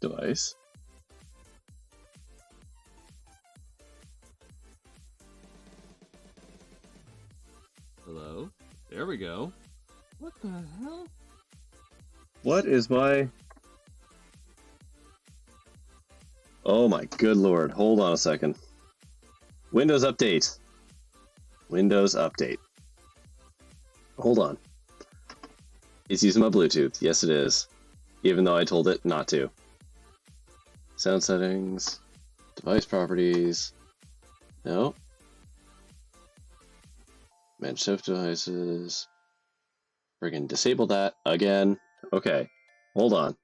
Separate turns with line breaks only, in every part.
device.
Hello? There we go. What the hell?
What is my... Oh my good lord. Hold on a second. Windows update. Windows update. Hold on. It's using my Bluetooth. Yes, it is. Even though I told it not to. Sound settings. Device properties. No. Manage shift devices. Friggin' disable that again. Okay. Hold on.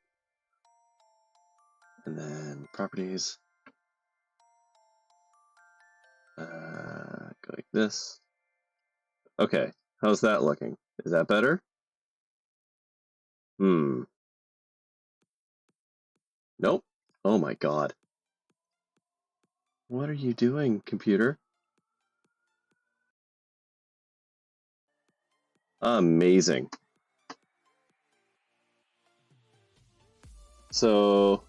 And then properties. Go like this. Okay. How's that looking? Is that better? Nope. Oh my god. What are you doing, computer? Amazing. So,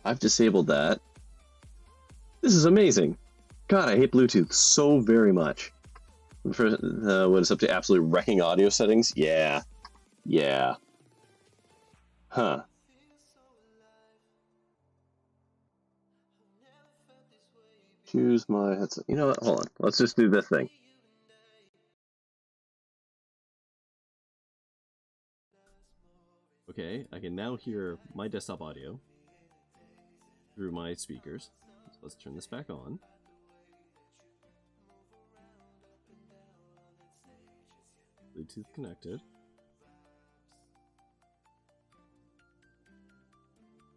I've disabled that. This is amazing. God, I hate Bluetooth so very much. When it's up to absolutely wrecking audio settings, yeah. Yeah. Huh. Choose my headset. You know what? Hold on. Let's just do this thing.
Okay, I can now hear my desktop audio through my speakers. So let's turn this back on. Bluetooth connected.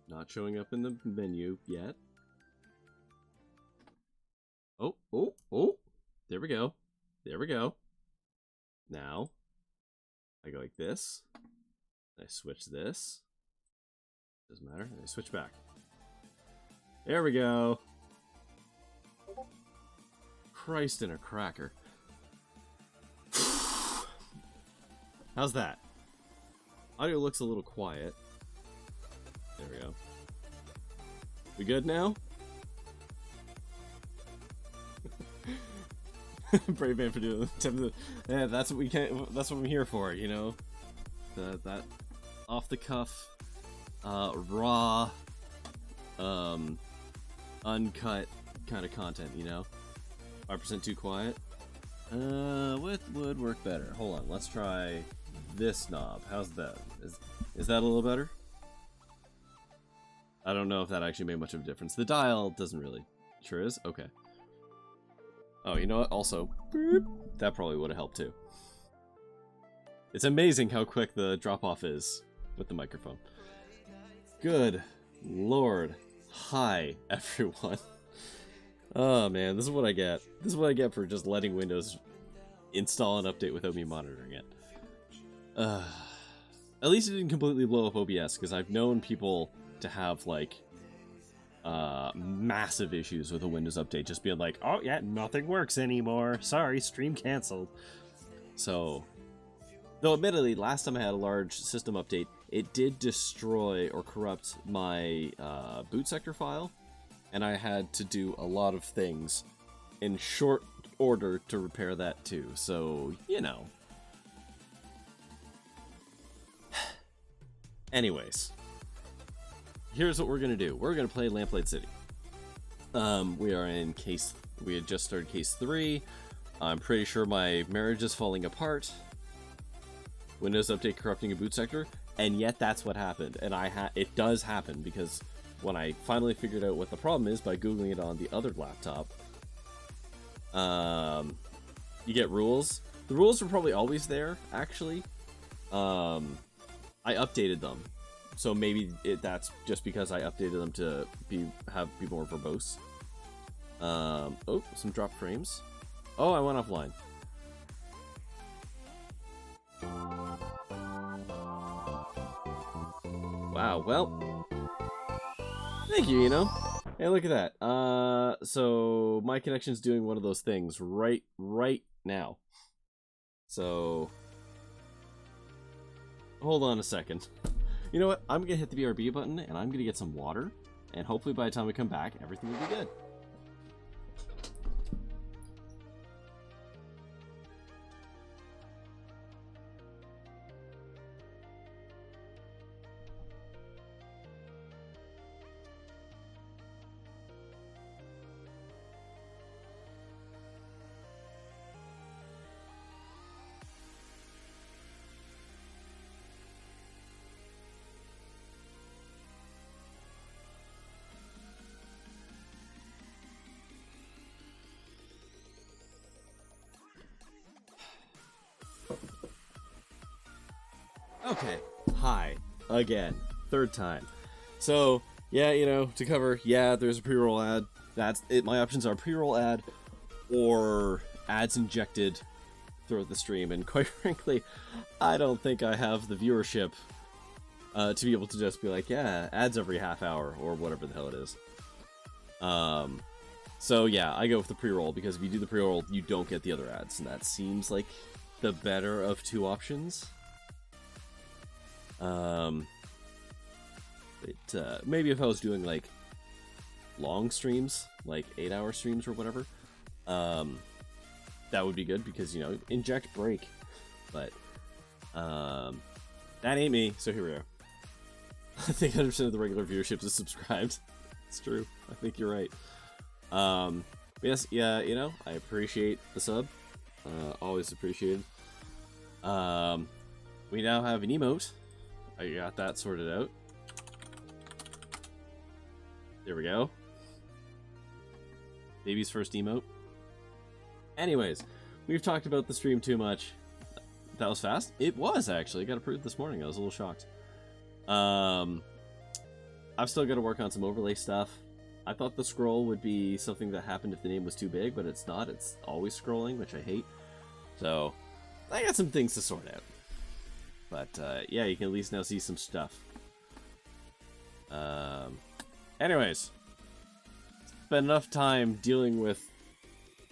Not showing up in the menu yet. Oh. There we go. There we go. Now, I go like this. I switch this. Doesn't matter. And I switch back. There we go. Christ in a cracker. How's that? Audio looks a little quiet. There we go. We good now? Brave man for doing it. Yeah, that's what we can. That's what we're here for, you know. That off the cuff, raw, uncut kind of content, you know. 5% too quiet. What would work better? Hold on, let's try this knob. How's that? Is that a little better? I don't know if that actually made much of a difference. The dial doesn't really. Sure is? Okay. Oh, you know what? Also, boop, that probably would have helped too. It's amazing how quick the drop-off is with the microphone. Good lord. Hi, everyone. Oh man, this is what I get. This is what I get for just letting Windows install an update without me monitoring it. At least it didn't completely blow up OBS, because I've known people to have, like, massive issues with a Windows update, just being like, oh yeah, nothing works anymore. Sorry, stream canceled. So, though admittedly, last time I had a large system update, it did destroy or corrupt my boot sector file, and I had to do a lot of things in short order to repair that too. So, you know. Anyways, here's what we're gonna do. We're gonna play Lamplight City. We are in case. We had just started case 3. I'm pretty sure my marriage is falling apart. Windows update corrupting a boot sector, and yet that's what happened. And it does happen, because when I finally figured out what the problem is by googling it on the other laptop, you get rules. The rules were probably always there, actually. I updated them, so maybe that's just because I updated them to be more verbose. Oh, some drop frames. Oh, I went offline. Wow, well, thank you, Hey, look at that. So my connection's doing one of those things right now. So hold on a second. You know what? I'm gonna hit the BRB button, and I'm gonna get some water, and hopefully by the time we come back, everything will be good. Okay, hi, again, third time. So, yeah, you know, to cover, yeah, there's a pre-roll ad. That's it. My options are pre-roll ad or ads injected throughout the stream. And quite frankly, I don't think I have the viewership to be able to just be like, yeah, ads every half hour or whatever the hell it is. So yeah, I go with the pre-roll because if you do the pre-roll, you don't get the other ads, and that seems like the better of two options. Maybe if I was doing like long streams, like 8-hour streams or whatever, that would be good because, you know, inject break. But that ain't me, so here we are. I think 100% of the regular viewership is subscribed. It's true. I think you're right. Yes, yeah, you know, I appreciate the sub. Always appreciated. We now have an emote. I got that sorted out. There we go. Baby's first emote. Anyways, we've talked about the stream too much. That was fast? It was, actually. I got approved this morning. I was a little shocked. I've still got to work on some overlay stuff. I thought the scroll would be something that happened if the name was too big, but it's not. It's always scrolling, which I hate. So, I got some things to sort out. But, yeah, you can at least now see some stuff. Anyways. Spent enough time dealing with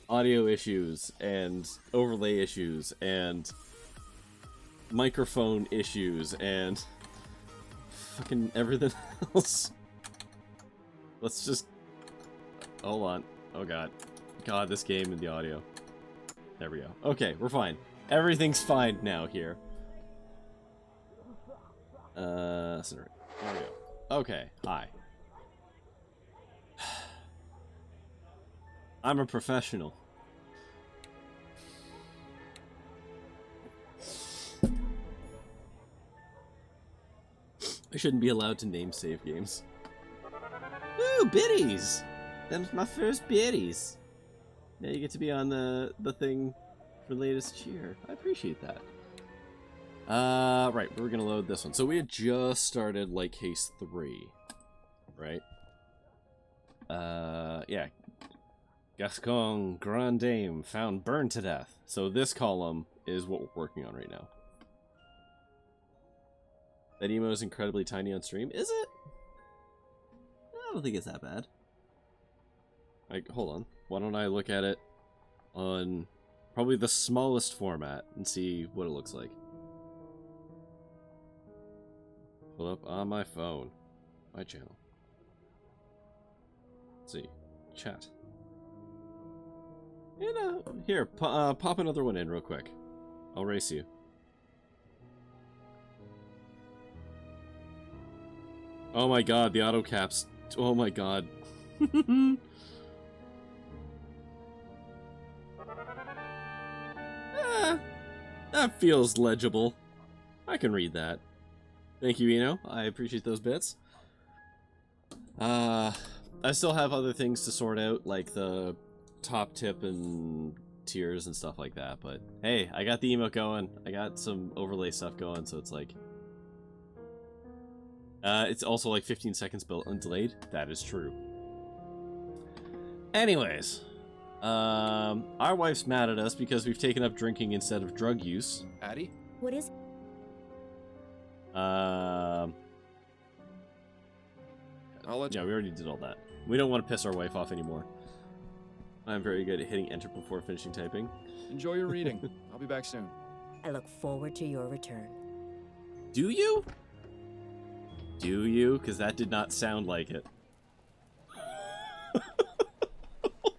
audio issues and overlay issues and microphone issues and fucking everything else. Let's just... Hold on. Oh god. God, this game and the audio. There we go. Okay, we're fine. Everything's fine now here. Center. There we go. Okay, hi. I'm a professional. I shouldn't be allowed to name save games. Ooh, biddies! Them's my first biddies. Now you get to be on the thing for latest cheer. I appreciate that. Right, we're gonna load this one. So we had just started like case 3, right? Yeah. Gascon Grand Dame found burned to death. So this column is what we're working on right now. That emo is incredibly tiny on stream. Is it? I don't think it's that bad. Like, hold on. Why don't I look at it on probably the smallest format and see what it looks like. Pull up on my phone. My channel. Let's see. Chat. You know, here, pop another one in real quick. I'll race you. Oh my god, the auto caps. Oh my god. That feels legible. I can read that. Thank you, Eno. I appreciate those bits. I still have other things to sort out, like the top tip and tiers and stuff like that, but hey, I got the emote going. I got some overlay stuff going, so it's like... it's also like 15 seconds built undelayed. That is true. Anyways, our wife's mad at us because we've taken up drinking instead of drug use.
Addie?
What is...
I'll let you...
Yeah, we already did all that. We don't want to piss our wife off anymore. I'm very good at hitting enter before finishing typing.
Enjoy your reading. I'll be back soon.
I look forward to your return.
Do you? Do you? Because that did not sound like it.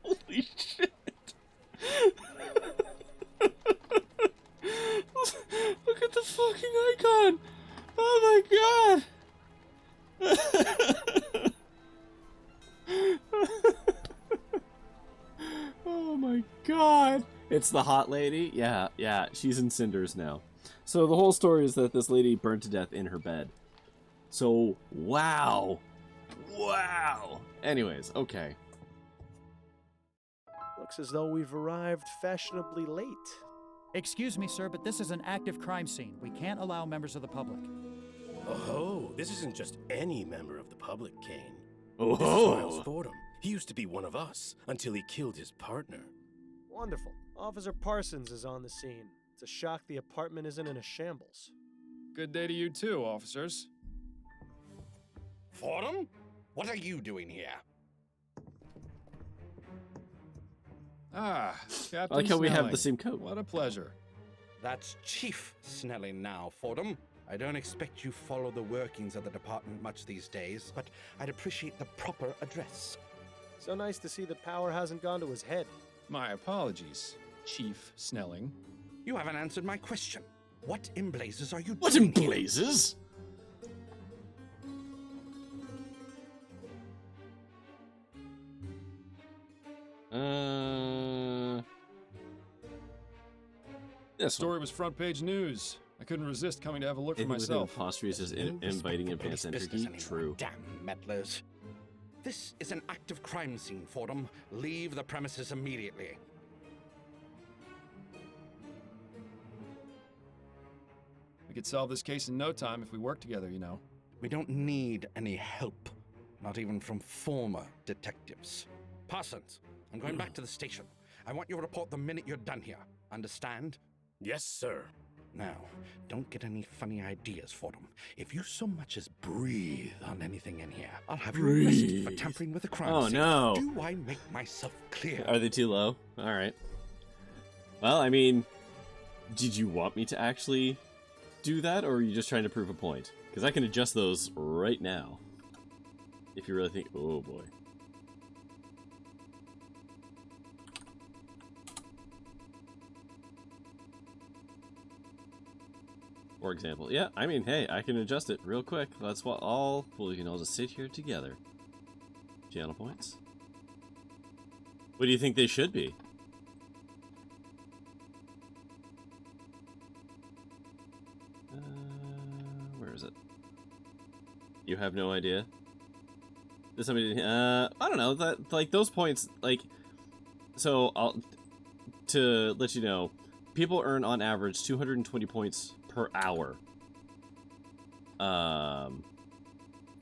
Holy shit. Look at the fucking icon. Oh my god. Oh my god. It's the hot lady? Yeah, she's in cinders now. So the whole story is that this lady burned to death in her bed. So, wow. Wow. Anyways, okay.
Looks as though we've arrived fashionably late.
Excuse me, sir, but this is an active crime scene. We can't allow members of the public.
Oh, this isn't just any member of the public, Kane.
Oh.
This is Miles Fordham. He used to be one of us until he killed his partner.
Wonderful. Officer Parsons is on the scene. It's a shock the apartment isn't in a shambles.
Good day to you too, officers.
Fordham? What are you doing here?
Ah, Captain
I like how we have
Snelling.
the same coat.
What a pleasure.
That's Chief Snelling now, Fordham. I don't expect you follow the workings of the department much these days, but I'd appreciate the proper address.
So nice to see the power hasn't gone to his head.
My apologies, Chief Snelling.
You haven't answered my question. What in blazes are you
What in
doing here?
blazes?
The story was front page news. I couldn't resist coming to have a look for myself.
Apostrophes is inviting advanced
Police
entry.
business anymore.
True.
Damn meddlers. This is an active crime scene, Fordham. Leave the premises immediately.
We could solve this case in no time if we work together, you know.
We don't need any help. Not even from former detectives. Parsons, I'm going back to the station. I want your report the minute you're done here. Understand?
Yes, sir.
Now, don't get any funny ideas, Fordham. If you so much as breathe on anything in here, I'll have you arrested for tampering with a crime
Oh,
scene.
no.
Do I make myself clear?
Are they too low? Alright. Well, I mean, did you want me to actually do that, or are you just trying to prove a point? Because I can adjust those right now. If you really think... Oh, boy. For example. Yeah, I mean, hey, I can adjust it real quick. That's what all... Well, we can all just sit here together. Channel points. What do you think they should be? Where is it? You have no idea? Did somebody... I don't know. That, like, those points, like... So, to let you know, people earn, on average, 220 points per hour.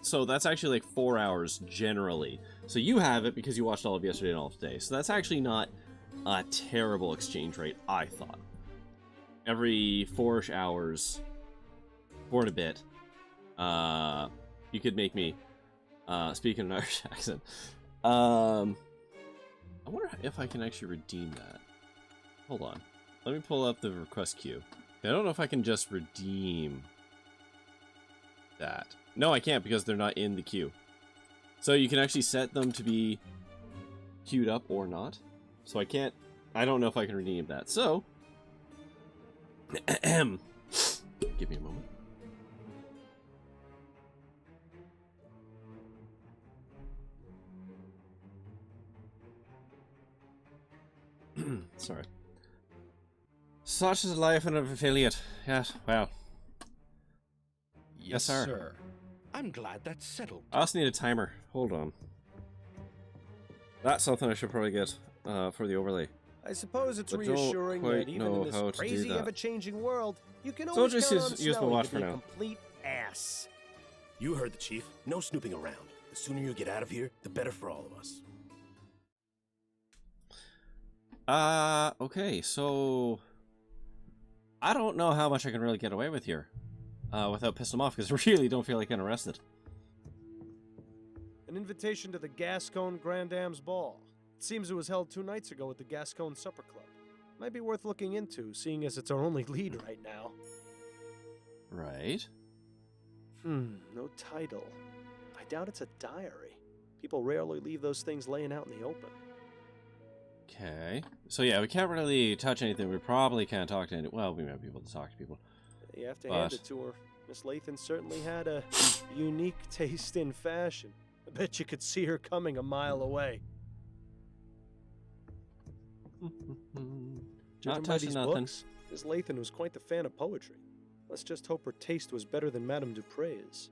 So that's actually like 4 hours generally. So you have it because you watched all of yesterday and all of today. So that's actually not a terrible exchange rate, I thought. Every 4-ish hours, 4 and a bit, you could make me speak in an Irish accent. I wonder if I can actually redeem that. Hold on. Let me pull up the request queue. I don't know if I can just redeem that. No, I can't because they're not in the queue. So you can actually set them to be queued up or not. So I can't... I don't know if I can redeem that. So... Give me a moment. Sorry. Such is the life of an affiliate. Yes, well. Yes, sir.
I'm glad that's settled.
I also need a timer. Hold on. That's something I should probably get for the overlay.
I suppose it's
But don't
reassuring
quite
that even
know
in
how
this
to do
crazy,
that.
ever-changing world, you can
So
always
just
count on
use my
Snelling
watch
to
for
be a
now.
complete ass.
You heard the chief. No snooping around. The sooner you get out of here, the better for all of us.
Okay, so... I don't know how much I can really get away with here. Without pissing them off, because I really don't feel like getting arrested.
An invitation to the Gascon Grand Dame's Ball. It seems it was held 2 nights ago at the Gascon Supper Club. Might be worth looking into, seeing as it's our only lead right now.
Right.
No title. I doubt it's a diary. People rarely leave those things laying out in the open.
Okay. So yeah, we can't really touch anything. We probably can't talk to any. Well, we might be able to talk to people.
You have to hand it to her. Miss Lathan certainly had a unique taste in fashion. I bet you could see her coming a mile away.
Not
Judging by
touching
these
nothing.
books, Miss Lathan was quite the fan of poetry. Let's just hope her taste was better than Madame Dupre's.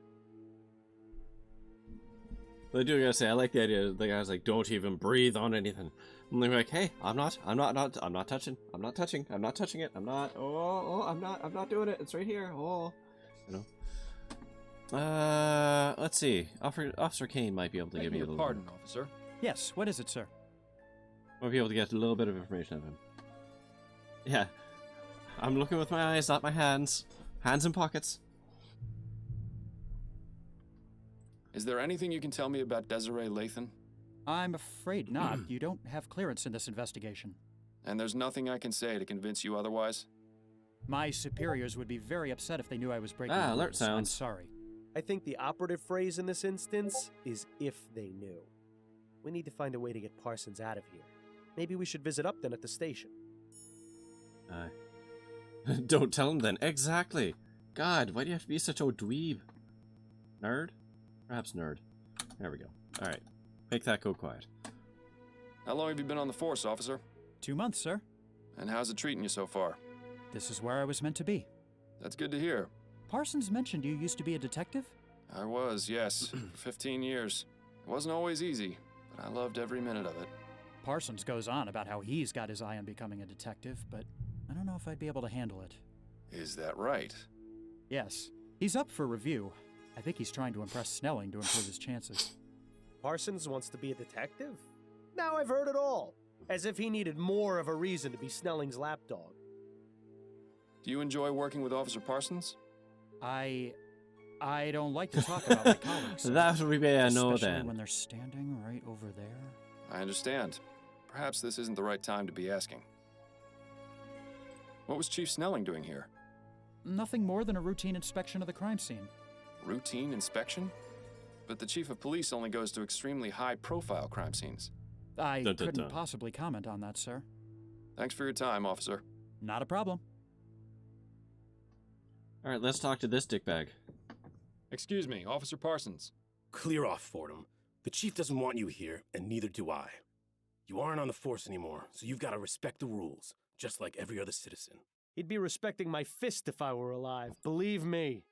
But I do gotta say, I like the idea. The guy's like, "Don't even breathe on anything." And they're like, "Hey, I'm not touching it. I'm not doing it. It's right here. Oh, you know." Let's see. Officer Kane might be able to give
Beg
me a
your
little.
pardon, officer.
Yes, what is it, sir?
Might be able to get a little bit of information of him. Yeah, I'm looking with my eyes, not my hands. Hands in pockets.
Is there anything you can tell me about Desiree Lathan?
I'm afraid not. You don't have clearance in this investigation.
And there's nothing I can say to convince you otherwise?
My superiors would be very upset if they knew I was breaking
Ah,
the
alert
rules. I'm
sounds.
sorry.
I think the operative phrase in this instance is if they knew. We need to find a way to get Parsons out of here. Maybe we should visit Upton at the station.
Don't tell him then. Exactly. God, why do you have to be such a dweeb? Nerd? Perhaps nerd. There we go. Alright. Make that go quiet.
How long have you been on the force, officer?
2 months, sir.
And how's it treating you so far?
This is where I was meant to be.
That's good to hear.
Parsons mentioned you used to be a detective?
I was, yes, for 15 years. It wasn't always easy, but I loved every minute of it.
Parsons goes on about how he's got his eye on becoming a detective, but I don't know if I'd be able to handle it.
Is that right?
Yes. He's up for review. I think he's trying to impress Snelling to improve his chances.
Parsons wants to be a detective? Now I've heard it all. As if he needed more of a reason to be Snelling's lapdog.
Do you enjoy working with Officer Parsons?
I don't like to talk about my colleagues.
That would be a no
especially
then.
when they're standing right over there.
I understand. Perhaps this isn't the right time to be asking. What was Chief Snelling doing here?
Nothing more than a routine inspection of the crime scene.
Routine inspection? But the Chief of Police only goes to extremely high-profile crime scenes.
I
Dun, dun,
couldn't
dun.
possibly comment on that, sir.
Thanks for your time, officer.
Not a problem.
Alright, let's talk to this dickbag.
Excuse me, Officer Parsons.
Clear off, Fordham. The chief doesn't want you here, and neither do I. You aren't on the force anymore, so you've got to respect the rules, just like every other citizen.
He'd be respecting my fist if I were alive, believe me.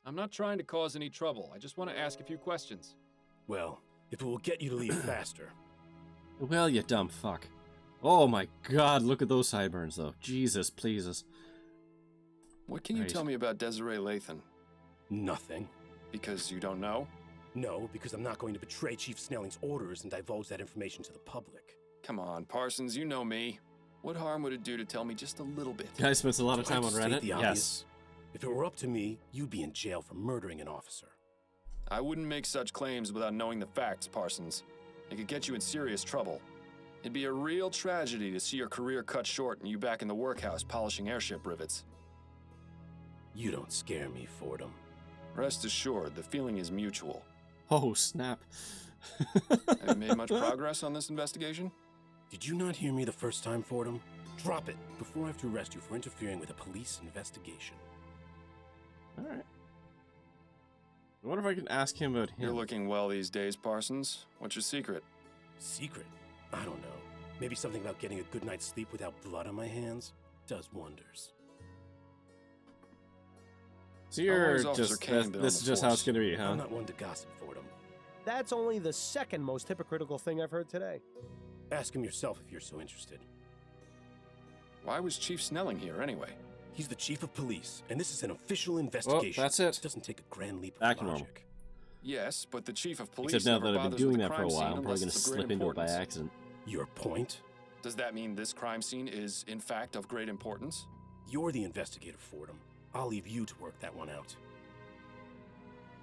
I'm not trying to cause any trouble. I just want to ask a few questions.
Well, if it will get you to leave faster.
Well, you dumb fuck. Oh my god, look at those sideburns though. Jesus, pleases.
What can you
Right.
tell me about Desiree Lathan?
Nothing.
Because you don't know?
No, because I'm not going to betray Chief Snelling's orders and divulge that information to the public.
Come on, Parsons, you know me. What harm would it do to tell me just a little bit?
Guy spends a lot of
Do I
time
have
on
to state
Reddit.
the
Yes.
obvious? If it were up to me, you'd be in jail for murdering an officer.
I wouldn't make such claims without knowing the facts, Parsons. It could get you in serious trouble. It'd be a real tragedy to see your career cut short and you back in the workhouse polishing airship rivets.
You don't scare me, Fordham.
Rest assured, the feeling is mutual.
Oh, snap.
Have you made much progress on this investigation?
Did you not hear me the first time, Fordham? Drop it before I have to arrest you for interfering with a police investigation.
Alright. I wonder if I can ask him about him.
You're looking well these days, Parsons. What's your secret?
Secret? I don't know. Maybe something about getting a good night's sleep without blood on my hands does wonders.
So
How long
you're
has Officer
just,
Kane been on
this
the
is just how it's
force?
gonna be, huh?
I'm not one to gossip, Fordham.
That's only the second most hypocritical thing I've heard today.
Ask him yourself if you're so interested.
Why was Chief Snelling here anyway?
He's the chief of police, and this is an official investigation.
that's it.
It doesn't take a grand leap of
Back to normal.
logic.
Yes, but the Chief of Police
Except now
never
that I've been
bothers
doing
with
that
the
for a
crime
while,
scene
I'm probably
unless
gonna
it's of great
slip into it by
importance.
accident.
Your point?
Does that mean this crime scene is, in fact, of great importance?
You're the investigator, Fordham. I'll leave you to work that one out.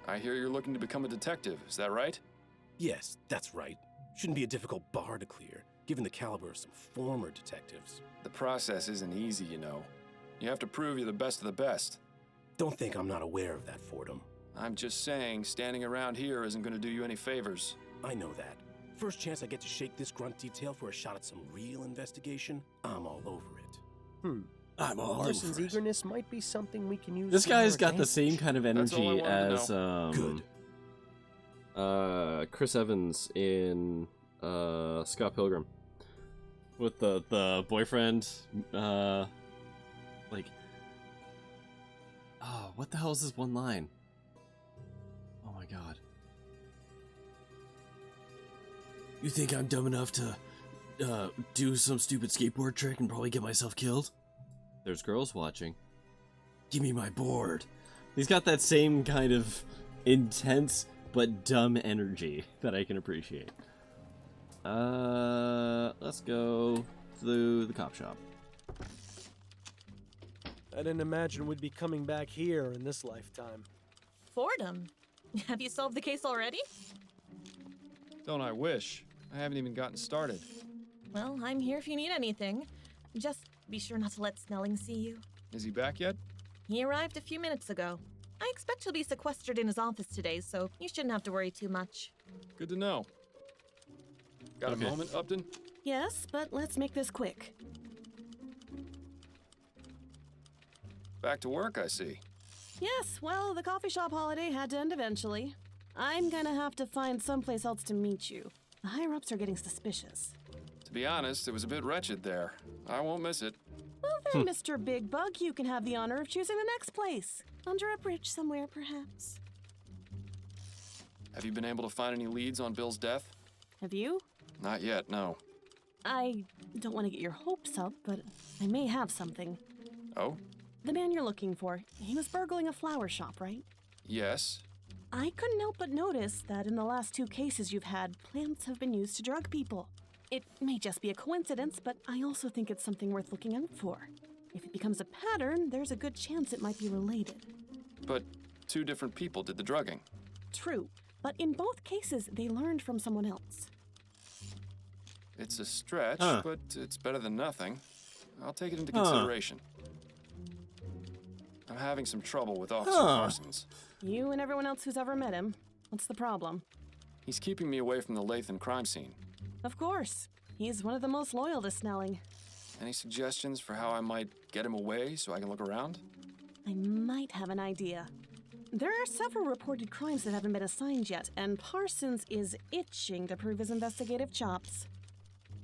I hear you're looking to become a detective, is that right?
Yes, that's right. Shouldn't be a difficult bar to clear, given the caliber of some former detectives.
The process isn't easy, you know. You have to prove you're the best of the best.
Don't think I'm not aware of that, Fordham.
I'm just saying, standing around here isn't going to do you any favors.
I know that. First chance I get to shake this grunt detail for a shot at some real investigation, I'm all over it.
I'm all
Parsons' eagerness might be something we can use.
This
to
guy's
our
got the
advantage.
same kind of
That's all I
energy
wanted to
as
Good.
Chris Evans in Scott Pilgrim. With the boyfriend, like, oh, what the hell is this one line? Oh my god. You think I'm dumb enough to do some stupid skateboard trick and probably get myself killed? There's girls watching. Give me my board. He's got that same kind of intense but dumb energy that I can appreciate. Let's go through the cop shop.
I didn't imagine we'd be coming back here in this lifetime.
Fordham. Have you solved the case already?
Don't I wish? I haven't even gotten started.
Well, I'm here if you need anything. Just be sure not to let Snelling see you.
Is he back yet?
He arrived a few minutes ago. I expect he'll be sequestered in his office today, so you shouldn't have to worry too much.
Good to know. Got
Okay.
a moment, Upton?
Yes, but let's make this quick.
Back to work, I see.
Yes, well, the coffee shop holiday had to end eventually. I'm gonna have to find someplace else to meet you. The higher-ups are getting suspicious.
To be honest, it was a bit wretched there. I won't miss it.
Well then, Mr. Big Bug, you can have the honor of choosing the next place. Under a bridge somewhere, perhaps.
Have you been able to find any leads on Bill's death?
Have you?
Not yet, no.
I don't want to get your hopes up, but I may have something.
Oh?
The man you're looking for, he was burgling a flower shop, right?
Yes.
I couldn't help but notice that in the last 2 cases you've had, plants have been used to drug people. It may just be a coincidence, but I also think it's something worth looking out for. If it becomes a pattern, there's a good chance it might be related.
But 2 different people did the drugging.
True, but in both cases, they learned from someone else.
It's a stretch,
Huh.
but it's better than nothing. I'll take it into consideration. I'm having some trouble with Officer Parsons.
You and everyone else who's ever met him. What's the problem?
He's keeping me away from the Lathan crime scene.
Of course. He's one of the most loyal to Snelling.
Any suggestions for how I might get him away so I can look around?
I might have an idea. There are several reported crimes that haven't been assigned yet, and Parsons is itching to prove his investigative chops.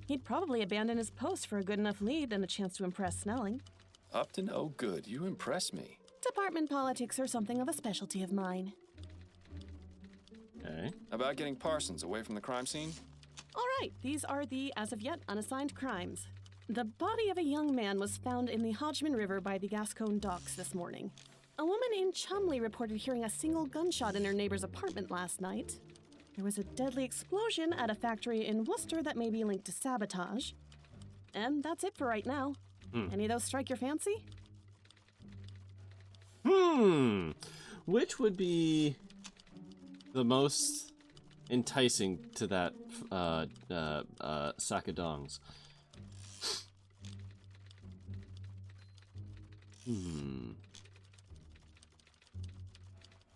He'd probably abandon his post for a good enough lead and a chance to impress Snelling.
Upton, oh good, you impress me.
Department politics are something of a specialty of mine.
Okay.
About getting Parsons away from the crime scene?
All right, these are the, as of yet, unassigned crimes. The body of a young man was found in the Hodgman River by the Gascon docks this morning. A woman in Chumley reported hearing a single gunshot in her neighbor's apartment last night. There was a deadly explosion at a factory in Worcester that may be linked to sabotage. And that's it for right now. Any of those strike your fancy?
Which would be the most enticing to that sack of dongs?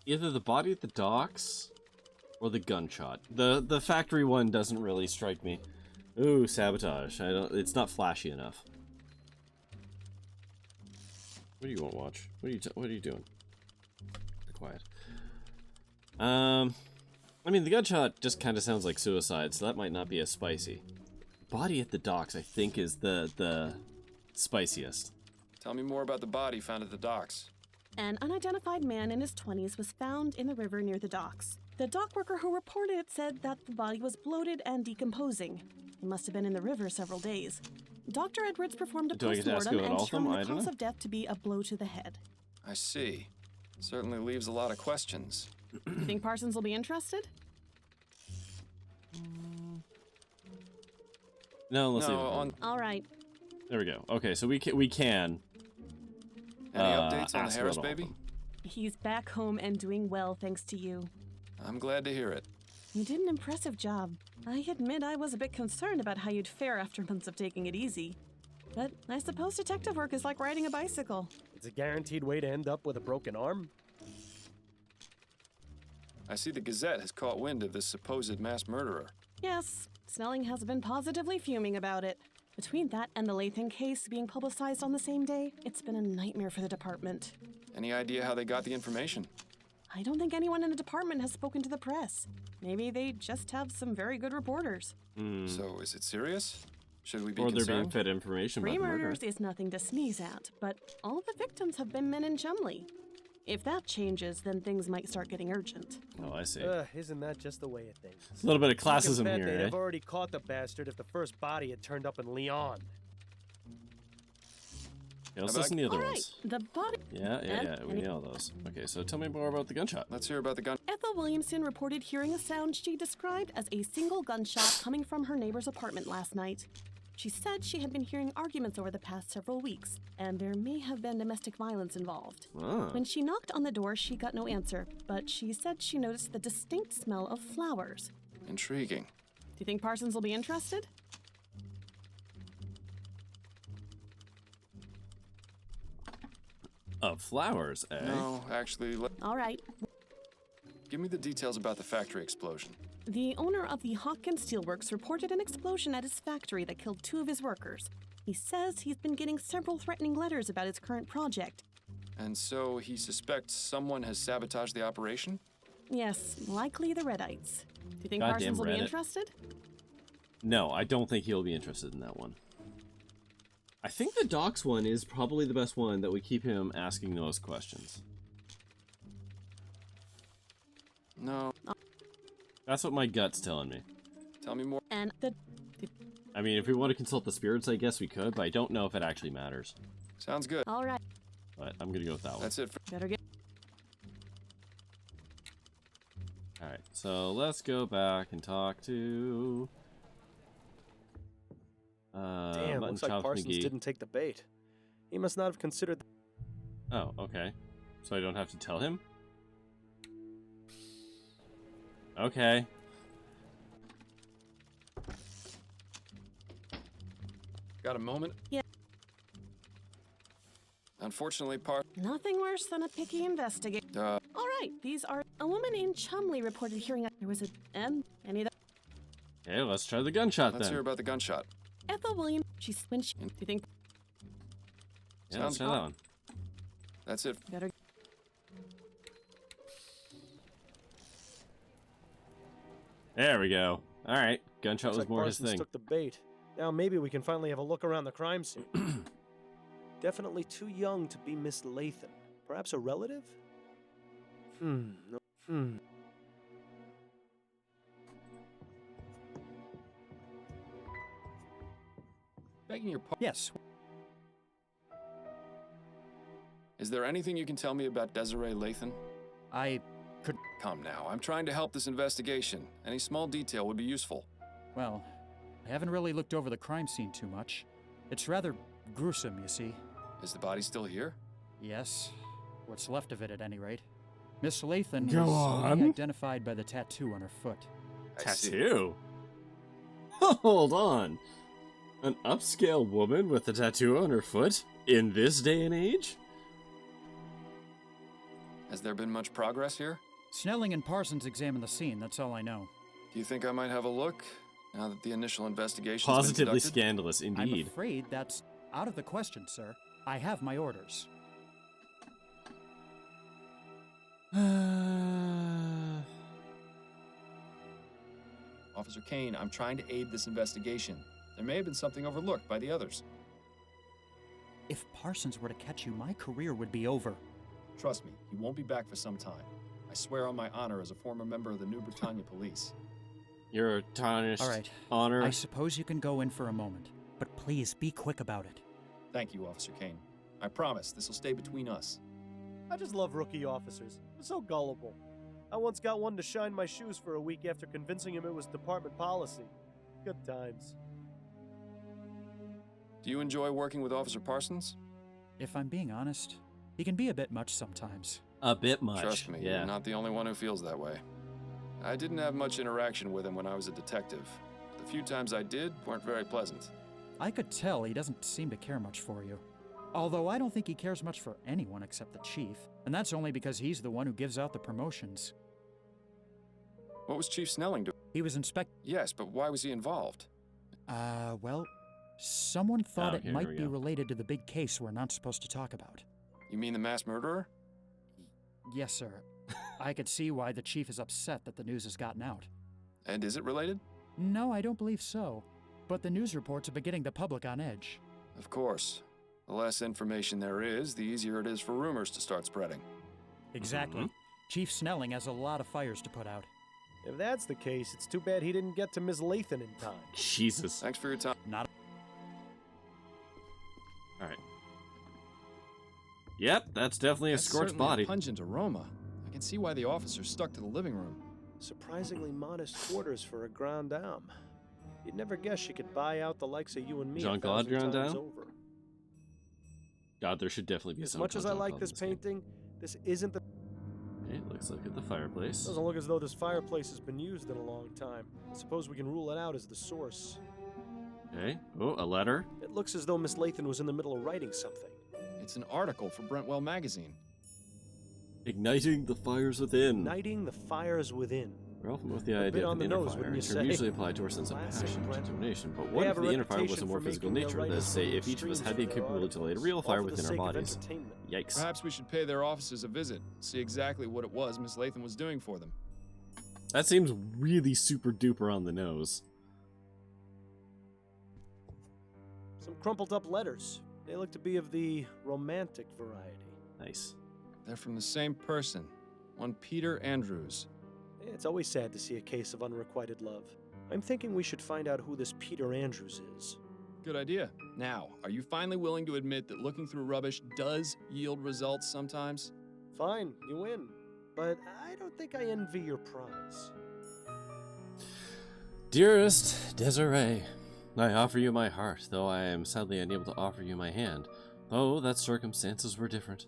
Either the body at the docks or the gunshot. The factory one doesn't really strike me. Ooh, sabotage. It's not flashy enough. What do you want to watch? What are you doing? Be quiet. I mean, the gunshot just kind of sounds like suicide, so that might not be as spicy. Body at the docks, I think, is the spiciest.
Tell me more about the body found at the docks.
An unidentified man in his 20s was found in the river near the docks. The dock worker who reported it said that the body was bloated and decomposing. He must have been in the river several days. Dr. Edwards performed a
Do I get to ask
postmortem
about
and
all of them?
determined
I
the
don't
cause
know.
of death to be a blow to the head.
I see. Certainly leaves a lot of questions.
You think Parsons will be interested?
No, let's leave it.
No, on
All right.
There we go. Okay, so we can.
any updates on the
ask
Harris
about all of
baby?
them.
He's back home and doing well thanks to you.
I'm glad to hear it.
You did an impressive job. I admit I was a bit concerned about how you'd fare after months of taking it easy. But I suppose detective work is like riding a bicycle.
It's a guaranteed way to end up with a broken arm.
I see the Gazette has caught wind of this supposed mass murderer.
Yes, Snelling has been positively fuming about it. Between that and the Lathan case being publicized on the same day, it's been a nightmare for the department.
Any idea how they got the information?
I don't think anyone in the department has spoken to the press. Maybe they just have some very good reporters.
So, is it serious? Should we be
Or they're being
concerned?
fed information about
Three
the murder.
murders is nothing to sneeze at, but all the victims have been men in Chumley. If that changes, then things might start getting urgent.
Oh, I see.
Isn't that just the way it thinks?
A little bit of classism
I bet
here,
they'd
eh?
have already caught the bastard if the first body had turned up in Lyon.
Yeah, let's listen to the other
All right,
ones.
the body.
Yeah, we know those. Okay, so tell me more about the gunshot.
Let's hear about the gun.
Ethel Williamson reported hearing a sound she described as a single gunshot coming from her neighbor's apartment last night. She said she had been hearing arguments over the past several weeks, and there may have been domestic violence involved.
Ah.
When she knocked on the door, she got no answer, but she said she noticed the distinct smell of flowers.
Intriguing.
Do you think Parsons will be interested?
Of flowers, eh?
No, actually,
All right.
give me the details about the factory explosion.
The owner of the Hawkins Steelworks reported an explosion at his factory that killed 2 of his workers. He says he's been getting several threatening letters about his current project.
And so he suspects someone has sabotaged the operation?
Yes, likely the Redites. Do you think
Goddamn
Parsons will be
Reddit.
interested?
No, I don't think he'll be interested in that one. I think the docs one is probably the best one that we keep him asking those questions.
No.
That's what my gut's telling me.
Tell me more.
And the
I mean, if we want to consult the spirits, I guess we could, but I don't know if it actually matters.
Sounds good.
all right,
But I'm gonna go with that one.
That's it for
better get.
Alright, so let's go back and talk to...
Damn,
Button
looks like
Chops
Parsons
McGee.
didn't take the bait. He must not have considered.
Oh, okay. So I don't have to tell him? Okay.
Got a moment?
Yeah.
Unfortunately,
Nothing worse than a picky investigator. All right, these are a woman in Chumley reported hearing there was any of the
Okay, let's try the gunshot
let's
then.
hear about the gunshot.
Ethel Williams. Do you think
Yeah, let's try that one.
That's it.
better?
There we go. Alright, gunshot
Looks
was
like
more his
Parsons
thing.
took the bait. Now maybe we can finally have a look around the crime scene. Definitely too young to be Miss Lathan. Perhaps a relative? No.
Begging your pardon.
Yes.
Is there anything you can tell me about Desiree Lathan?
I could.
Come now, I'm trying to help this investigation. Any small detail would be useful.
Well, I haven't really looked over the crime scene too much. It's rather gruesome, you see.
Is the body still here?
Yes. What's left of it, at any rate. Miss Lathan
Go
was
on.
only identified by the tattoo on her foot.
I see.
Tattoo? Hold on. An upscale woman with a tattoo on her foot? In this day and age?
Has there been much progress here?
Snelling and Parsons examined the scene, that's all I know.
Do you think I might have a look now that the initial investigation
Positively
been conducted?
scandalous,
I'm
indeed.
afraid that's out of the question, sir. I have my orders.
Officer Kane, I'm trying to aid this investigation. There may have been something overlooked by the others.
If Parsons were to catch you, my career would be over.
Trust me, he won't be back for some time. I swear on my honor as a former member of the New Britannia Police.
Your tarnished
All right.
honor.
I suppose you can go in for a moment, but please be quick about it.
Thank you, Officer Kane. I promise this will stay between us.
I just love rookie officers. They're so gullible. I once got one to shine my shoes for a week after convincing him it was department policy. Good times.
Do you enjoy working with Officer Parsons?
If I'm being honest, he can be a bit much sometimes.
A bit much.
Trust me,
yeah.
you're not the only one who feels that way. I didn't have much interaction with him when I was a detective. The few times I did weren't very pleasant.
I could tell he doesn't seem to care much for you. Although I don't think he cares much for anyone except the chief, and that's only because he's the one who gives out the promotions.
What was Chief Snelling doing?
He was
Yes, but why was he involved?
well, someone thought
Oh,
it
here
might
we
be
go.
related to the big case we're not supposed to talk about.
You mean the mass murderer?
Yes, sir. I could see why the chief is upset that the news has gotten out.
And is it related?
No, I don't believe so. But the news reports have been getting the public on edge.
Of course. The less information there is, the easier it is for rumors to start spreading.
Exactly. Chief Snelling has a lot of fires to put out.
If that's the case, it's too bad he didn't get to Ms. Lathan in time.
Jesus.
Thanks for your time.
Not
All right. Yep, that's definitely a
That's
scorched
certainly
body.
a pungent aroma. I can see why the officer stuck to the living room.
Surprisingly modest quarters for a grande dame. You'd never guess she could buy out the likes of you and me
Jean-Claude
1,000
grande
times
dame?
over.
God, there should definitely be
As
some
much as I
content
like
on
this
game.
painting, this isn't the...
Okay, let's look at the fireplace.
Doesn't look as though this fireplace has been used in a long time. I suppose we can rule it out as the source.
Okay. Oh, a letter.
It looks as though Miss Lathan was in the middle of writing something.
It's an article for Brentwell Magazine.
Igniting the fires within.
Igniting the fires within.
We're often with the
A bit
idea of
on
an
the
inner
nose,
fire.
wouldn't you
A term
say?
usually applied to our sense of
Classic
passion and
Brent.
determination. But
They
what
have
if
a
the inner fire was a
reputation
more
for
physical
making their
nature?
writers
Let's say if each of us
extremes
had
for
the
their
capability to light a
articles,
real
all
fire
for the
within our
sake of
bodies.
entertainment.
Yikes.
Perhaps we should pay their officers a visit, see exactly what it was Miss Lathan was doing for them.
That seems really super duper on the nose.
Some crumpled up letters. They look to be of the romantic variety.
Nice.
They're from the same person, one Peter Andrews.
It's always sad to see a case of unrequited love. I'm thinking we should find out who this Peter Andrews is.
Good idea. Now, are you finally willing to admit that looking through rubbish does yield results sometimes?
Fine, you win. But I don't think I envy your prize.
Dearest Desiree, I offer you my heart, though I am sadly unable to offer you my hand, though that circumstances were different.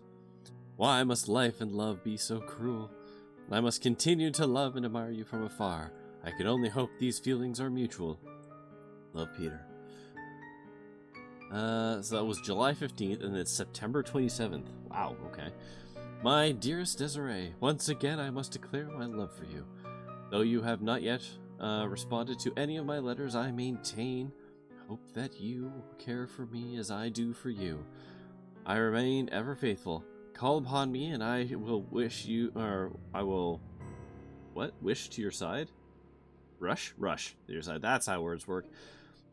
Why must life and love be so cruel? I must continue to love and admire you from afar. I can only hope these feelings are mutual. Love, Peter. So that was July 15th, and it's September 27th. Wow, okay. My dearest Desiree, once again I must declare my love for you. Though you have not yet responded to any of my letters, I maintain hope that you care for me as I do for you. I remain ever faithful. Call upon me, and I will wish you, or I will, what? Wish to your side? Rush to your side. That's how words work.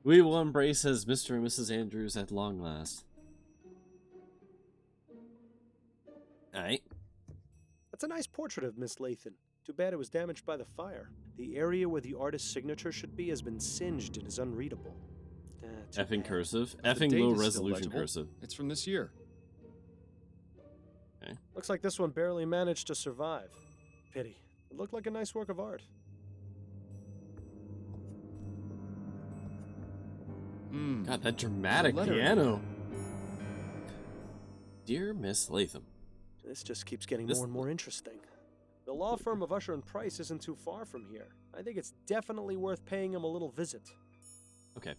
We will embrace as Mr. and Mrs. Andrews at long last. Alright.
That's a nice portrait of Miss Lathan. Too bad it was damaged by the fire. The area where the artist's signature should be has been singed and is unreadable. Too
Effing
bad.
cursive.
The
Effing
date
low
is still
resolution
legible.
cursive.
It's from this year.
Okay.
Looks like this one barely managed to survive. Pity. It looked like a nice work of art.
God, that dramatic
letter.
piano. Dear Miss Latham.
This just keeps getting
This-
more and more interesting. The law firm of Usher and Price isn't too far from here. I think it's definitely worth paying him a little visit.
Okay.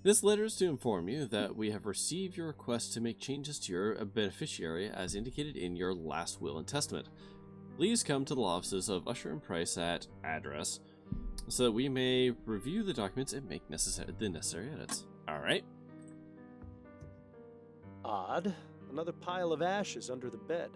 This letter is to inform you that we have received your request to make changes to your beneficiary as indicated in your last will and testament. Please come to the law offices of Usher and Price at address so that we may review the documents and make the necessary edits. Alright.
Odd. Another pile of ashes under the bed.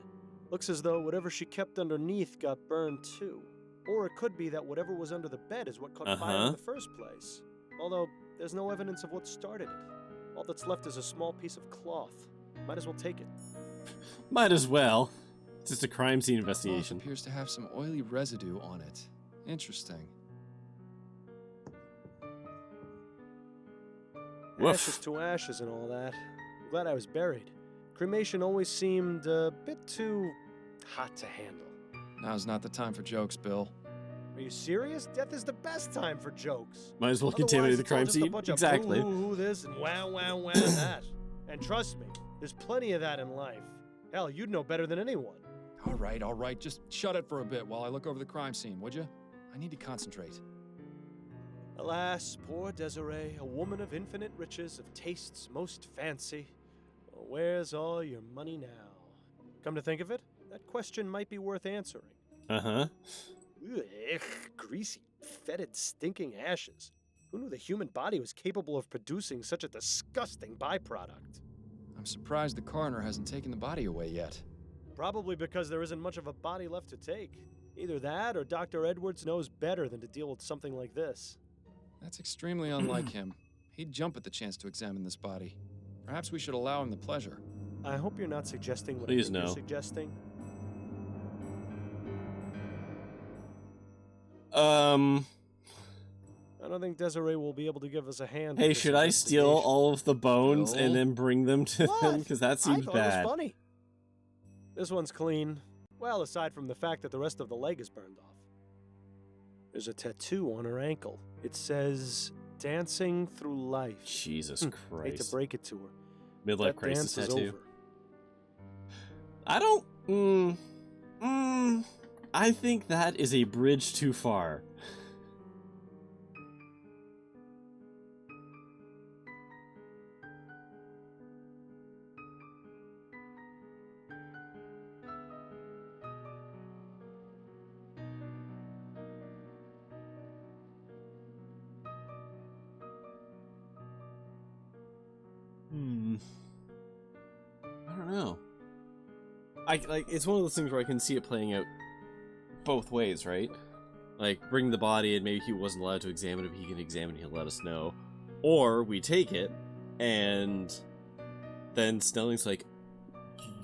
Looks as though whatever she kept underneath got burned too. Or it could be that whatever was under the bed is what caught fire in the first place. Although, there's no evidence of what started it. All that's left is a small piece of cloth. Might as well take it.
Might as well. It's just a crime scene
The cloth
investigation.
appears to have some oily residue on it. Interesting.
Woof.
Ashes to ashes and all that. I'm glad I was buried. Cremation always seemed a bit too hot to handle.
Now's not the time for jokes, Bill.
Are you serious? Death is the best time for jokes.
Might as well
Otherwise,
contaminate the
it's all
crime
just a
scene.
bunch of
Exactly.
boo-hoo-hoo this and wow, wow, wow that. And trust me, there's plenty of that in life. Hell, you'd know better than anyone.
All right. Just shut it for a bit while I look over the crime scene, would you? I need to concentrate.
Alas, poor Desiree, a woman of infinite riches, of tastes most fancy. Well, where's all your money now? Come to think of it, that question might be worth answering.
Uh-huh.
Ugh, greasy, fetid, stinking ashes. Who knew the human body was capable of producing such a disgusting byproduct?
I'm surprised the coroner hasn't taken the body away yet.
Probably because there isn't much of a body left to take. Either that or Dr. Edwards knows better than to deal with something like this.
That's extremely unlike him. He'd jump at the chance to examine this body. Perhaps we should allow him the pleasure.
I hope you're not suggesting what
Please
I think
no.
you're suggesting. I don't think Desiree will be able to give us a hand.
Hey,
with this
should I steal
investigation.
all of the bones and
No.
then bring them to them?
What?
Because that
I
seems
thought
bad.
It was funny. This one's clean. Well, aside from the fact that the rest of the leg is burned off. There's a tattoo on her ankle. It says, "Dancing through life."
Jesus
Hate
Christ.
to break it to her.
Midlife
That
crisis
dance is
tattoo.
over.
I don't. I think that is a bridge too far. I don't know. It's one of those things where I can see it playing out both ways, right? Like, bring the body and maybe he wasn't allowed to examine it, but he can examine it, he'll let us know. Or we take it, and then Snelling's like,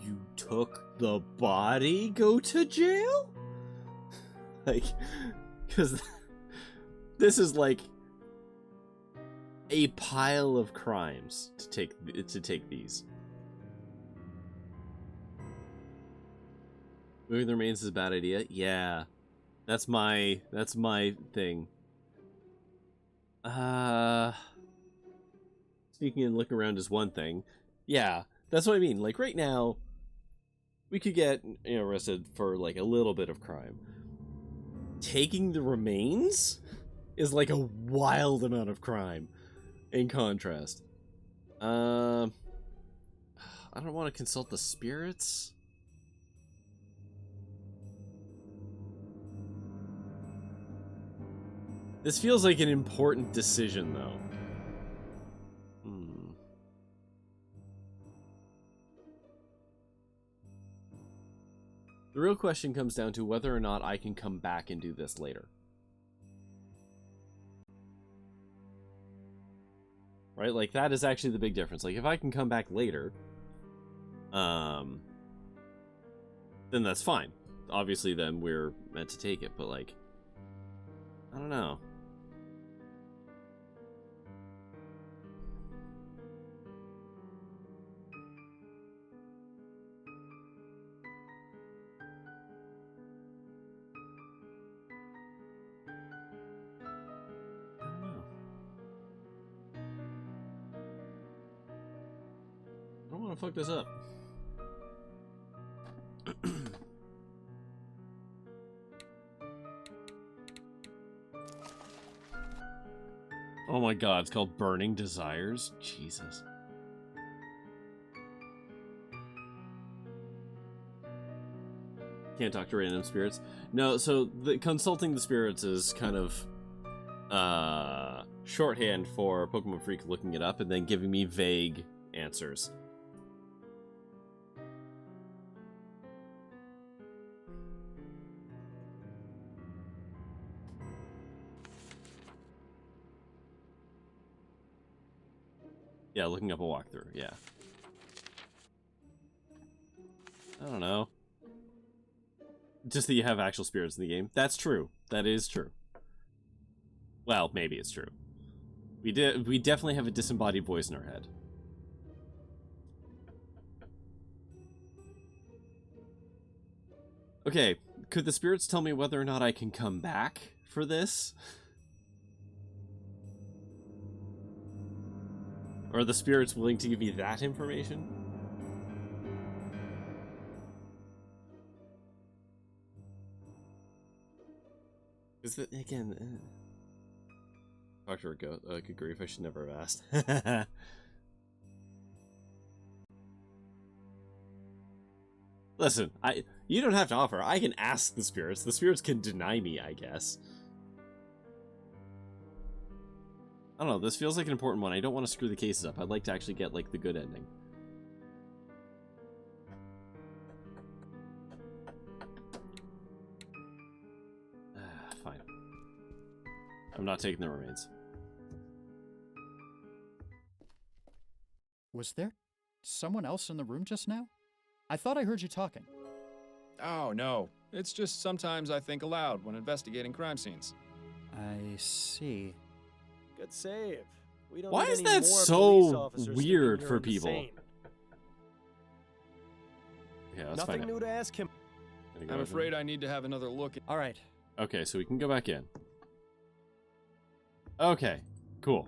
"You took the body? Go to jail?" Like, because this is like a pile of crimes to take these. Moving the remains is a bad idea. Yeah, that's my thing. Sneaking and looking around is one thing. Yeah, that's what I mean. Like right now, we could get arrested for like a little bit of crime. Taking the remains is like a wild amount of crime. In contrast, I don't want to consult the spirits. This feels like an important decision, though. The real question comes down to whether or not I can come back and do this later. Right? Like, that is actually the big difference. Like, if I can come back later, then that's fine. Obviously, then we're meant to take it, but, like, I don't know. I don't want to fuck this up. Oh my god, it's called Burning Desires? Jesus. Can't talk to random spirits. No, so consulting the spirits is kind of shorthand for Pokemon Freak looking it up and then giving me vague answers. Yeah, looking up a walkthrough, yeah. I don't know. Just that you have actual spirits in the game. That's true. That is true. Well, maybe it's true. We definitely have a disembodied voice in our head. Okay, could the spirits tell me whether or not I can come back for this? Or are the spirits willing to give me that information? Is that, again... Dr. Good grief, I should never have asked. Listen, you don't have to offer. I can ask the spirits. The spirits can deny me, I guess. I don't know, this feels like an important one. I don't want to screw the cases up. I'd like to actually get, like, the good ending. Fine. I'm not taking the remains.
Was there someone else in the room just now? I thought I heard you talking.
Oh, no. It's just sometimes I think aloud when investigating crime scenes.
I see.
Good save. We don't
Why
need
is
any
that
more police
so
officers
weird
thinking
for
you're
people?
insane.
Yeah, let's
Nothing
find
new
out.
to ask him.
I'm afraid I need to have another look at...
All right.
Okay, so we can go back in. Okay, cool.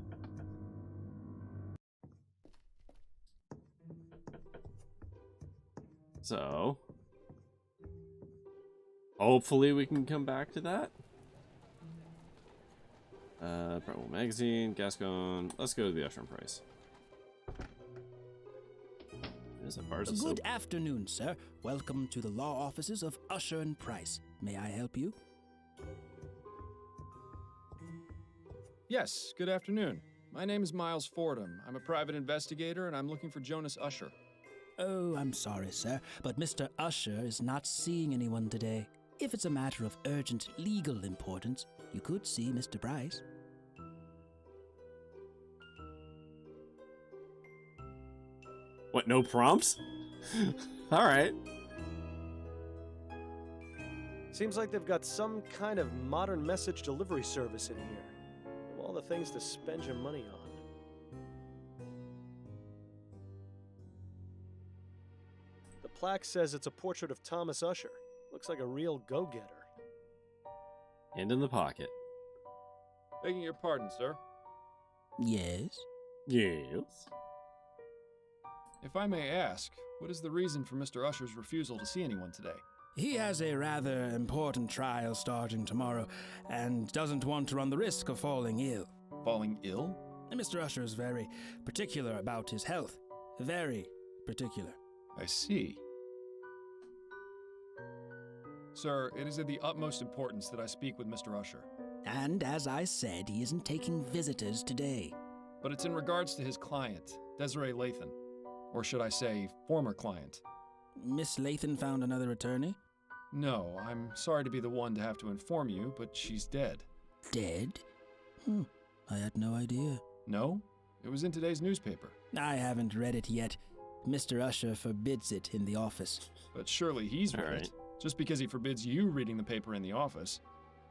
So, hopefully we can come back to that. Brentwell Magazine, Gascon. Let's go to the Usher and Price. There's a bar of soap.
Good afternoon, sir. Welcome to the law offices of Usher and Price. May I help you?
Yes, good afternoon. My name is Miles Fordham. I'm a private investigator, and I'm looking for Jonas Usher.
Oh, I'm sorry, sir, but Mr. Usher is not seeing anyone today. If it's a matter of urgent legal importance, you could see Mr. Price.
What, no prompts? Alright.
Seems like they've got some kind of modern message delivery service in here. Of all the things to spend your money on. The plaque says it's a portrait of Thomas Usher. Looks like a real go-getter.
Hand in the pocket.
Begging your pardon, sir.
Yes?
Yes.
If I may ask, what is the reason for Mr. Usher's refusal to see anyone today?
He has a rather important trial starting tomorrow and doesn't want to run the risk of falling ill.
Falling ill?
And Mr. Usher is very particular about his health. Very particular.
I see. Sir, it is of the utmost importance that I speak with Mr. Usher.
And as I said, he isn't taking visitors today.
But it's in regards to his client, Desiree Lathan. Or should I say, former client.
Miss Lathan found another attorney?
No, I'm sorry to be the one to have to inform you, but she's dead.
Dead? I had no idea.
No? It was in today's newspaper.
I haven't read it yet. Mr. Usher forbids it in the office.
But surely he's read it. Just because he forbids you reading the paper in the office.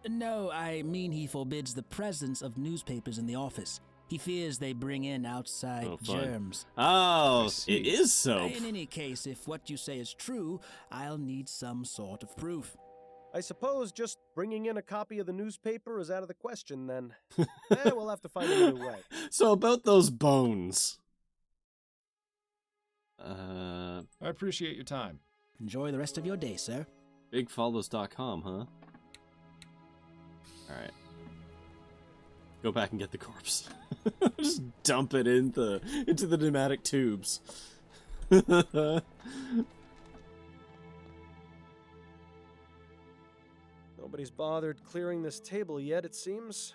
No, I mean he forbids the presence of newspapers in the office. He fears they bring in outside germs.
Oh, it is soap.
In any case, if what you say is true, I'll need some sort of proof.
I suppose just bringing in a copy of the newspaper is out of the question, then. We'll have to find a new way.
So about those bones.
I appreciate your time.
Enjoy the rest of your day, sir.
Bigfollows.com, huh? Alright. Go back and get the corpse. Just dump it into the pneumatic tubes.
Nobody's bothered clearing this table yet, it seems.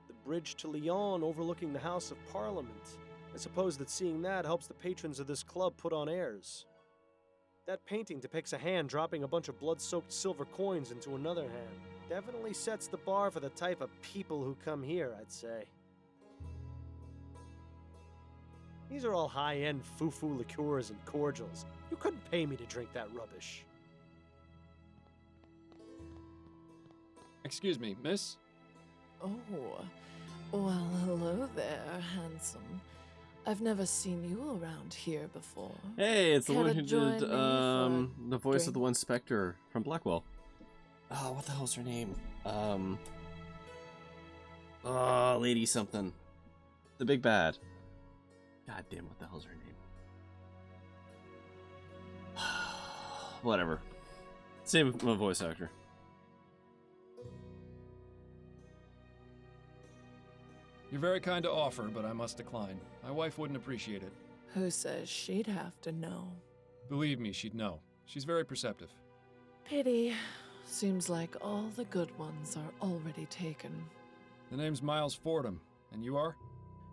The bridge to Lyon overlooking the House of Parliament. I suppose that seeing that helps the patrons of this club put on airs. That painting depicts a hand dropping a bunch of blood-soaked silver coins into another hand. Definitely sets the bar for the type of people who come here, I'd say. These are all high-end foo-foo liqueurs and cordials. You couldn't pay me to drink that rubbish.
Excuse me, miss?
Oh, well, hello there, handsome. I've never seen you around here before.
Hey, it's the
Care
one
to
who
join
did
me for
the voice of
drink?
the one Spectre from Blackwell. Oh, what the hell's her name? Lady something. The big bad. God damn, what the hell's her name? Whatever. Same with my voice actor.
You're very kind to offer, but I must decline. My wife wouldn't appreciate it.
Who says she'd have to know?
Believe me, she'd know. She's very perceptive.
Pity. Seems like all the good ones are already taken.
The name's Miles Fordham, and you are?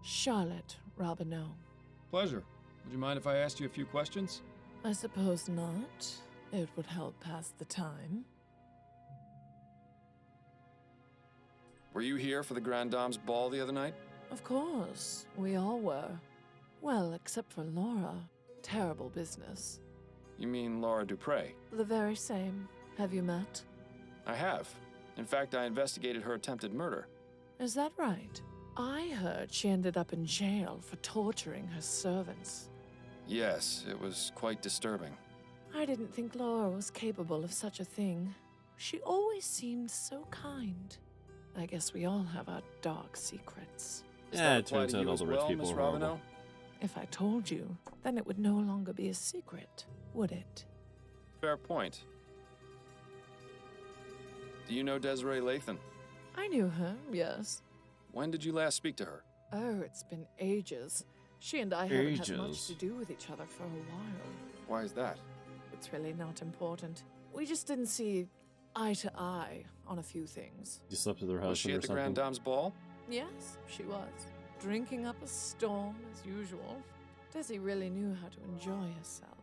Charlotte Robineau.
Pleasure. Would you mind if I asked you a few questions?
I suppose not. It would help pass the time.
Were you here for the Grand Dame's ball the other night?
Of course, we all were. Well, except for Laura. Terrible business.
You mean Laura Dupre?
The very same. Have you met?
I have. In fact, I investigated her attempted murder.
Is that right? I heard she ended up in jail for torturing her servants.
Yes, it was quite disturbing.
I didn't think Laura was capable of such a thing. She always seemed so kind. I guess we all have our dark secrets.
Yeah, it turns out all the rich people
Miss
are horrible.
Robineau?
If I told you, then it would no longer be a secret, would it?
Fair point. Do you know Desiree Lathan?
I knew her, yes.
When did you last speak to her?
Oh, it's been ages. She and I haven't had much
Ages.
to do with each other for a while.
Why is that?
It's really not important. We just didn't see eye to eye on a few things.
You slept at their
Was
house
she
or
at the
something?
Grand Dame's ball?
Yes, she was. Drinking up a storm, as usual. Desi really knew how to enjoy herself.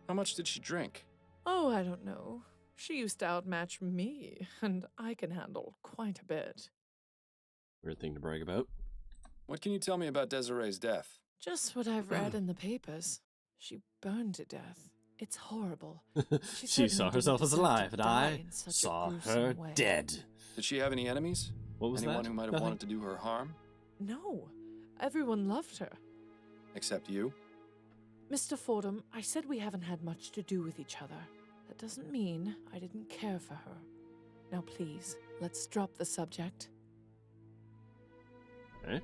How much did she drink?
Oh, I don't know. She used to outmatch me, and I can handle quite a bit.
Weird thing to brag about.
What can you tell me about Desiree's death?
Just what I've read in the papers. She burned to death. It's horrible.
She
certainly
saw
didn't
herself as
deserve to
alive, and
die
I
in such a
saw
gruesome
her
way.
dead.
Did she have any enemies?
What was
Anyone
that?
who might have
Nothing.
wanted to do her harm?
No, everyone loved her.
Except you?
Mr. Fordham, I said we haven't had much to do with each other. That doesn't mean I didn't care for her. Now please, let's drop the subject.
Okay.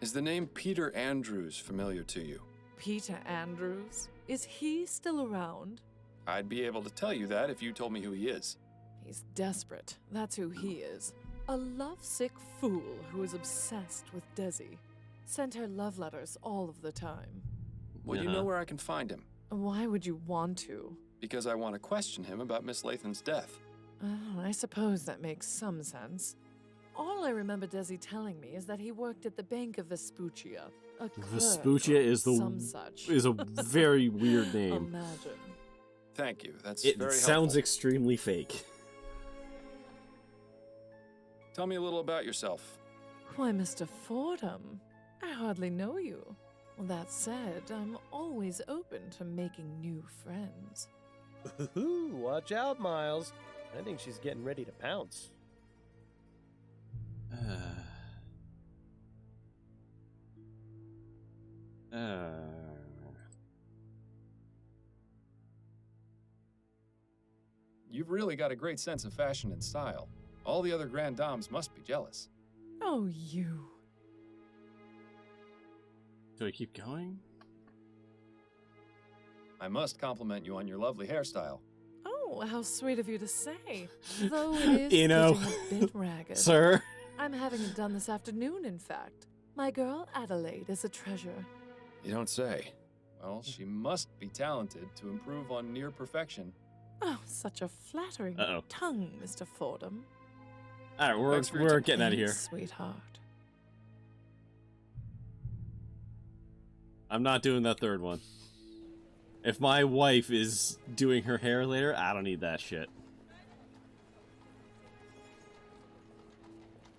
Is the name Peter Andrews familiar to you?
Peter Andrews? Is he still around?
I'd be able to tell you that if you told me who he is.
He's desperate. That's who he is. A lovesick fool who is obsessed with Desi. Sent her love letters all of the time.
Well, you know where I can find him.
Why would you want to?
Because I want to question him about Miss Lathan's death.
I suppose that makes some sense. All I remember Desi telling me is that he worked at the Bank of Vespuccia. A clerk
Vespuccia
or
is
some such.
is a very weird name.
Imagine.
Thank you. That's
It
very
sounds
helpful.
extremely fake.
Tell me a little about yourself.
Why, Mr. Fordham, I hardly know you. Well, that said, I'm always open to making new friends.
Ooh, watch out, Miles. I think she's getting ready to pounce.
You've really got a great sense of fashion and style. All the other Grand Dames must be jealous.
Oh, you.
Do I keep going?
I must compliment you on your lovely hairstyle.
Oh, how sweet of you to say. Though it is
You know,
getting a bit ragged.
Sir.
I'm having it done this afternoon, in fact. My girl Adelaide is a treasure.
You don't say. Well, she must be talented to improve on near perfection.
Oh, such a flattering
Uh-oh.
tongue, Mr. Fordham.
All right,
Thanks for your
we're
time.
getting out of here.
Thanks, sweetheart.
I'm not doing that third one. If my wife is doing her hair later, I don't need that shit.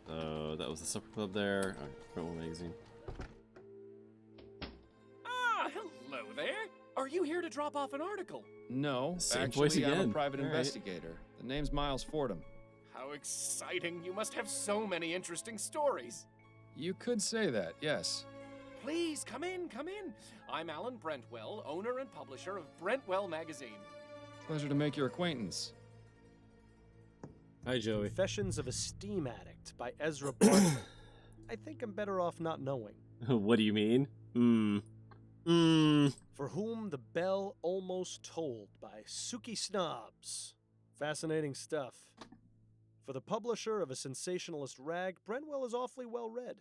So that was the supper club there. All right, Brentwell Magazine.
Ah, hello there. Are you here to drop off an article?
No,
Same
actually,
voice
I'm
again.
a private
All right.
investigator. The name's Miles Fordham.
How exciting. You must have so many interesting stories.
You could say that, yes.
Please, come in, come in. I'm Alan Brentwell, owner and publisher of Brentwell Magazine.
Pleasure to make your acquaintance.
Hi, Joey.
Confessions of a Steam Addict by Ezra Bartlett. I think I'm better off not knowing.
What do you mean?
For Whom the Bell Almost Tolled by Suki Snobs. Fascinating stuff. For the publisher of a sensationalist rag, Brentwell is awfully well read.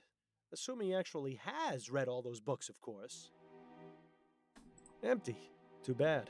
Assuming he actually has read all those books, of course. Empty. Too bad.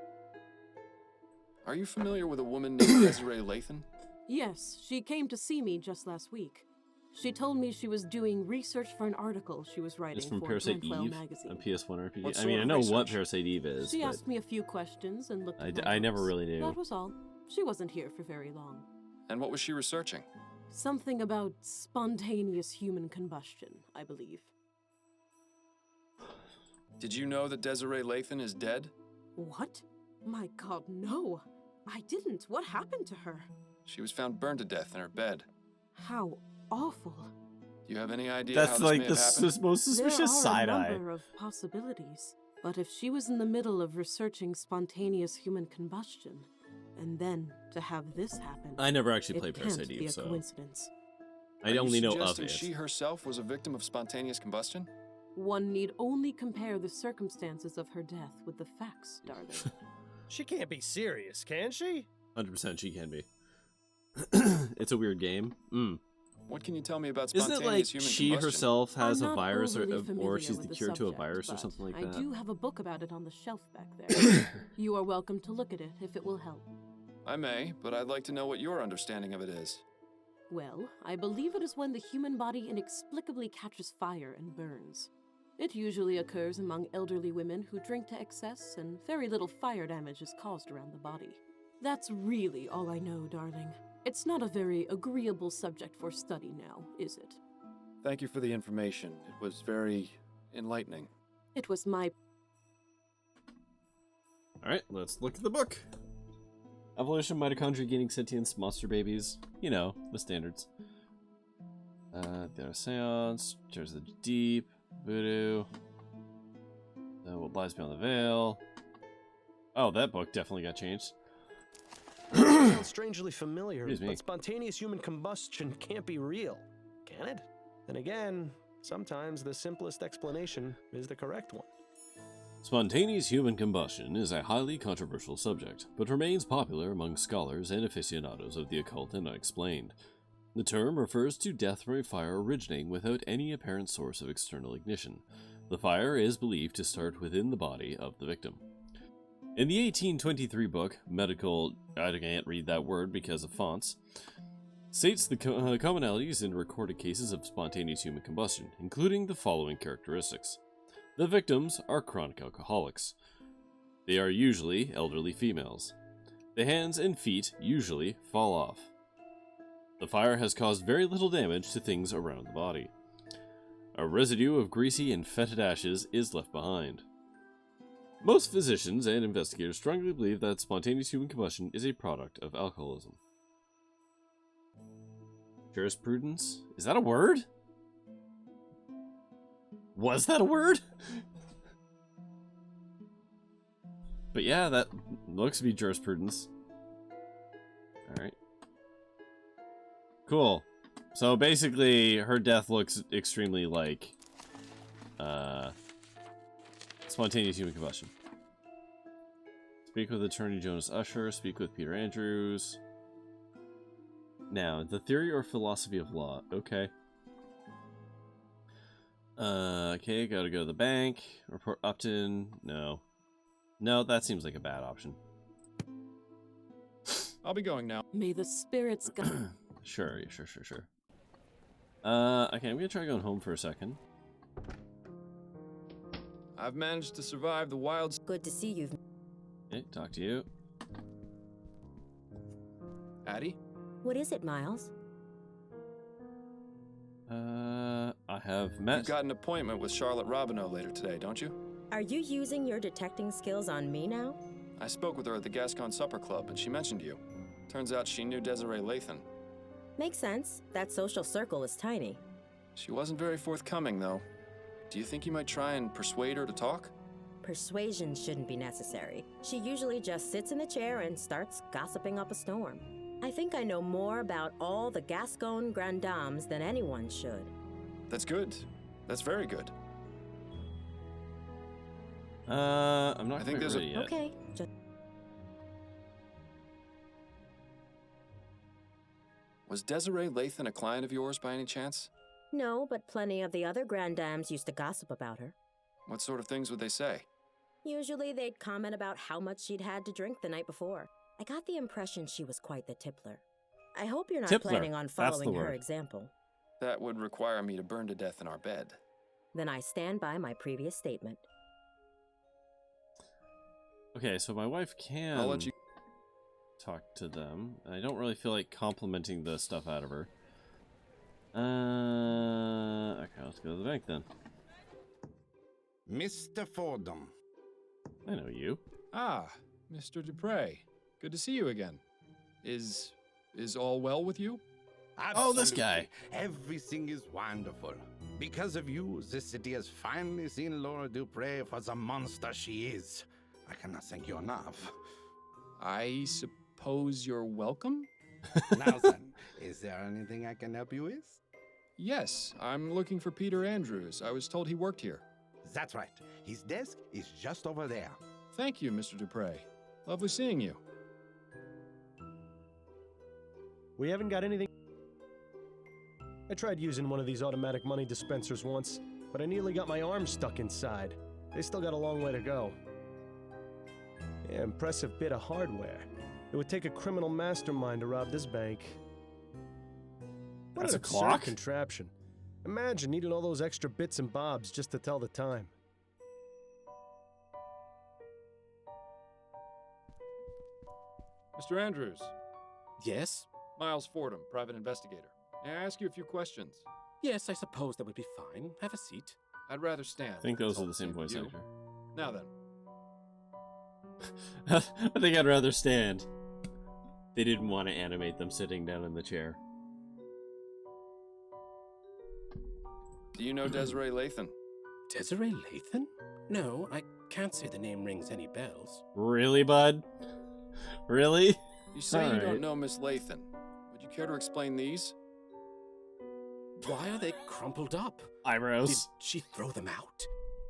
Are you familiar with a woman named Desiree Lathan?
Yes, she came to see me just last week. She told me she was doing research for an article she was writing
It's from
for
Parasite
Brentwell
Eve,
Magazine.
a PS1 RPG.
What
I mean,
sort
I
of
know what
research?
Parasite Eve is.
She
but
asked me a few questions and looked at my
I never
books.
really knew.
That was all. She wasn't here for very long.
And what was she researching?
Something about spontaneous human combustion, I believe.
Did you know that Desiree Lathan is dead?
What? My God, no. I didn't. What happened to her?
She was found burned to death in her bed.
How awful.
Do you have any idea
That's
how this
like
may
the
have happened?
most suspicious side
There are
eye.
a number of possibilities. But if she was in the middle of researching spontaneous human combustion, and then to have this happen,
I never actually
it
played
can't
Parasite
be
Eve,
a
so
coincidence.
I
Are
only
you
know of
suggesting
it.
she herself was a victim of spontaneous combustion?
One need only compare the circumstances of her death with the facts, darling.
She can't be serious, can she?
100% she can be. It's a weird game.
What can you tell me about
Isn't
spontaneous
it like
human
she
combustion?
herself has
I'm
a
not
virus,
overly
or
familiar
she's
with
the cure to a
subject,
virus or
but
something like
I
that?
do have a book about it on the shelf back there. You are welcome to look at it if it will help.
I may, but I'd like to know what your understanding of it is.
Well, I believe it is when the human body inexplicably catches fire and burns. It usually occurs among elderly women who drink to excess, and very little fire damage is caused around the body. That's really all I know, darling. It's not a very agreeable subject for study now, is it?
Thank you for the information. It was very enlightening.
It was my...
Alright, let's look at the book. Evolution, mitochondria gaining sentience, monster babies. You know, the standards. There's Seance, Tears of the Deep, Voodoo. What Lies Beyond the Veil. Oh, that book definitely got changed.
Sounds strangely familiar,
Excuse me.
but spontaneous human combustion can't be real, can it? Then again, sometimes the simplest explanation is the correct one.
Spontaneous human combustion is a highly controversial subject, but remains popular among scholars and aficionados of the occult and unexplained. The term refers to death from a fire originating without any apparent source of external ignition. The fire is believed to start within the body of the victim. In the 1823 book, Medical, I can't read that word because of fonts, states the commonalities in recorded cases of spontaneous human combustion, including the following characteristics. The victims are chronic alcoholics. They are usually elderly females. The hands and feet usually fall off. The fire has caused very little damage to things around the body. A residue of greasy and fetid ashes is left behind. Most physicians and investigators strongly believe that spontaneous human combustion is a product of alcoholism. Jurisprudence? Is that a word? Was that a word? But yeah, that looks to be jurisprudence. Alright. Cool. So basically, her death looks extremely like spontaneous human combustion. Speak with Attorney Jonas Usher. Speak with Peter Andrews. Now, the theory or philosophy of law. Okay. Okay, gotta go to the bank. Report Upton. No. No, that seems like a bad option.
I'll be going now.
May the spirits guide.
Sure. Okay, I'm gonna try going home for a second.
I've managed to survive the wilds.
Good to see you.
Okay, talk to you.
Addie?
What is it, Miles?
I have met...
You've got an appointment with Charlotte Robineau later today, don't you?
Are you using your detecting skills on me now?
I spoke with her at the Gascon Supper Club, and she mentioned you. Turns out she knew Desiree Lathan.
Makes sense. That social circle is tiny.
She wasn't very forthcoming, though. Do you think you might try and persuade her to talk?
Persuasion shouldn't be necessary. She usually just sits in the chair and starts gossiping up a storm. I think I know more about all the Gascon Grand Dames than anyone should.
That's good. That's very good.
I'm not
I think
quite
there's
ready yet.
Okay, just...
Was Desiree Lathan a client of yours by any chance?
No, but plenty of the other Grand Dames used to gossip about her.
What sort of things would they say?
Usually they'd comment about how much she'd had to drink the night before. I got the impression she was quite the tippler. I hope you're not
Tippler.
planning on
That's the
following her
word.
example.
That would require me to burn to death in our bed.
Then I stand by my previous statement.
Okay, so my wife can
I'll let you
talk to them. And I don't really feel like complimenting the stuff out of her. Okay, let's go to the bank then.
Mr. Fordham.
I know you.
Ah, Mr. Dupre. Good to see you again. Is all well with you?
Oh, this guy.
Everything is wonderful. Because of you, this city has finally seen Laura Dupre for the monster she is. I cannot thank you enough.
I suppose you're welcome?
Now then, is there anything I can help you with?
Yes, I'm looking for Peter Andrews. I was told he worked here.
That's right. His desk is just over there.
Thank you, Mr. Dupre. Lovely seeing you.
We haven't got anything. I tried using one of these automatic money dispensers once, but I nearly got my arm stuck inside. They still got a long way to go. Yeah, impressive bit of hardware. It would take a criminal mastermind to rob this bank. What
That's
an
a
absurd
clock?
contraption. Imagine needing all those extra bits and bobs just to tell the time.
Mr. Andrews.
Yes?
Miles Fordham, private investigator. May I ask you a few questions?
Yes, I suppose that would be fine. Have a seat.
I'd rather stand.
I think those are the
Consult
same
with
voice
you.
actor.
Now then,
I think I'd rather stand. They didn't want to animate them sitting down in the chair.
do you know Desiree Lathan?
Desiree Lathan? No, I can't say the name rings any bells.
Really, bud? Really?
You say you
Alright.
don't know Miss Lathan. Would you care to explain these?
Why are they crumpled up?
Eyebrows.
Did she throw them out?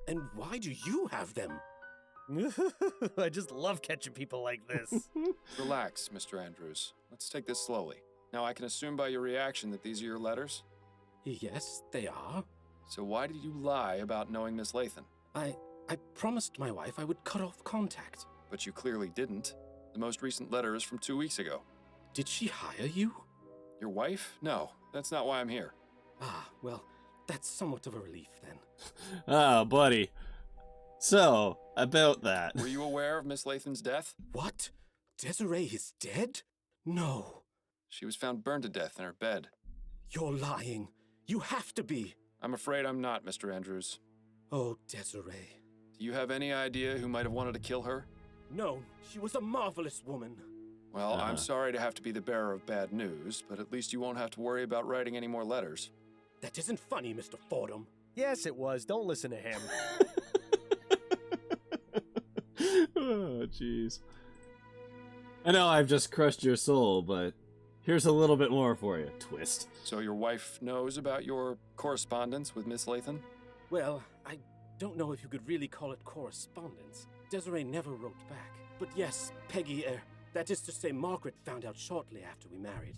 And why do you have them?
I just love catching people like this.
Relax, Mr. Andrews. Let's take this slowly. Now, I can assume by your reaction that these are your letters?
Yes, they are.
So why did you lie about knowing Miss Lathan?
I promised my wife I would cut off contact.
But you clearly didn't. The most recent letter is from 2 weeks ago.
Did she hire you?
Your wife? No, that's not why I'm here.
Ah, well, that's somewhat of a relief then.
Oh, buddy. So, about that.
Were you aware of Miss Lathan's death?
What? Desiree is dead? No.
She was found burned to death in her bed.
You're lying. You have to be.
I'm afraid I'm not, Mr. Andrews.
Oh, Desiree.
Do you have any idea who might have wanted to kill her?
No, she was a marvelous woman.
Well, I'm sorry to have to be the bearer of bad news, but at least you won't have to worry about writing any more letters.
That isn't funny, Mr. Fordham.
Yes, it was. Don't listen to him.
Oh, jeez. I know I've just crushed your soul, but here's a little bit more for you. Twist.
So your wife knows about your correspondence with Miss Lathan?
Well, I don't know if you could really call it correspondence. Desiree never wrote back. But yes, Peggy, that is to say, Margaret found out shortly after we married.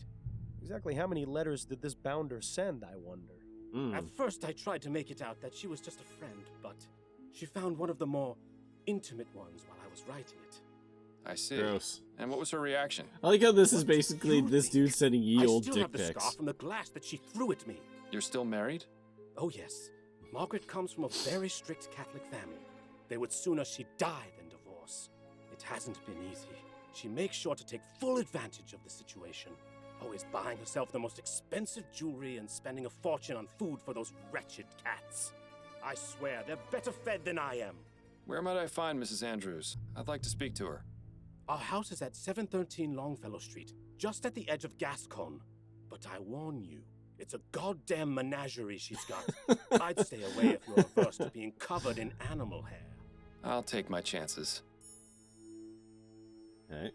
Exactly how many letters did this bounder send, I wonder?
At first, I tried to make it out that she was just a friend, but she found one of the more intimate ones while I was writing it.
I see.
Gross.
And what was her reaction?
I like how this is basically this dude sending ye
I
old
still
dick
have the
pics.
scar from the glass that she threw at me.
You're still married?
Oh, yes. Margaret comes from a very strict Catholic family. They would sooner she die than divorce. It hasn't been easy. She makes sure to take full advantage of the situation. Always buying herself the most expensive jewelry and spending a fortune on food for those wretched cats. I swear, they're better fed than I am.
Where might I find Mrs. Andrews? I'd like to speak to her.
Our house is at 713 Longfellow Street, just at the edge of Gascon. But I warn you, it's a goddamn menagerie she's got. I'd stay away if you're averse to being covered in animal hair.
I'll take my chances.
Okay.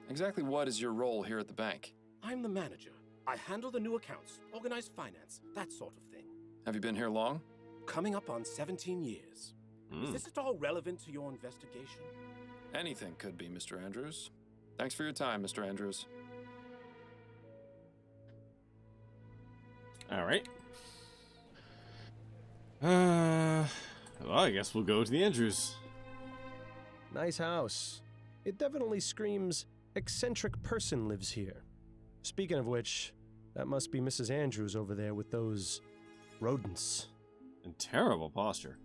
Exactly what is your role here at the bank?
I'm the manager. I handle the new accounts, organize finance, that sort of thing.
Have you been here long?
Coming up on 17 years. Is this at all relevant to your investigation?
Anything could be, Mr. Andrews. Thanks for your time, Mr. Andrews.
Alright. Well, I guess we'll go to the Andrews.
Nice house. It definitely screams eccentric person lives here. Speaking of which, that must be Mrs. Andrews over there with those rodents.
In terrible posture.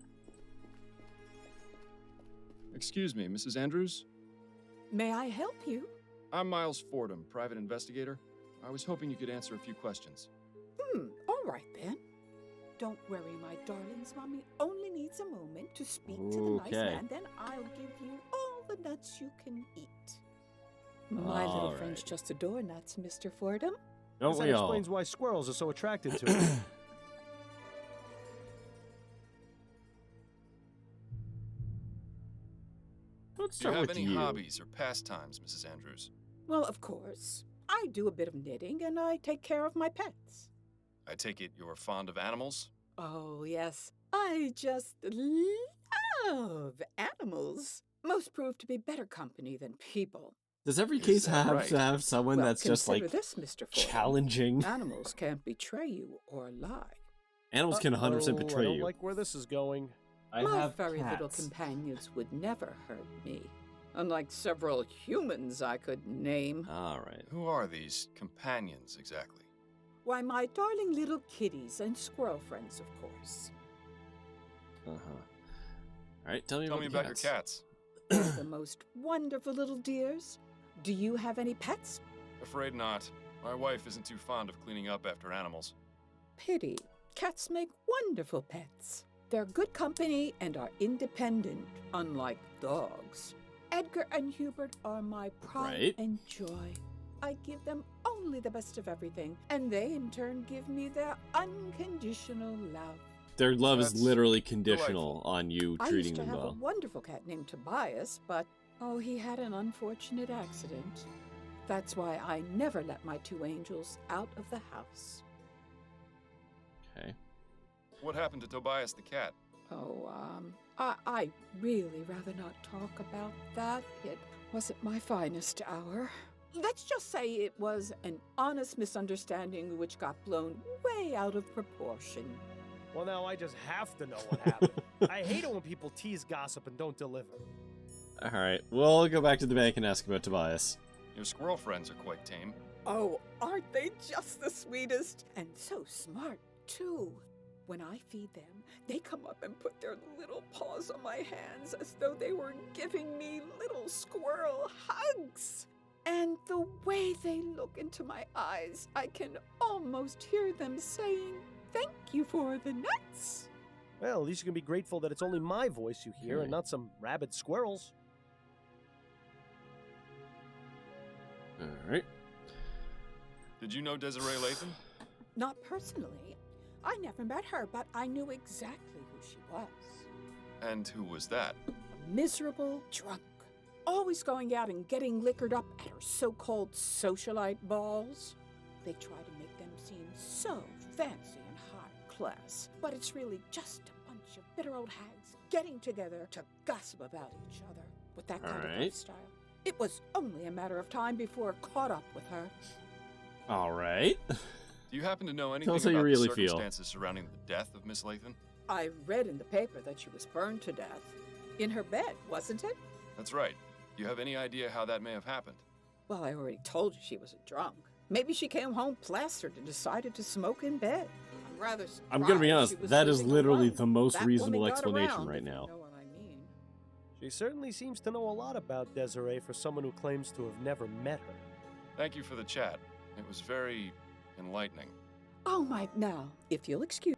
Excuse me, Mrs. Andrews?
May I help you?
I'm Miles Fordham, private investigator. I was hoping you could answer a few questions.
All right then. Don't worry, my darlings. Mommy only needs a moment to speak to the nice man, then I'll give you all the nuts you can eat. My little friends just adore nuts, Mr. Fordham.
Don't
That
we all?
explains why squirrels are so attracted to it.
Let's
Do you
start
have
with
any
you.
hobbies or pastimes, Mrs. Andrews?
Well, of course. I do a bit of knitting and I take care of my pets.
I take it you're fond of animals?
Oh, yes. I just love animals. Most prove to be better company than people.
Does every case
that
have
right?
to have someone
Well,
that's just like
consider this, Mr. Fordham.
challenging?
Animals can't betray you or lie.
Animals can 100% betray
I don't
you.
like where this is going.
My furry little companions would never hurt me. Unlike several humans I could name.
All right.
Who are these companions exactly?
Why, my darling little kitties and squirrel friends, of course.
Uh-huh. All right, tell me
Tell
about
me
the
about your
cats.
cats.
They're the most wonderful little dears. Do you have any pets?
Afraid not. My wife isn't too fond of cleaning up after animals.
Pity. Cats make wonderful pets. They're good company and are independent, unlike dogs. Edgar and Hubert are my pride and joy. I give them only the best of everything, and they in turn give me their unconditional love.
Their love is
That's
literally conditional on you
I
treating
used to
them
have
well.
a wonderful cat named Tobias, but he had an unfortunate accident. That's why I never let my two angels out of the house.
Okay.
What happened to Tobias the cat?
I really rather not talk about that. It wasn't my finest hour. Let's just say it was an honest misunderstanding which got blown way out of proportion.
Well, now I just have to know what happened. I hate it when people tease gossip and don't deliver.
All right, we'll go back to the bank and ask about Tobias.
Your squirrel friends are quite tame.
Oh, aren't they just the sweetest? And so smart, too. When I feed them, they come up and put their little paws on my hands as though they were giving me little squirrel hugs. And the way they look into my eyes, I can almost hear them saying, "Thank you for the nuts."
Well, at least you can be grateful that it's only my voice you hear and not some rabid squirrels.
All right.
Did you know Desiree Lathan?
Not personally. I never met her, but I knew exactly who she was.
And who was that?
A miserable drunk. Always going out and getting liquored up at her so-called socialite balls. They try to make them seem so fancy and high class, but it's really just a bunch of bitter old hags getting together to gossip about each other with that kind of lifestyle. It was only a matter of time before I caught up with her.
All right.
Do you happen to know anything
Tell us how
about
you really
the
feel.
circumstances surrounding the death of Miss Lathan?
I read in the paper that she was burned to death. In her bed, wasn't it?
That's right. Do you have any idea how that may have happened?
Well, I already told you she was a drunk. Maybe she came home plastered and decided to smoke in bed. I'm rather surprised.
I'm gonna be honest,
she was
that is
losing
literally
alone.
the most
That
reasonable
woman got
explanation
around,
right
if you
now.
know what I mean.
She certainly seems to know a lot about Desiree for someone who claims to have never met her.
Thank you for the chat. It was very enlightening.
Oh, my, now, if you'll excuse.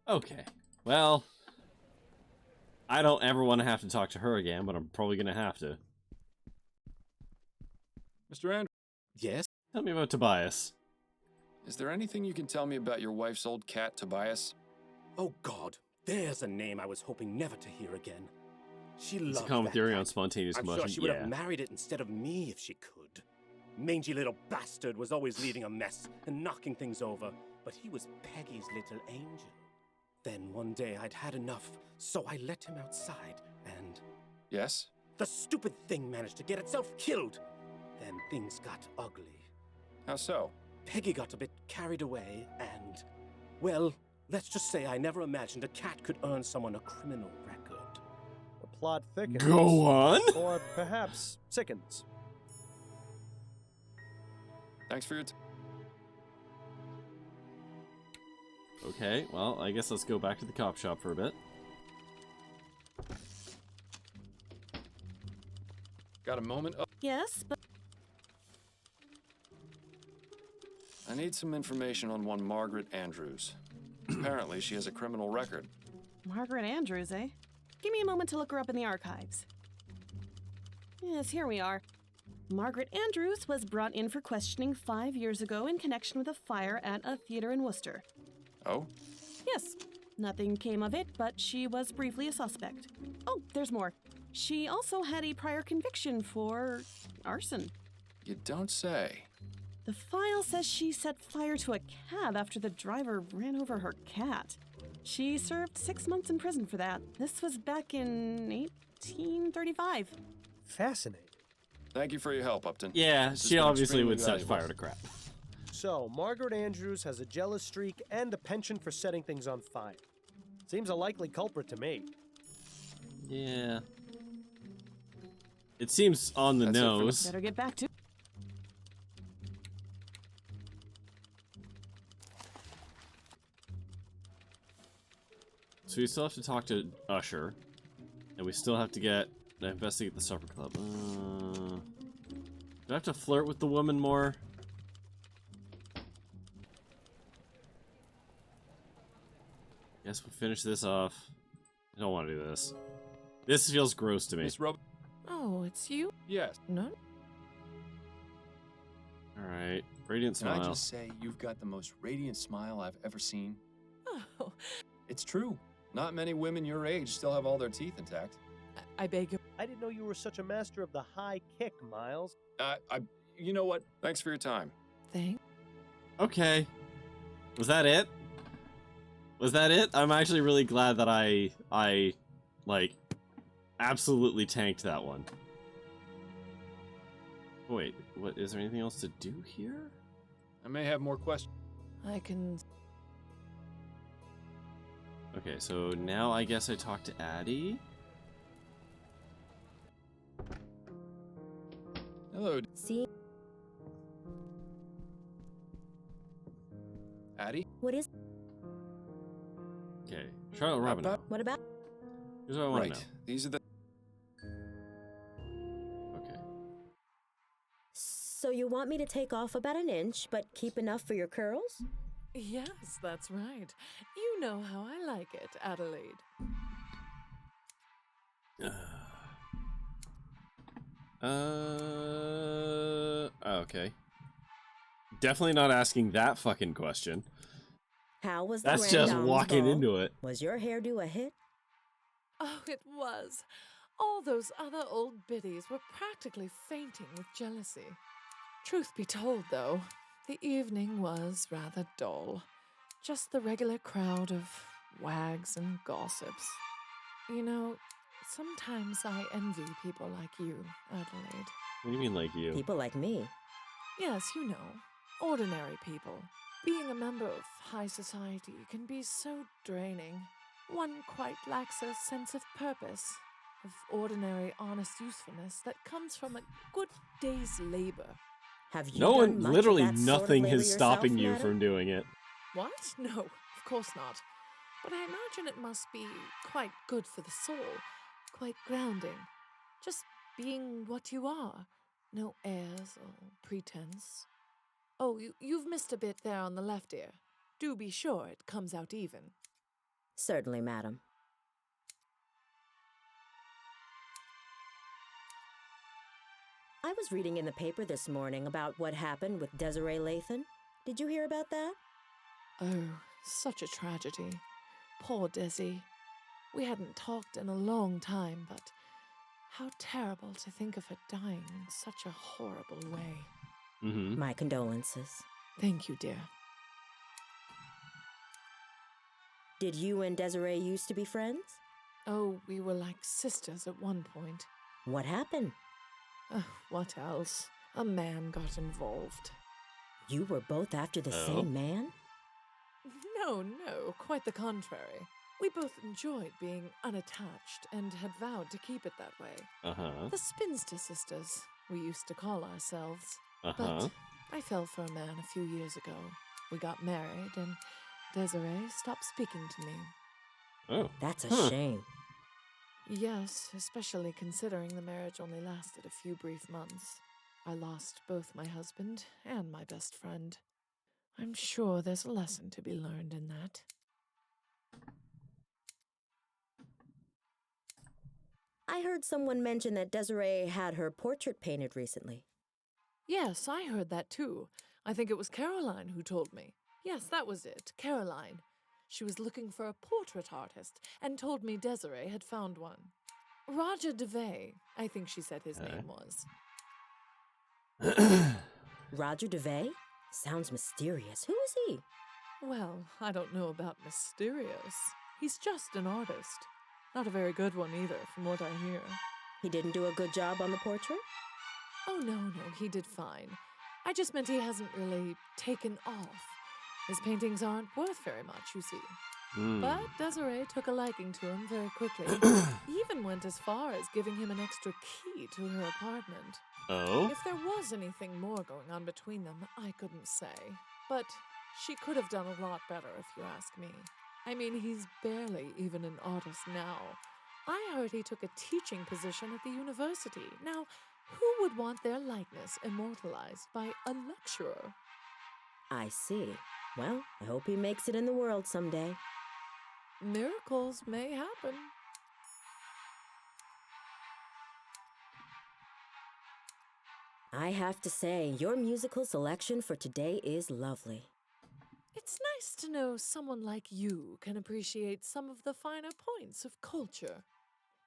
Okay. Well, I don't ever want to have to talk to her again, but I'm probably going to have to.
Mr. Andrews?
Yes?
Tell me about Tobias.
Is there anything you can tell me about your wife's old cat, Tobias?
Oh, God. There's a name I was hoping never to hear again. She
It's a
loved
common
that
theory
cat.
on spontaneous
I'm
combustion.
sure she would
Yeah.
have married it instead of me if she could. Mangy little bastard was always leaving a mess and knocking things over, but he was Peggy's little angel. Then one day I'd had enough, so I let him outside, and...
Yes?
The stupid thing managed to get itself killed. Then things got ugly.
How so?
Peggy got a bit carried away, and... Well, let's just say I never imagined a cat could earn someone a criminal record.
The plot thickens.
Go on.
Or perhaps sickens.
Thanks for your
Okay, well, I guess let's go back to the cop shop for a bit.
Got a moment? Oh,
Yes, but
I need some information on one Margaret Andrews. Apparently, she has a criminal record.
Margaret Andrews, eh? Give me a moment to look her up in the archives. Yes, here we are. Margaret Andrews was brought in for questioning 5 years ago in connection with a fire at a theater in Worcester.
Oh?
Yes, nothing came of it, but she was briefly a suspect. Oh, there's more. She also had a prior conviction for arson.
You don't say.
The file says she set fire to a cab after the driver ran over her cat. She served 6 months in prison for that. This was back in 1835.
Fascinating.
Thank you for your help, Upton.
Yeah,
This has
she
been
obviously
extremely
would set
valuable.
fire to crap.
So, Margaret Andrews has a jealous streak and a penchant for setting things on fire. Seems a likely culprit to me.
Yeah. It seems on the
That's it for
nose.
Better get back to.
So we still have to talk to Usher, and we still have to investigate the supper club. Do I have to flirt with the woman more? Guess we'll finish this off. I don't want to do this. This feels gross to me.
Miss Rob.
Oh, it's you?
Yes.
No?
Alright. Radiant
Can
smile.
I just say you've got the most radiant smile I've ever seen?
Oh,
It's true. Not many women your age still have all their teeth intact.
I beg your...
I didn't know you were such a master of the high kick, Miles.
You know what? Thanks for your time.
Thank...
Okay. Was that it? Was that it? I'm actually really glad that I like, absolutely tanked that one. Wait, what, is there anything else to do here?
I may have more questions.
I can...
Okay, so now I guess I talk to Addie.
Hello,
See,
Addie.
what is?
Okay, Charlotte Robin.
What about?
Here's what I want to
Right.
know.
These are the.
Okay.
So you want me to take off about an inch, but keep enough for your curls?
Yes, that's right. You know how I like it, Adelaide.
Okay. Definitely not asking that fucking question.
How was the
That's
Grand
just
Dame's
walking
ball?
into it.
Was your hairdo a hit?
Oh, it was. All those other old biddies were practically fainting with jealousy. Truth be told, though, the evening was rather dull. Just the regular crowd of wags and gossips. You know, sometimes I envy people like you, Adelaide.
What do you mean, like you?
People like me.
Yes, you know, ordinary people. Being a member of high society can be so draining. One quite lacks a sense of purpose, of ordinary, honest usefulness that comes from a good day's labor.
Have you
No
done
one,
much
literally
of that sort of
nothing
labor
is stopping
yourself,
you
madam?
from doing it.
What? No, of course not. But I imagine it must be quite good for the soul, quite grounding. Just being what you are. No airs or pretense. Oh, you've missed a bit there on the left ear. Do be sure it comes out even.
Certainly, madam. I was reading in the paper this morning about what happened with Desiree Lathan. Did you hear about that?
Oh, such a tragedy. Poor Desi. We hadn't talked in a long time, but how terrible to think of her dying in such a horrible way.
Mm-hmm.
My condolences.
Thank you, dear.
Did you and Desiree used to be friends?
Oh, we were like sisters at one point.
What happened?
What else? A man got involved.
You were both after the
Oh.
same man?
No, quite the contrary. We both enjoyed being unattached and had vowed to keep it that way.
Uh-huh.
The Spinster Sisters, we used to call ourselves.
Uh-huh.
But I fell for a man a few years ago. We got married, and Desiree stopped speaking to me.
Oh.
That's a shame.
Yes, especially considering the marriage only lasted a few brief months. I lost both my husband and my best friend. I'm sure there's a lesson to be learned in that.
I heard someone mention that Desiree had her portrait painted recently.
Yes, I heard that too. I think it was Caroline who told me. Yes, that was it, Caroline. She was looking for a portrait artist and told me Desiree had found one. Roger DeVay, I think she said his name was.
Roger DeVay? Sounds mysterious. Who is he?
Well, I don't know about mysterious. He's just an artist. Not a very good one either, from what I hear.
He didn't do a good job on the portrait?
Oh, no, he did fine. I just meant he hasn't really taken off. His paintings aren't worth very much, you see. But Desiree took a liking to him very quickly. Even went as far as giving him an extra key to her apartment.
Oh?
If there was anything more going on between them, I couldn't say. But she could have done a lot better, if you ask me. I mean, he's barely even an artist now. I heard he took a teaching position at the university. Now, who would want their likeness immortalized by a lecturer?
I see. Well, I hope he makes it in the world someday.
Miracles may happen.
I have to say, your musical selection for today is lovely.
It's nice to know someone like you can appreciate some of the finer points of culture.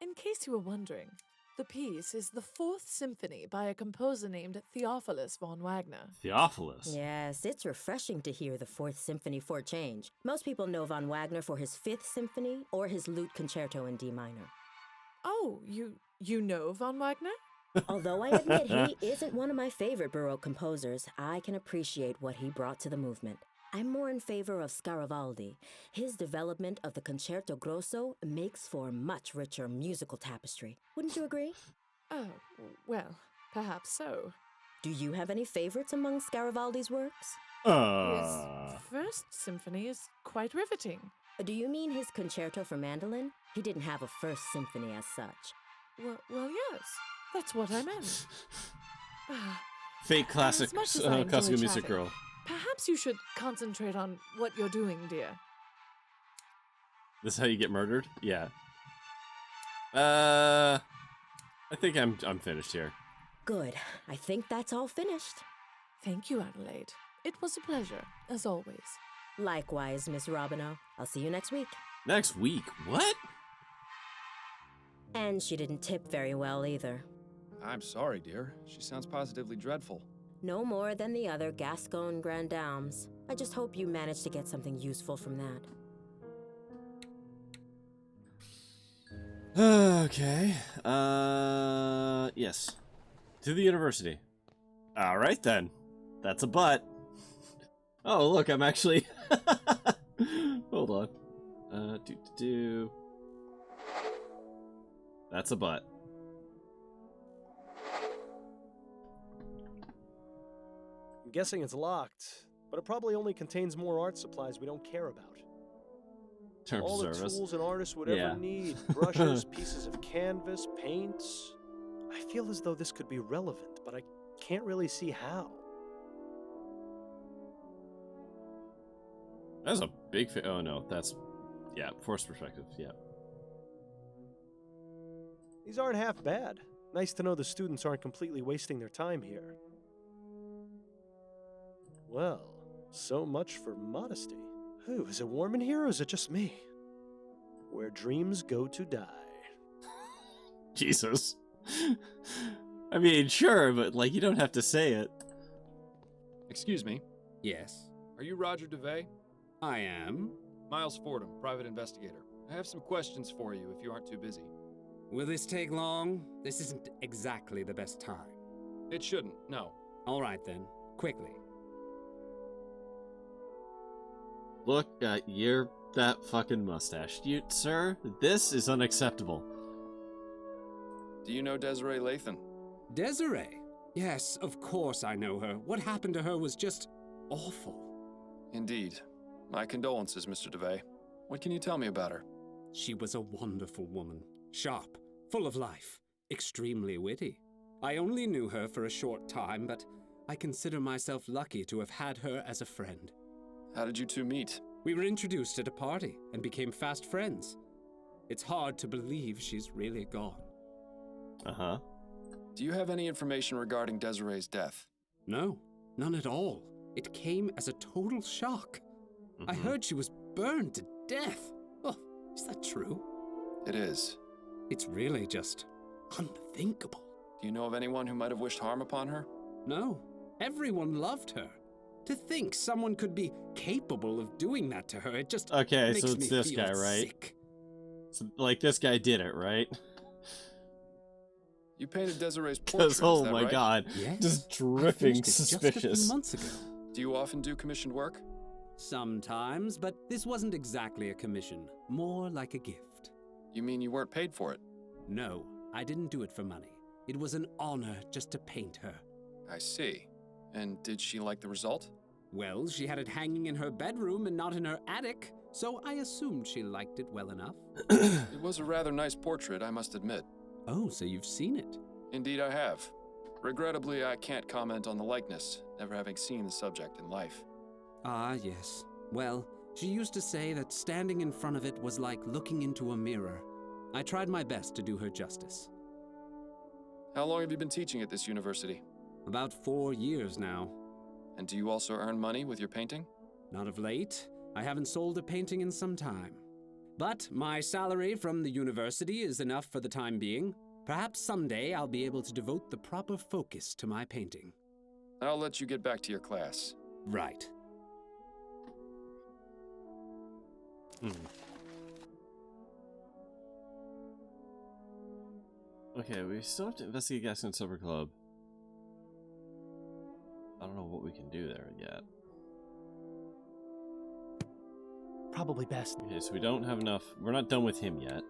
In case you were wondering, the piece is the Fourth Symphony by a composer named Theophilus von Wagner.
Theophilus?
Yes, it's refreshing to hear the Fourth Symphony for a change. Most people know von Wagner for his Fifth Symphony or his Lute Concerto in D minor.
Oh, you know von Wagner?
Although I admit he isn't one of my favorite Baroque composers, I can appreciate what he brought to the movement. I'm more in favor of Scaravaldi. His development of the Concerto Grosso makes for a much richer musical tapestry. Wouldn't you agree?
Oh, well, perhaps so.
Do you have any favorites among Scaravaldi's works?
His First Symphony is quite riveting.
Do you mean his Concerto for Mandolin? He didn't have a First Symphony as such.
Well, yes. That's what I meant.
Fake classic classical music girl.
Perhaps you should concentrate on what you're doing, dear.
This is how you get murdered? Yeah. I think I'm finished here.
Good. I think that's all finished.
Thank you, Adelaide. It was a pleasure, as always.
Likewise, Miss Robinow. I'll see you next week.
Next week? What?
And she didn't tip very well either.
I'm sorry, dear. She sounds positively dreadful.
No more than the other Gascon Grand Dames. I just hope you managed to get something useful from that.
Okay. Yes. To the university. Alright then. That's a butt. Oh, look, I'm actually... Hold on. That's a butt.
I'm guessing it's locked, but it probably only contains more art supplies we don't care about.
Terms
All
of
the
service.
tools an artist would ever need. Brushes, pieces of canvas, paints. I feel as though this could be relevant, but I can't really see how.
That's a big oh no, that's... Yeah, forced perspective, yeah.
These aren't half bad. Nice to know the students aren't completely wasting their time here. Well, so much for modesty. Ooh, is it warm in here or is it just me? Where dreams go to die.
Jesus. I mean, sure, but, like, you don't have to say it.
Excuse me.
Yes.
Are you Roger DeVay?
I am.
Miles Fordham, private investigator. I have some questions for you if you aren't too busy.
Will this take long? This isn't exactly the best time.
It shouldn't, no.
All right then. Quickly.
Look, you're that fucking mustache. Sir, this is unacceptable.
Do you know Desiree Lathan?
Desiree? Yes, of course I know her. What happened to her was just awful.
Indeed. My condolences, Mr. DeVay. What can you tell me about her?
She was a wonderful woman. Sharp, full of life, extremely witty. I only knew her for a short time, but I consider myself lucky to have had her as a friend.
How did you two meet?
We were introduced at a party and became fast friends. It's hard to believe she's really gone.
Uh-huh.
Do you have any information regarding Desiree's death?
No, none at all. It came as a total shock. I heard she was burned to death. Oh, is that true?
It is.
It's really just unthinkable.
Do you know of anyone who might have wished harm upon her?
No. Everyone loved her. To think someone could be capable of doing that to her, it just
okay,
makes
so it's
me
this
feel
guy, right?
Sick.
So, like, this guy did it, right?
You painted Desiree's portrait,
oh
is that
my
right?
god,
Yes.
just
I
dripping
finished it
suspicious.
Just a few months ago.
Do you often do commissioned work?
Sometimes, but this wasn't exactly a commission. More like a gift.
You mean you weren't paid for it?
No, I didn't do it for money. It was an honor just to paint her.
I see. And did she like the result?
Well, she had it hanging in her bedroom and not in her attic, so I assumed she liked it well enough.
It was a rather nice portrait, I must admit.
Oh, so you've seen it?
Indeed I have. Regrettably, I can't comment on the likeness, never having seen the subject in life.
Ah, yes. Well, she used to say that standing in front of it was like looking into a mirror. I tried my best to do her justice.
How long have you been teaching at this university?
About 4 years now.
And do you also earn money with your painting?
Not of late. I haven't sold a painting in some time. But my salary from the university is enough for the time being. Perhaps someday I'll be able to devote the proper focus to my painting.
I'll let you get back to your class.
Right.
Okay, we still have to investigate Gaston Silver Club. I don't know what we can do there yet.
Probably best.
Okay, so we don't have enough. We're not done with him yet.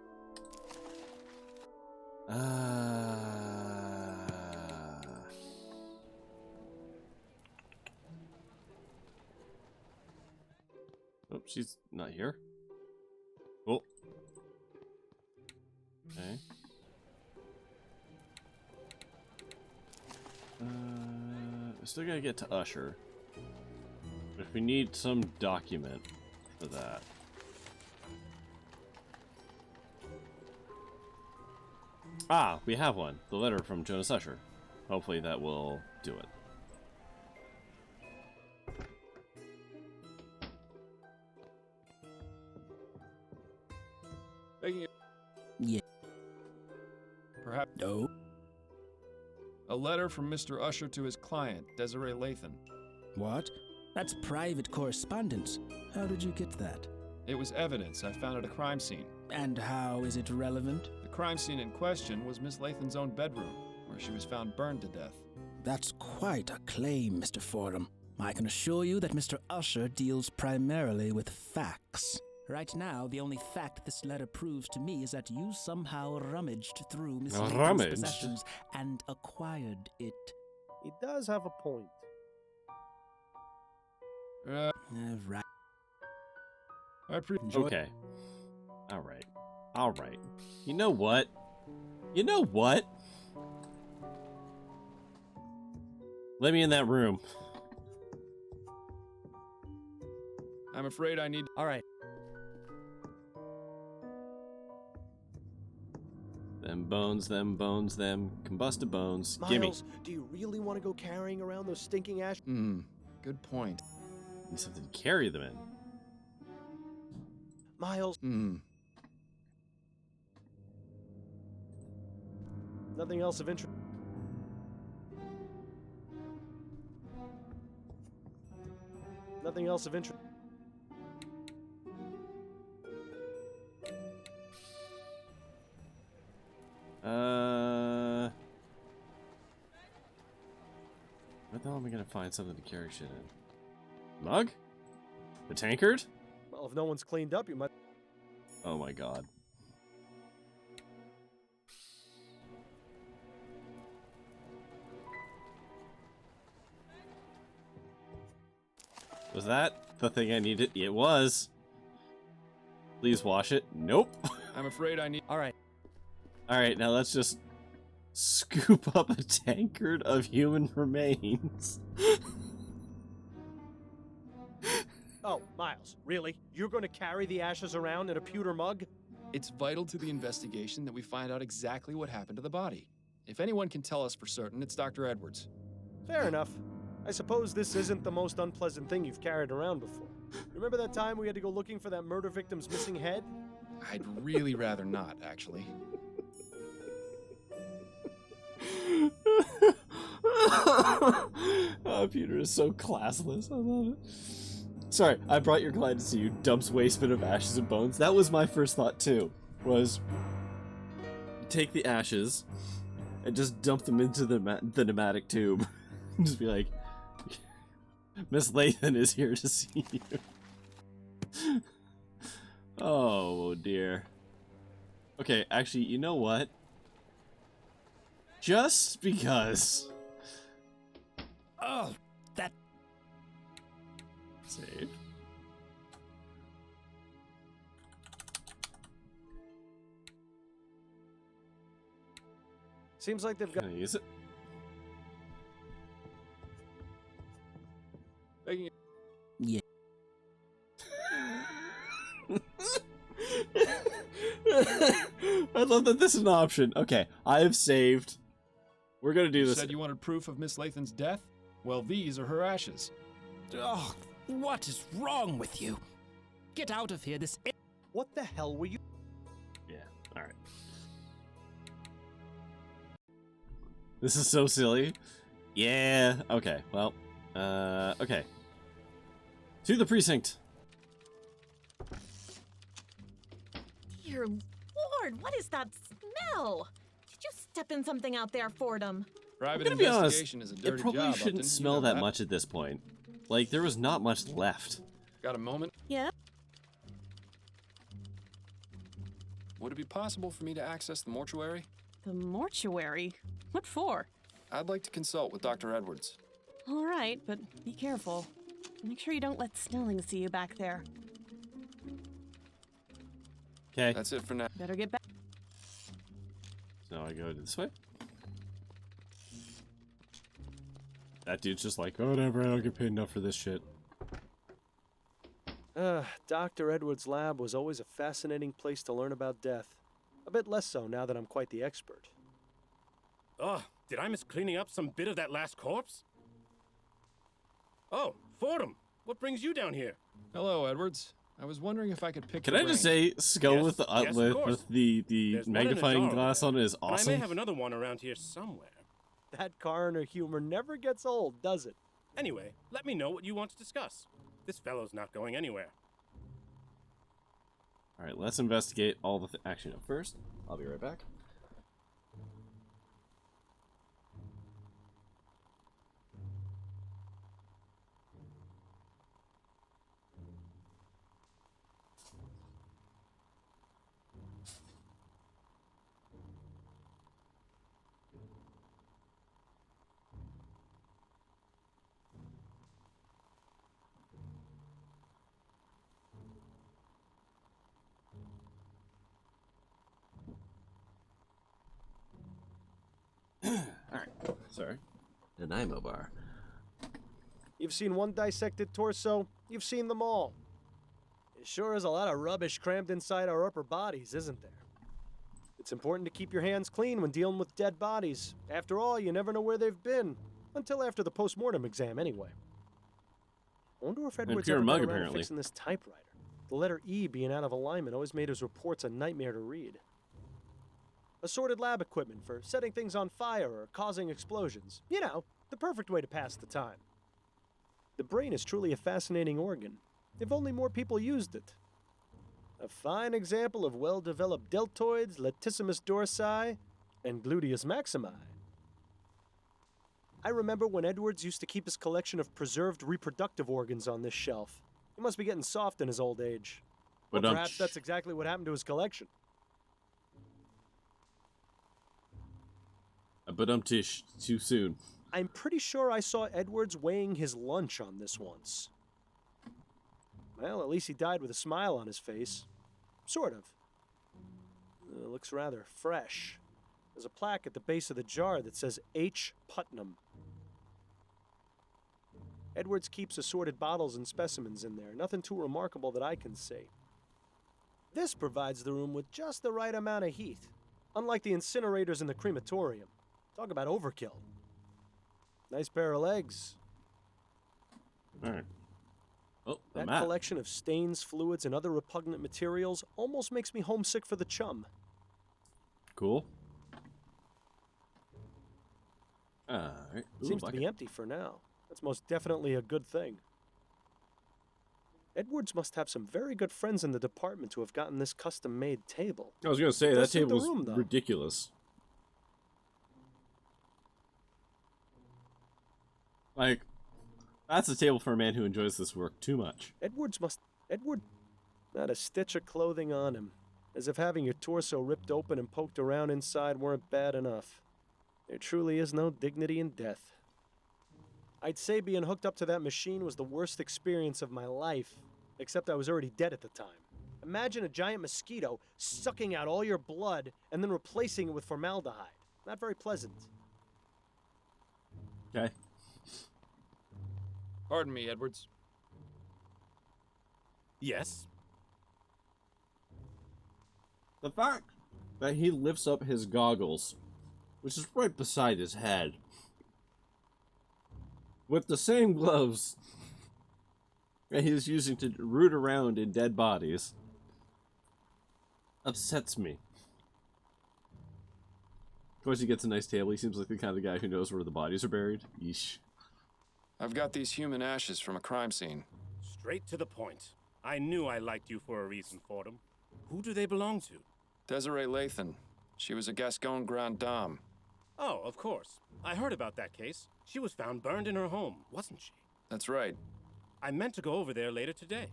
Oh, she's not here. Oh. Okay. We still gotta get to Usher. But we need some document for that. Ah, we have one. The letter from Jonas Usher. Hopefully that will do it.
Yeah.
Perhaps.
No.
A letter from Mr. Usher to his client, Desiree Lathan.
What? That's private correspondence. How did you get that?
It was evidence I found at a crime scene.
And how is it relevant?
The crime scene in question was Miss Lathan's own bedroom, where she was found burned to death.
That's quite a claim, Mr. Fordham. I can assure you that Mr. Usher deals primarily with facts. Right now, the only fact this letter proves to me is that you somehow rummaged through Miss Lathan's possessions and acquired it.
He does have a point.
Right.
Okay. Alright. Alright. You know what? You know what? Let me in that room.
I'm afraid I need...
Alright.
Them bones, them bones, them combusted bones.
Miles,
Gimme.
do you really want to go carrying around those stinking ash?
Good point.
Need something to carry them in.
Miles. Nothing else of interest. Nothing else of interest.
Where the hell am I gonna find something to carry shit in? Mug? The tankard?
Well, if no one's cleaned up, you might...
Oh my god. Was that the thing I needed? It was. Please wash it. Nope.
I'm afraid I need...
Alright, now let's just scoop up a tankard of human remains.
Oh, Miles, really? You're going to carry the ashes around in a pewter mug?
It's vital to the investigation that we find out exactly what happened to the body. If anyone can tell us for certain, it's Dr. Edwards.
Fair enough. I suppose this isn't the most unpleasant thing you've carried around before. Remember that time we had to go looking for that murder victim's missing head?
I'd really rather not, actually.
Oh, Peter is so classless. I love it. Sorry, I brought your client to see you. Dumps waste bin of ashes and bones. That was my first thought too. Was take the ashes and just dump them into the pneumatic tube. Just be like, Miss Lathan is here to see you. Oh dear. Okay, actually, you know what? Just because.
Oh, that...
Save.
Seems like they've got...
Can I use it?
Yeah.
I love that this is an option. Okay, I have saved. We're gonna do
You
this.
said you wanted proof of Miss Lathan's death? Well, these are her ashes.
Oh, what is wrong with you? Get out of here, this...
What the hell were you...
Yeah, alright. This is so silly. Yeah, okay, well, okay. To the precinct.
Dear Lord, what is that smell? Did you step in something out there, Fordham?
Private
I'm gonna be honest,
investigation is a dirty
it probably
job,
shouldn't
Upton.
smell
You know
that much at this point. Like, there was not much left.
Got a moment?
Yeah?
Would it be possible for me to access the mortuary?
The mortuary? What for?
I'd like to consult with Dr. Edwards.
All right, but be careful. Make sure you don't let Snelling see you back there.
Okay.
That's it for now.
Better get back.
So now I go this way. That dude's just like, oh, whatever, I don't get paid enough for this shit.
Dr. Edwards' lab was always a fascinating place to learn about death. A bit less so now that I'm quite the expert.
Oh, did I miss cleaning up some bit of that last corpse? Oh, Fordham, what brings you down here?
Hello, Edwards. I was wondering if I could pick
Can
your
I just
brain.
say, Skull
Yes,
with the
yes, of course.
with the
There's one in a
magnifying
jar
glass
over
on it is
And I
awesome.
may have another one around here somewhere.
That coroner humor never gets old, does it?
Anyway, let me know what you want to discuss. This fellow's not going anywhere.
All right, let's investigate all the. Actually, no. First, I'll be right back. Alright, sorry. Nanaimo bar.
You've seen one dissected torso, you've seen them all. It sure is a lot of rubbish crammed inside our upper bodies, isn't there? It's important to keep your hands clean when dealing with dead bodies. After all, you never know where they've been. Until after the post-mortem exam, anyway. I wonder if Edwards
pure
ever
mug,
got around to
apparently.
fixing this typewriter. The letter E being out of alignment always made his reports a nightmare to read. Assorted lab equipment for setting things on fire or causing explosions. You know, the perfect way to pass the time. The brain is truly a fascinating organ, if only more people used it. A fine example of well-developed deltoids, latissimus dorsi, and gluteus maximi. I remember when Edwards used to keep his collection of preserved reproductive organs on this shelf. It He must be getting soft in his old age.
But
Or perhaps that's exactly what happened to his collection.
But too soon.
I'm pretty sure I saw Edwards weighing his lunch on this once. Well, at least he died with a smile on his face. Sort of. Looks rather fresh. There's a plaque at the base of the jar that says H. Putnam. Edwards keeps assorted bottles and specimens in there. Nothing too remarkable that I can see. This provides the room with just the right amount of heat. Unlike the incinerators in the crematorium. Talk about overkill. Nice pair of legs.
Alright. Oh, the
That
map.
collection of stains, fluids, and other repugnant materials almost makes me homesick for the chum.
Cool. Alright. Ooh,
Seems to
bucket.
be empty for now. That's most definitely a good thing. Edwards must have some very good friends in the department to have gotten this custom-made table.
I was gonna say,
It
that
does suit
table
the
was
room, though.
ridiculous. Like, that's a table for a man who enjoys this work too much.
Edward, not a stitch of clothing on him. As if having your torso ripped open and poked around inside weren't bad enough. There truly is no dignity in death. I'd say being hooked up to that machine was the worst experience of my life, except I was already dead at the time. Imagine a giant mosquito sucking out all your blood and then replacing it with formaldehyde. Not very pleasant.
Okay.
Pardon me, Edwards.
Yes?
The fact that he lifts up his goggles, which is right beside his head, with the same gloves that he is using to root around in dead bodies, upsets me. Of course, he gets a nice table. He seems like the kind of guy who knows where the bodies are buried. Yeesh.
I've got these human ashes from a crime scene.
Straight to the point. I knew I liked you for a reason, Fordham. Who do they belong to?
Desiree Lathan. She was a Gascon Grande Dame.
Oh, of course. I heard about that case. She was found burned in her home, wasn't she?
That's right.
I meant to go over there later today.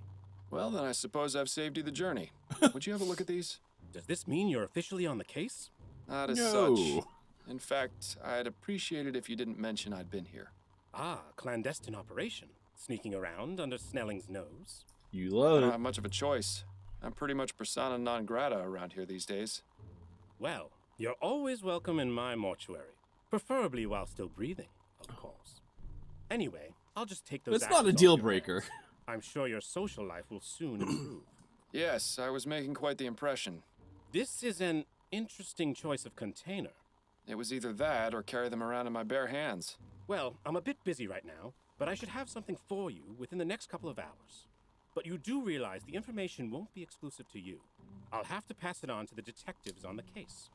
Well, then I suppose I've saved you the journey. Would you have a look at these?
Does this mean you're officially on the case?
Not as
No.
such. In fact, I'd appreciate it if you didn't mention I'd been here.
Ah, clandestine operation. Sneaking around under Snelling's nose.
You
I
love
don't
it.
have much of a choice. I'm pretty much persona non grata around here these days.
Well, you're always welcome in my mortuary. Preferably while still breathing, of course. Anyway, I'll just take those
It's not a
ashes off
deal
your
breaker.
hands. I'm sure your social life will soon improve.
Yes, I was making quite the impression.
This is an interesting choice of container.
It was either that or carry them around in my bare hands.
Well, I'm a bit busy right now, but I should have something for you within the next couple of hours. But you do realize the information won't be exclusive to you. I'll have to pass it on to the detectives on the case.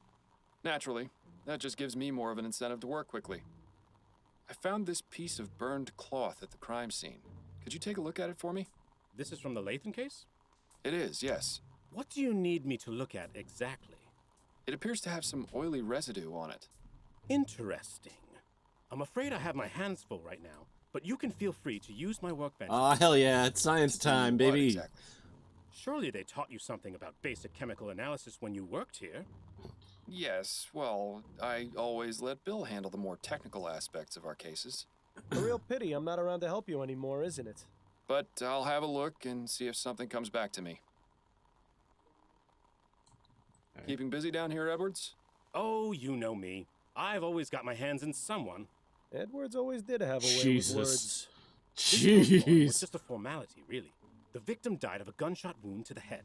Naturally, that just gives me more of an incentive to work quickly. I found this piece of burned cloth at the crime scene. Could you take a look at it for me?
This is from the Lathan case?
It is, yes.
What do you need me to look at exactly?
It appears to have some oily residue on it.
Interesting. I'm afraid I have my hands full right now, but you can feel free to use my workbench.
Oh, hell yeah. It's science time,
What
baby.
exactly?
Surely they taught you something about basic chemical analysis when you worked here.
Yes, well, I always let Bill handle the more technical aspects of our cases.
A real pity I'm not around to help you anymore, isn't it?
But I'll have a look and see if something comes back to me. Keeping busy down here, Edwards?
Oh, you know me. I've always got my hands in someone.
Edwards always did have a way
Jesus.
with words.
This phone call was
Jeez.
just a formality, really. The victim died of a gunshot wound to the head.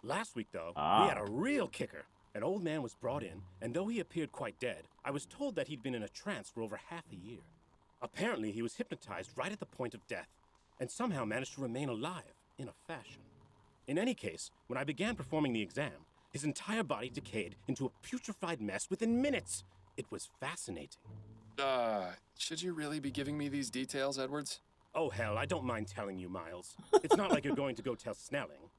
Last week, though,
Ah.
we had a real kicker. An old man was brought in, and though he appeared quite dead, I was told that he'd been in a trance for over half a year. Apparently, he was hypnotized right at the point of death, and somehow managed to remain alive, in a fashion. In any case, when I began performing the exam, his entire body decayed into a putrefied mess within minutes. It was fascinating.
Should you really be giving me these details, Edwards?
Oh, hell, I don't mind telling you, Miles. It's not like you're going to go tell Snelling.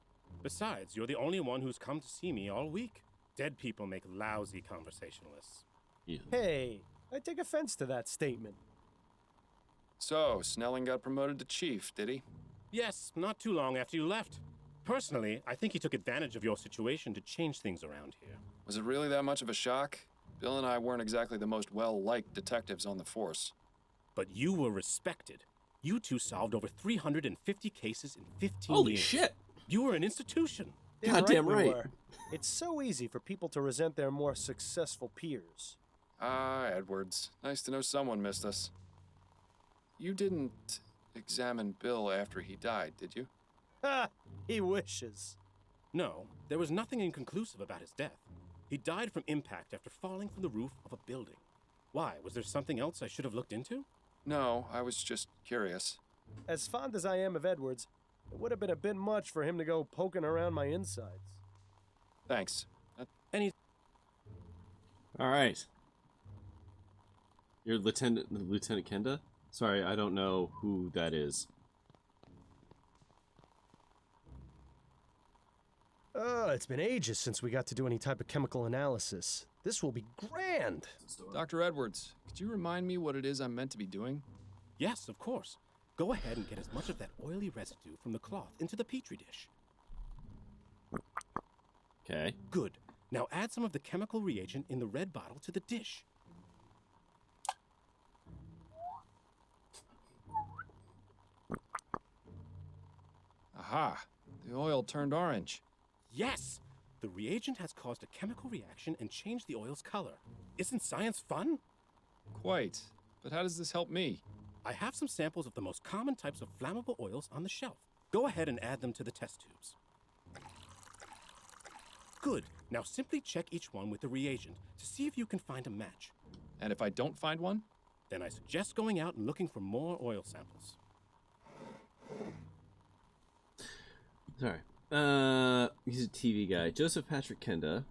Besides, you're the only one who's come to see me all week. Dead people make lousy conversationalists.
Yeah.
Hey, I take offense to that statement.
So, Snelling got promoted to chief, did he?
Yes, not too long after you left. Personally, I think he took advantage of your situation to change things around here.
Was it really that much of a shock? Bill and I weren't exactly the most well-liked detectives on the force.
But you were respected. You two solved over 350 cases in 15
Holy
years.
shit!
You were an institution.
Goddamn
we
right.
were. It's so easy for people to resent their more successful peers.
Ah, Edwards. Nice to know someone missed us. You didn't examine Bill after he died, did you?
Ha! He wishes.
No, there was nothing inconclusive about his death. He died from impact after falling from the roof of a building. Why? Was there something else I should have looked into?
No, I was just curious.
As fond as I am of Edwards, it would have been a bit much for him to go poking around my insides.
Thanks.
All right. You're Lieutenant Kenda? Sorry, I don't know who that is.
It's been ages since we got to do any type of chemical analysis. This will be grand!
Dr. Edwards, could you remind me what it is I'm meant to be doing?
Yes, of course. Go ahead and get as much of that oily residue from the cloth into the petri dish.
Okay.
Good. Now add some of the chemical reagent in the red bottle to the dish.
Aha! The oil turned orange.
Yes! The reagent has caused a chemical reaction and changed the oil's color. Isn't science fun?
Quite. But how does this help me?
I have some samples of the most common types of flammable oils on the shelf. Go ahead and add them to the test tubes. Good. Now simply check each one with the reagent to see if you can find a match.
And if I don't find one?
Then I suggest going out and looking for more oil samples.
Sorry. He's a TV guy. Joseph Patrick Kenda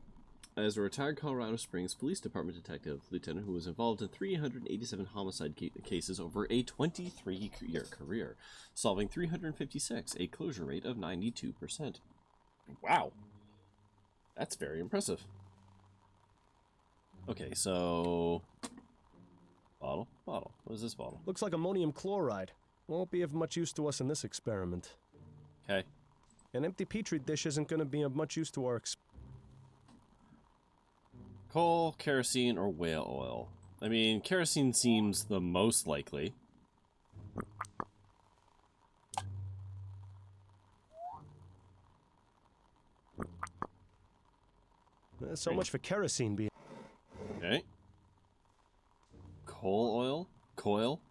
is a retired Colorado Springs Police Department detective lieutenant who was involved in 387 homicide cases over a 23-year career, solving 356, a closure rate of 92%. Wow. That's very impressive. Okay, so... Bottle? What is this bottle?
Looks like ammonium chloride. Won't be of much use to us in this experiment.
Okay.
An empty petri dish isn't going to be of much use to our
Coal, kerosene, or whale oil. I mean, kerosene seems the most likely.
So much for kerosene being...
Okay. Coal oil? Coil?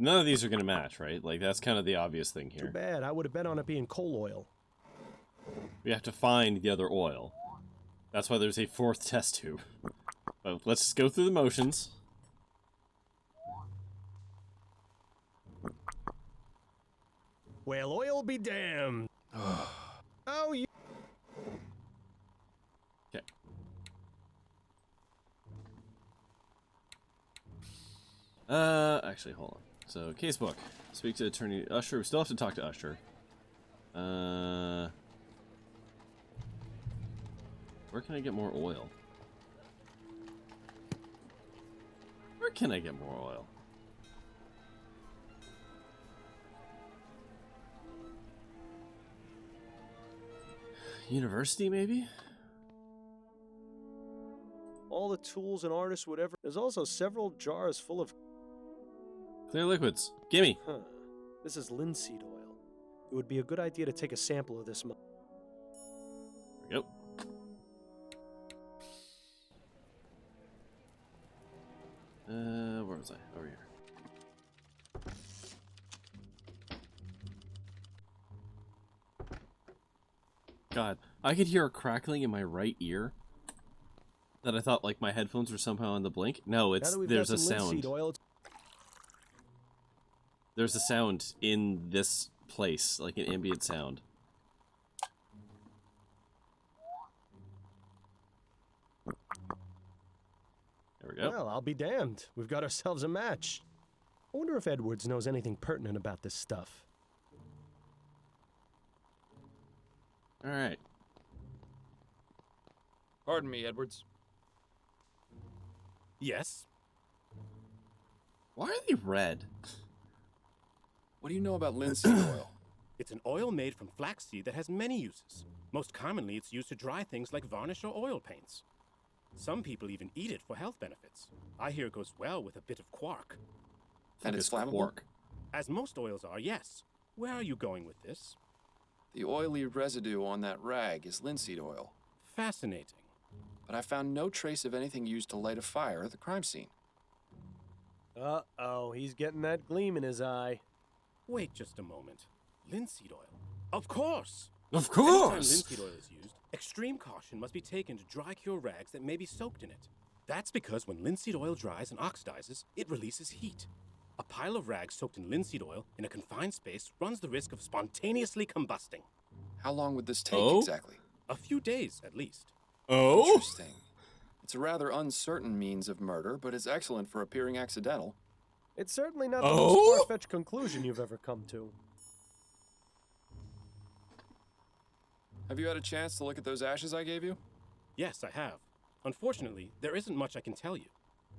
None of these are going to match, right? Like, that's kind of the obvious thing here.
Too bad. I would have bet on it being coal oil.
We have to find the other oil. That's why there's a fourth test tube. But let's just go through the motions.
Whale oil be damned. Oh, you...
Okay. Actually, hold on. So, casebook. Speak to attorney Usher. We still have to talk to Usher. Where can I get more oil? Where can I get more oil? University, maybe?
All the tools and artists, whatever. There's also several jars full of...
Clear liquids. Gimme.
Huh. This is linseed oil. It would be a good idea to take a sample of this.
There we go. Where was I? Over here. God, I could hear a crackling in my right ear that I thought like my headphones were somehow on the blink. No, it's there's a sound. There's a sound in this place, like an ambient sound. There we go.
Well, I'll be damned. We've got ourselves a match. I wonder if Edwards knows anything pertinent about this stuff.
All right.
Pardon me, Edwards.
Yes?
Why are they red?
What do you know about linseed oil?
It's an oil made from flaxseed that has many uses. Most commonly, it's used to dry things like varnish or oil paints. Some people even eat it for health benefits. I hear it goes well with a bit of quark.
And it's flammable?
Quark.
As most oils are, yes. Where are you going with this?
The oily residue on that rag is linseed oil.
Fascinating.
But I found no trace of anything used to light a fire at the crime scene.
Uh-oh, he's getting that gleam in his eye.
Wait just a moment. Linseed oil? Of course!
Of
Anytime
course!
linseed oil is used, extreme caution must be taken to dry cure rags that may be soaked in it. That's because when linseed oil dries and oxidizes, it releases heat. A pile of rags soaked in linseed oil in a confined space runs the risk of spontaneously combusting.
How long would this take exactly?
A few days, at least.
Oh?
Interesting. It's a rather uncertain means of murder, but it's excellent for appearing accidental.
It's certainly not the most far-fetched conclusion you've ever come to.
Have you had a chance to look at those ashes I gave you?
Yes, I have. Unfortunately, there isn't much I can tell you.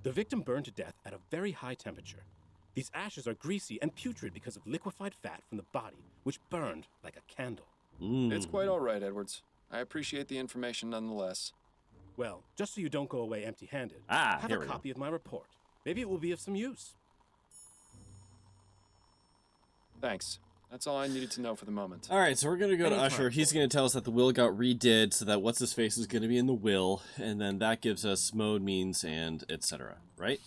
The victim burned to death at a very high temperature. These ashes are greasy and putrid because of liquefied fat from the body, which burned like a candle.
It's quite all right, Edwards. I appreciate the information nonetheless.
Well, just so you don't go away empty-handed,
have
a copy of my report. Maybe it will be of some use.
Thanks. That's all I needed to know for the moment.
Alright, so we're gonna go to Usher. He's gonna tell us that the will got redid so that what's-his-face is gonna be in the will, and then that gives us mode, means, and etc. Right?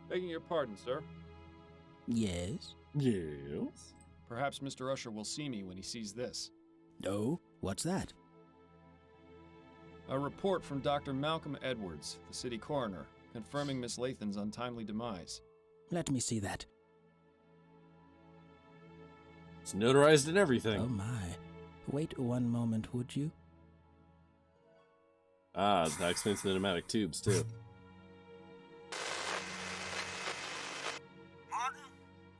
Begging your pardon, sir.
Yes?
Yes?
Perhaps Mr. Usher will see me when he sees this.
Oh? What's that?
A report from Dr. Malcolm Edwards, the city coroner, confirming Miss Lathan's untimely demise.
Let me see that.
It's notarized and everything.
Oh my. Wait one moment, would you?
Ah, that explains the pneumatic tubes, too.
Martin,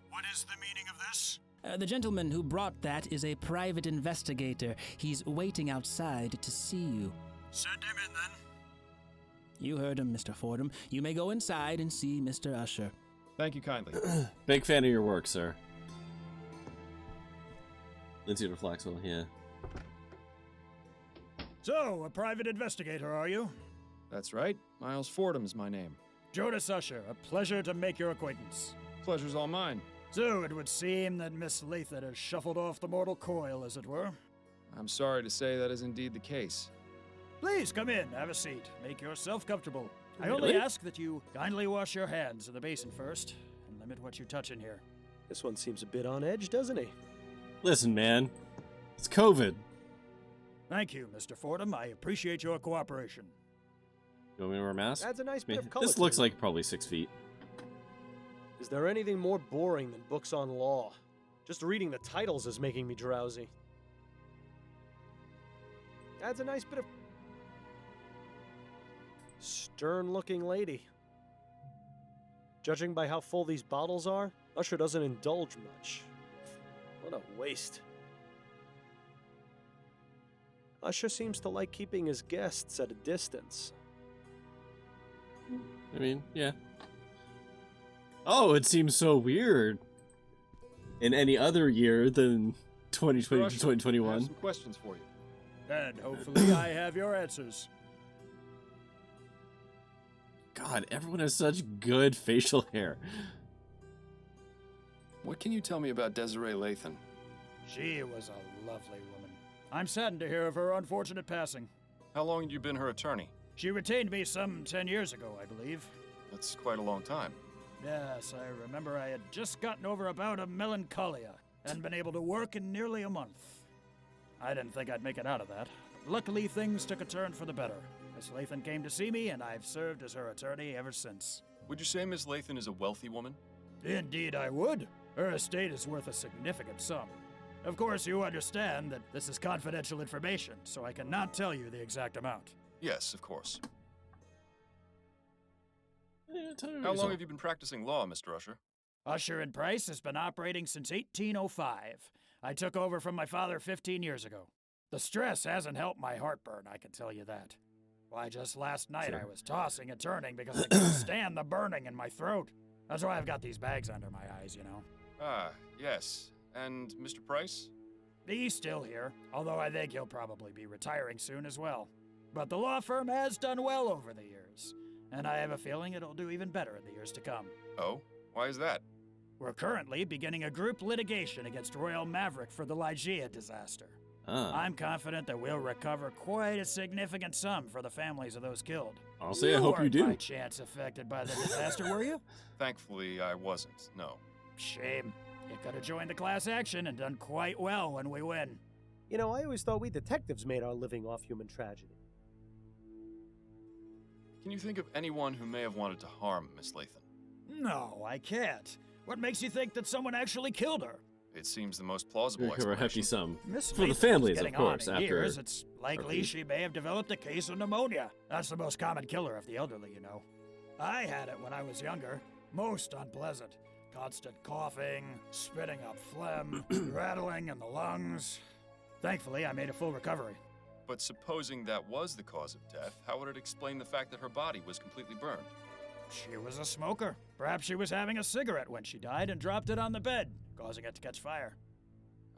what is the meaning of this?
The gentleman who brought that is a private investigator. He's waiting outside to see you.
Send him in, then.
You heard him, Mr. Fordham. You may go inside and see Mr. Usher.
Thank you kindly.
Big fan of your work, sir. Lindsay Flaxwell, yeah.
So, a private investigator, are you?
That's right. Miles Fordham is my name.
Jonas Usher, a pleasure to make your acquaintance.
Pleasure's all mine.
So, it would seem that Miss Lathan has shuffled off the mortal coil, as it were.
I'm sorry to say that is indeed the case.
Please come in, have a seat. Make yourself comfortable. I
Really?
only ask that you kindly wash your hands in the basin first, and limit what you touch in here.
This one seems a bit on edge, doesn't he?
Listen, man. It's COVID.
Thank you, Mr. Fordham. I appreciate your cooperation.
You want me to wear a mask?
Adds a nice bit of color
This
to
looks
it.
like probably 6 feet.
Is there anything more boring than books on law? Just reading the titles is making me drowsy. Adds a nice bit of... stern-looking lady. Judging by how full these bottles are, Usher doesn't indulge much. What a waste. Usher seems to like keeping his guests at a distance.
I mean, yeah. Oh, it seems so weird. In any other year than 2020 to
Mr. Usher, I
2021.
have some questions for you.
And hopefully I have your answers.
God, everyone has such good facial hair.
What can you tell me about Desiree Lathan?
She was a lovely woman. I'm saddened to hear of her unfortunate passing.
How long had you been her attorney?
She retained me some 10 years ago, I believe.
That's quite a long time.
Yes, I remember I had just gotten over a bout of melancholia and been able to work in nearly a month. I didn't think I'd make it out of that. But luckily, things took a turn for the better. Miss Lathan came to see me, and I've served as her attorney ever since.
Would you say Miss Lathan is a wealthy woman?
Indeed, I would. Her estate is worth a significant sum. Of course, you understand that this is confidential information, so I cannot tell you the exact amount.
Yes, of course.
Yeah, tell me
How
about
long
yourself.
have you been practicing law, Mr. Usher?
Usher and Price has been operating since 1805. I took over from my father 15 years ago. The stress hasn't helped my heartburn, I can tell you that. Why, just last night I was tossing and turning because I couldn't stand the burning in my throat. That's why I've got these bags under my eyes, you know.
Ah, yes. And Mr. Price?
He's still here, although I think he'll probably be retiring soon as well. But the law firm has done well over the years, and I have a feeling it'll do even better in the years to come.
Oh? Why is that?
We're currently beginning a group litigation against Royal Maverick for the Lyon disaster. I'm confident that we'll recover quite a significant sum for the families of those killed.
Honestly, I hope you do.
By chance affected by the disaster, were you?
Thankfully, I wasn't, no.
Shame. You could have joined the class action and done quite well when we win.
You know, I always thought we detectives made our living off human tragedy.
Can you think of anyone who may have wanted to harm Miss Lathan?
No, I can't. What makes you think that someone actually killed her?
It seems the most plausible
Recover a hefty
explanation.
sum.
Miss
For the
Lathan's
families, of
getting
course,
on in
after
years, it's likely she may have developed a case of pneumonia. That's the most common killer of the elderly, you know. I had it when I was younger. Most unpleasant. Constant coughing, spitting up phlegm, rattling in the lungs. Thankfully, I made a full recovery.
But supposing that was the cause of death, how would it explain the fact that her body was completely burned?
She was a smoker. Perhaps she was having a cigarette when she died and dropped it on the bed, causing it to catch fire.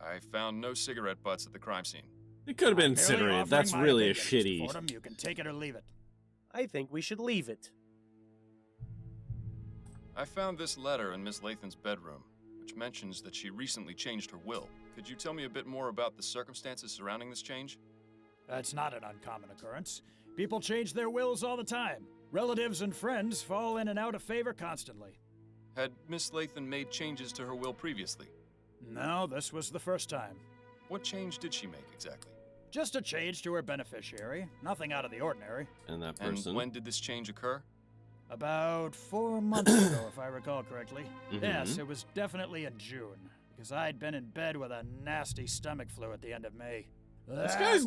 I found no cigarette butts at the crime scene.
It could have been incinerated. That's really a shitty.
Fordham, you can take it or leave it.
I think we should leave it.
I found this letter in Miss Lathan's bedroom, which mentions that she recently changed her will. Could you tell me a bit more about the circumstances surrounding this change?
That's not an uncommon occurrence. People change their wills all the time. Relatives and friends fall in and out of favor constantly.
Had Miss Lathan made changes to her will previously?
No, this was the first time.
What change did she make exactly?
Just a change to her beneficiary. Nothing out of the ordinary.
And that person?
And when did this change occur?
About 4 months ago, if I recall correctly. Yes, it was definitely in June, because I'd been in bed with a nasty stomach flu at the end of May.
This guy's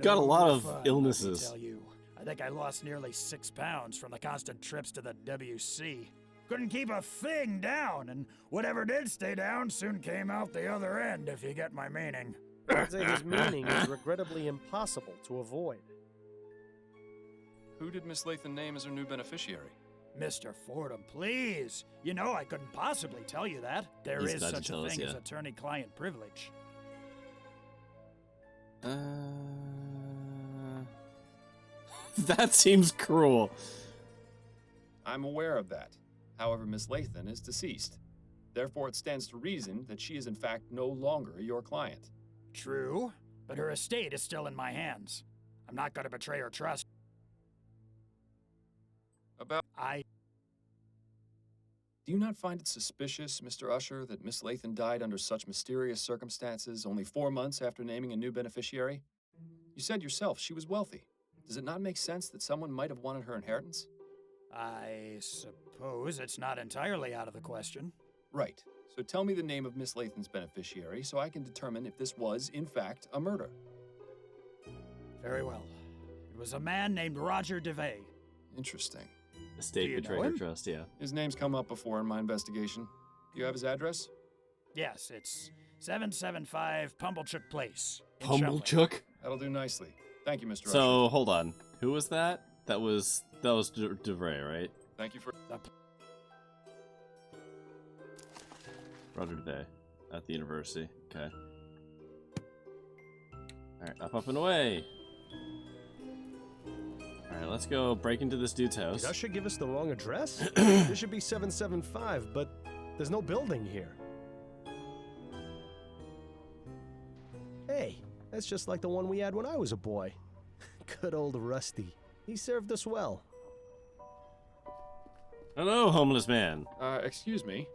got a lot of illnesses.
Let me tell you. I think I lost nearly 6 pounds from the constant trips to the WC. Couldn't keep a thing down, and whatever did stay down soon came out the other end, if you get my meaning.
I'd say his meaning is regrettably impossible to avoid.
Who did Miss Lathan name as her new beneficiary?
Mr. Fordham, please. You know I couldn't possibly tell you that. There is such a thing as attorney-client privilege.
That seems cruel.
I'm aware of that. However, Miss Lathan is deceased. Therefore, it stands to reason that she is in fact no longer your client.
True, but her estate is still in my hands. I'm not going to betray her trust.
Do you not find it suspicious, Mr. Usher, that Miss Lathan died under such mysterious circumstances only 4 months after naming a new beneficiary? You said yourself she was wealthy. Does it not make sense that someone might have wanted her inheritance?
I suppose it's not entirely out of the question.
Right. So tell me the name of Miss Lathan's beneficiary so I can determine if this was, in fact, a murder.
Very well. It was a man named Roger DeVay.
Interesting.
Estate betrayed her trust, yeah.
His name's come up before in my investigation. Do you have his address?
Yes, it's 775 Pumblechook Place.
Pumblechook?
That'll do nicely. Thank you, Mr.
So,
Usher.
hold on. Who was that? That was DeVray, right?
Thank you for...
Roger DeVay at the university. Okay. Alright, up and away. Alright, let's go break into this dude's house.
Did Usher give us the wrong address? This should be 775, but there's no building here. Hey, that's just like the one we had when I was a boy. Good old Rusty. He served us well.
Hello, homeless man.
Excuse me.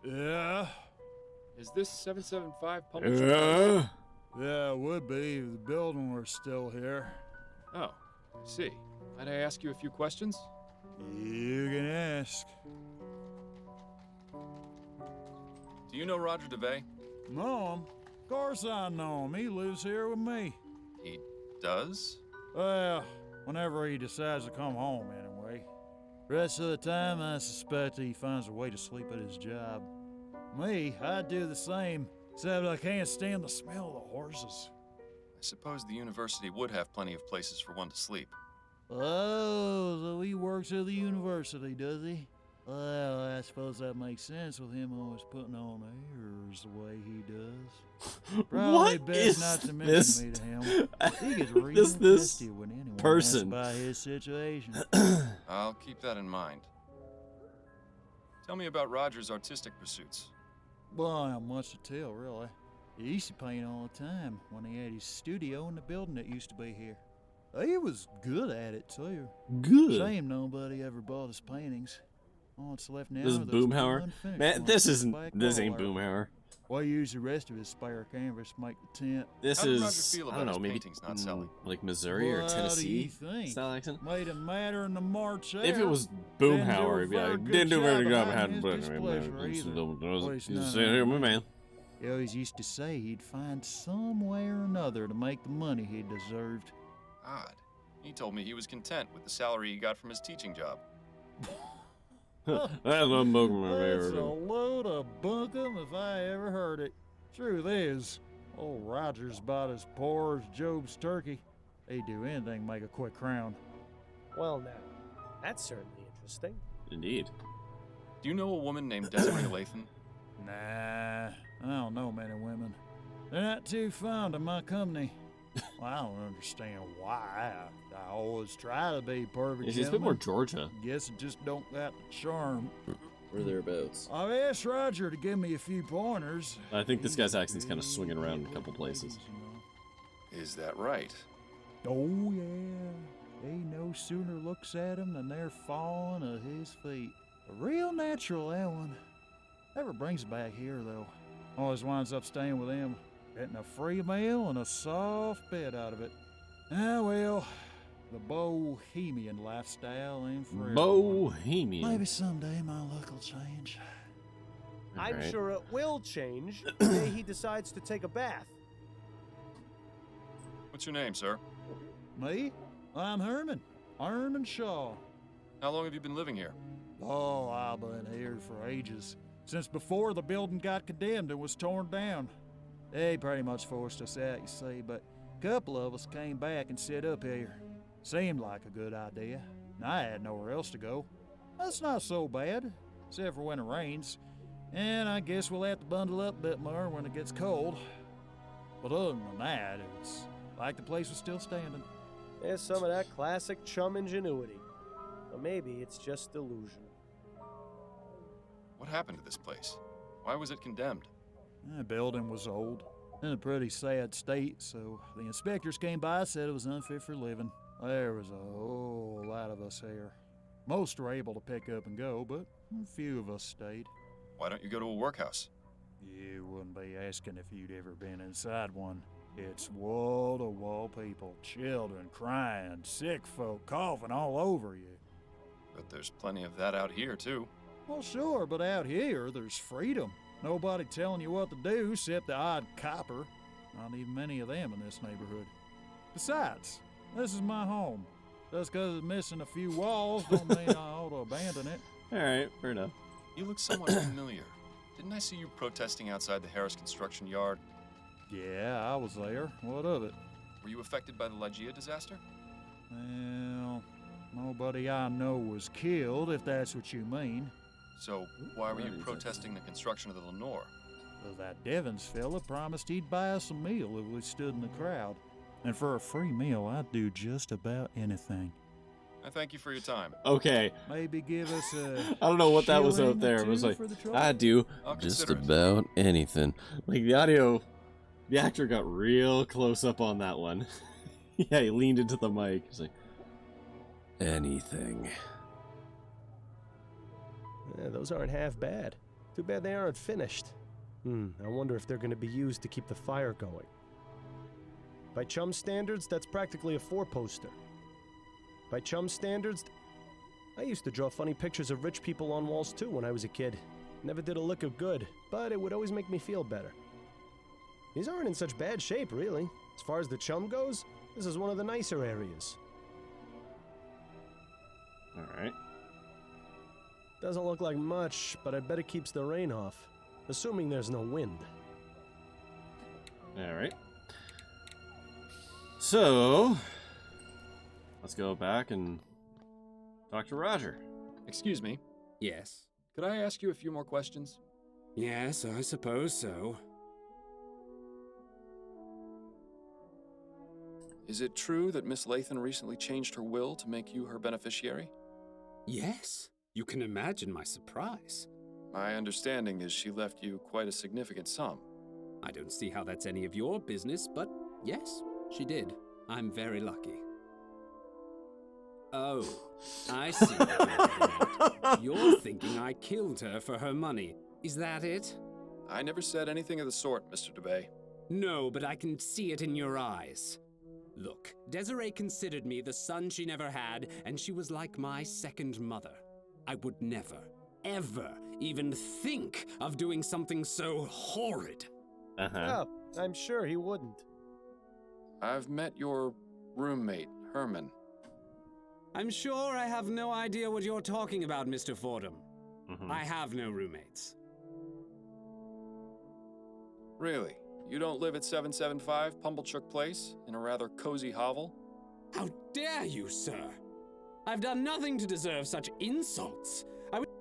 Yeah?
Is this 775 Pumblechook Place?
Yeah, it would be if the building were still here.
Oh, I see. Might I ask you a few questions?
You can ask.
Do you know Roger DeVay?
Know him? Of course I know him. He lives here with me.
He does?
Well, whenever he decides to come home, anyway. Rest of the time, I suspect he finds a way to sleep at his job. Me, I'd do the same, except I can't stand the smell of the horses.
I suppose the university would have plenty of places for one to sleep.
Oh, so he works at the university, does he? Well, I suppose that makes sense with him always putting on airs the way he does. Probably
What
best
is
not to
this?
mention me to him. He gets real
this
testy when anyone
person.
asks about his situation.
I'll keep that in mind. Tell me about Roger's artistic pursuits.
Well, not much to tell, really. He used to paint all the time when he had his studio in the building that used to be here. He was good at it, too.
Good.
Shame nobody ever bought his paintings. All that's left now
This is
are those
Boomhauer.
unfinished
Man,
ones
this
on
isn't.
the back
This
wall
ain't
there.
Boomhauer.
Well, he used the rest of his spare canvas to make the tent.
This
How did Roger
is.
feel
I
about
don't know.
his
Maybe
paintings not selling?
like Missouri or
What do
Tennessee
you think?
style accent.
Made him madder in the March
If it
air.
was
Didn't do
Boomhauer,
a
it'd be
very
like,
good
didn't do a very good
job
job.
of
Had
hiding his displeasure either. Well, he's none of
my man.
He always used to say he'd find some way or another to make the money he deserved.
Odd. He told me he was content with the salary he got from his teaching job.
That's a book my
That's a
favorite.
load of bunkum if I ever heard it. Truth is, old Roger's about as poor as Job's turkey. He'd do anything to make a quick crown.
Well, now, that's certainly interesting.
Indeed.
Do you know a woman named Desiree Lathan?
Nah, I don't know many women. They're not too fond of my company. Well, I don't understand why. I always try to be perfect.
He's a bit more
gentleman.
Georgia.
Guess it just don't got the charm.
Or thereabouts.
I've asked Roger to give me a few pointers.
I think this guy's accent's kind of swinging around in a couple places.
Is that right?
Oh, yeah. He no sooner looks at him than they're falling at his feet. Real natural, that one. Never brings it back here, though. Always winds up staying with him, getting a free meal and a soft bed out of it. Ah, well, the bohemian lifestyle ain't for everyone.
Bohemian.
Maybe someday my luck will change.
I'm
Alright.
sure it will change the day he decides to take a bath.
What's your name, sir?
Me? I'm Herman. Herman Shaw.
How long have you been living here?
Oh, I've been here for ages. Since before the building got condemned and was torn down. They pretty much forced us out, you see, but a couple of us came back and set up here. Seemed like a good idea. And I had nowhere else to go. That's not so bad, except for when it rains. And I guess we'll have to bundle up a bit more when it gets cold. But other than that, it's like the place was still standing.
There's some of that classic chum ingenuity. Or maybe it's just delusion.
What happened to this place? Why was it condemned?
The building was old, in a pretty sad state, so the inspectors came by and said it was unfit for living. There was a whole lot of us here. Most were able to pick up and go, but a few of us stayed.
Why don't you go to a workhouse?
You wouldn't be asking if you'd ever been inside one. It's wall-to-wall people, children crying, sick folk coughing all over you.
But there's plenty of that out here, too.
Well, sure, but out here, there's freedom. Nobody telling you what to do except the odd copper. Not even many of them in this neighborhood. Besides, this is my home. Just because it's missing a few walls don't mean I ought to abandon it.
Alright, fair enough.
You look somewhat familiar. Didn't I see you protesting outside the Harris construction yard?
Yeah, I was there. What of it?
Were you affected by the Lygia disaster?
Well, nobody I know was killed, if that's what you mean.
So, why were you protesting the construction of the Lenore?
Well, that Devons fella promised he'd buy us a meal if we stood in the crowd. And for a free meal, I'd do just about anything.
I thank you for your time.
Okay.
Maybe give us a
I don't know what that was
shilling
out there.
or
It was
two
like,
for the trouble?
I do
I'll
just
consider it.
about anything. Like the audio, the actor got real close up on that one. Yeah, he leaned into the mic. He's like, anything.
Yeah, those aren't half bad. Too bad they aren't finished. I wonder if they're going to be used to keep the fire going. By chum standards, that's practically a four-poster. By chum standards, I used to draw funny pictures of rich people on walls too when I was a kid. Never did a lick of good, but it would always make me feel better. These aren't in such bad shape, really. As far as the chum goes, this is one of the nicer areas.
Alright.
Doesn't look like much, but I bet it keeps the rain off. Assuming there's no wind.
Alright. So, let's go back and talk to Roger.
Excuse me.
Yes.
Could I ask you a few more questions?
Yes, I suppose so.
Is it true that Miss Lathan recently changed her will to make you her beneficiary?
Yes. You can imagine my surprise.
My understanding is she left you quite a significant sum.
I don't see how that's any of your business, but yes, she did. I'm very lucky. Oh, I see what you're getting at. You're thinking I killed her for her money. Is that it?
I never said anything of the sort, Mr. DeBay.
No, but I can see it in your eyes. Look, Desiree considered me the son she never had, and she was like my second mother. I would never, ever even think of doing something so horrid.
Yeah, I'm sure he wouldn't.
I've met your roommate, Herman.
I'm sure I have no idea what you're talking about, Mr. Fordham. I have no roommates.
Really? You don't live at 775 Pumblechook Place, in a rather cozy hovel?
How dare you, sir? I've done nothing to deserve such insults.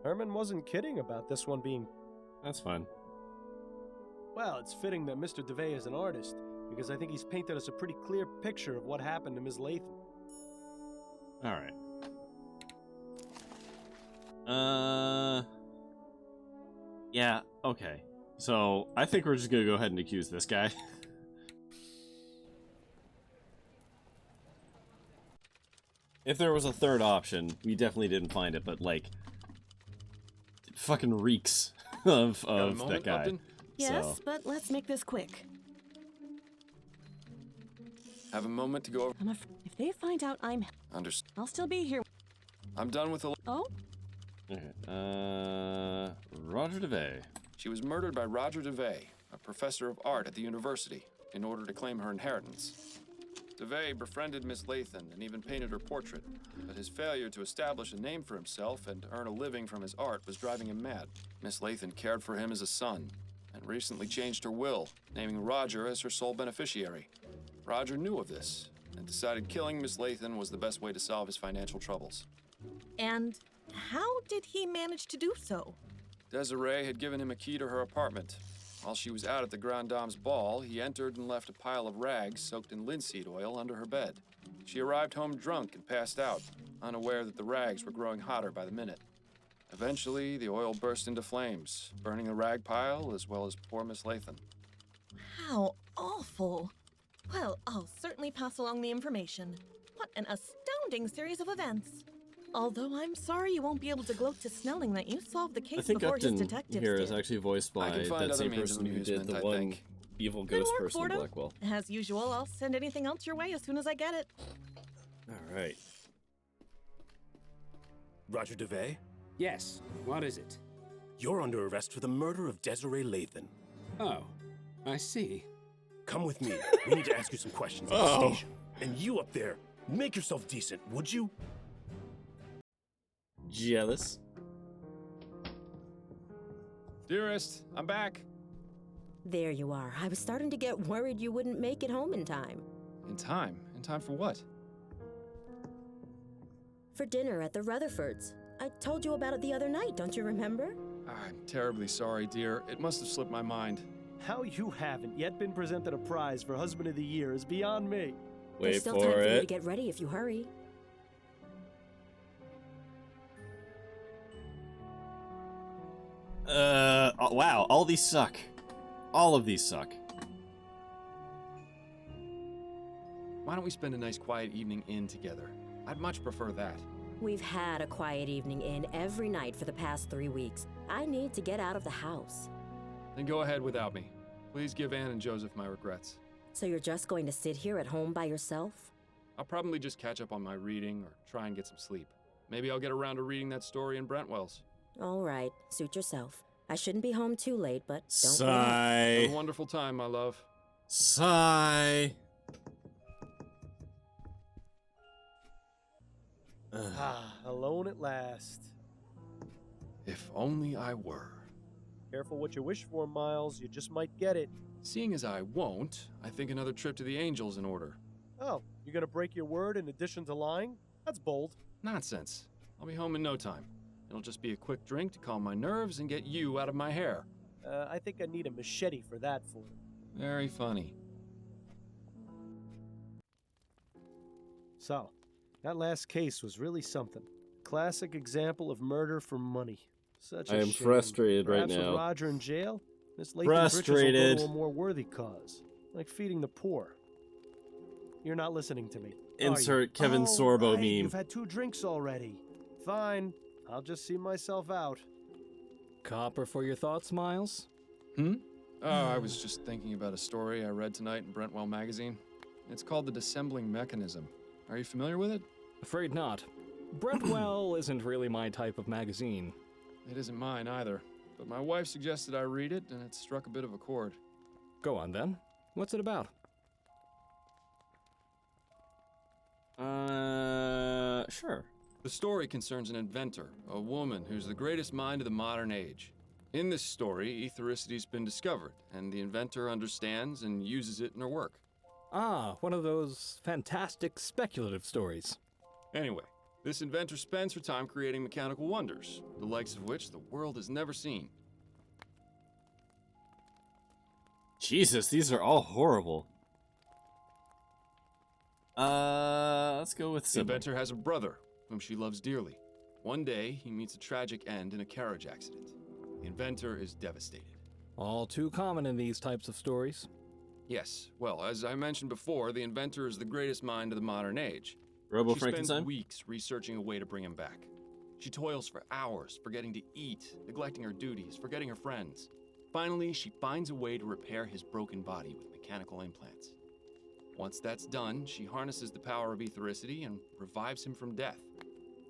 Herman wasn't kidding about this one being...
That's fine.
Well, it's fitting that Mr. DeVay is an artist, because I think he's painted us a pretty clear picture of what happened to Ms. Lathan.
Alright. Yeah, okay. So, I think we're just gonna go ahead and accuse this guy. If there was a third option, we definitely didn't find it, but, like, it fucking reeks of that guy.
Upton?
Yes,
So.
but let's make this quick.
Have a moment to go over...
If they find out I'm... I'll still be here.
I'm done with the...
Oh?
Okay, Roger DeVay.
She was murdered by Roger DeVay, a professor of art at the university, in order to claim her inheritance. DeVay befriended Miss Lathan and even painted her portrait, but his failure to establish a name for himself and earn a living from his art was driving him mad. Miss Lathan cared for him as a son, and recently changed her will, naming Roger as her sole beneficiary. Roger knew of this, and decided killing Miss Lathan was the best way to solve his financial troubles.
And how did he manage to do so?
Desiree had given him a key to her apartment. While she was out at the Grand Dame's ball, he entered and left a pile of rags soaked in linseed oil under her bed. She arrived home drunk and passed out, unaware that the rags were growing hotter by the minute. Eventually, the oil burst into flames, burning the rag pile as well as poor Miss Lathan.
How awful. Well, I'll certainly pass along the information. What an astounding series of events. Although I'm sorry you won't be able to gloat to Snelling that you solved the case
I think
before
Upton
his detectives
here
did.
is actually voiced by that same person who did the one evil
Good
ghost
work,
person in
Fordham.
Blackwell.
As usual, I'll send anything else your way as soon as I get it.
Alright.
Roger DeVay?
Yes, what is it?
You're under arrest for the murder of Desiree Lathan.
Oh, I see.
Come with me. We need to ask you some questions at the station. And you up there, make yourself decent, would you?
Jealous.
Dearest, I'm back.
There you are. I was starting to get worried you wouldn't make it home in time.
In time? In time for what?
For dinner at the Rutherfords. I told you about it the other night, don't you remember?
I'm terribly sorry, dear. It must have slipped my mind.
How you haven't yet been presented a prize for Husband of the Year is beyond me.
There's still time for you to get ready if you hurry.
Wow, all these suck. All of these suck.
Why don't we spend a nice quiet evening in together? I'd much prefer that.
We've had a quiet evening in every night for the past 3 weeks. I need to get out of the house.
Then go ahead without me. Please give Anne and Joseph my regrets.
So you're just going to sit here at home by yourself?
I'll probably just catch up on my reading or try and get some sleep. Maybe I'll get around to reading that story in Brentwell's.
All right, suit yourself. I shouldn't be home too late, but don't
Sigh.
Have a wonderful time, my love.
Sigh.
Alone at last.
If only I were.
Careful what you wish for, Miles. You just might get it.
Seeing as I won't, I think another trip to the Angel's in order.
Oh, you're gonna break your word in addition to lying? That's bold.
Nonsense. I'll be home in no time. It'll just be a quick drink to calm my nerves and get you out of my hair.
I think I need a machete for that, Ford.
Very funny.
So, that last case was really something. Classic example of murder for money. Such a
I am
shame.
frustrated right
Perhaps
now.
With Roger in jail, Miss Lathan's
Frustrated.
riches will go to a more worthy cause, like feeding the poor. You're not listening to me.
Insert Kevin Sorbo meme.
You've had 2 drinks already. Fine. I'll just see myself out.
Copper for your thoughts, Miles?
Oh, I was just thinking about a story I read tonight in Brentwell Magazine. It's called The Dissembling Mechanism. Are you familiar with it?
Afraid not. Brentwell isn't really my type of magazine.
It isn't mine either, but my wife suggested I read it, and it struck a bit of a chord.
Go on then. What's it about?
Sure.
The story concerns an inventor, a woman who's the greatest mind of the modern age. In this story, ethericity's been discovered, and the inventor understands and uses it in her work.
Ah, one of those fantastic speculative stories.
Anyway, this inventor spends her time creating mechanical wonders, the likes of which the world has never seen.
Jesus, these are all horrible. Let's go with
The
Simba.
inventor has a brother, whom she loves dearly. One day, he meets a tragic end in a carriage accident. The inventor is devastated.
All too common in these types of stories.
Yes, well, as I mentioned before, the inventor is the greatest mind of the modern age.
Robo
She
Frankenstein?
spends weeks researching a way to bring him back. She toils for hours, forgetting to eat, neglecting her duties, forgetting her friends. Finally, she finds a way to repair his broken body with mechanical implants. Once that's done, she harnesses the power of ethericity and revives him from death.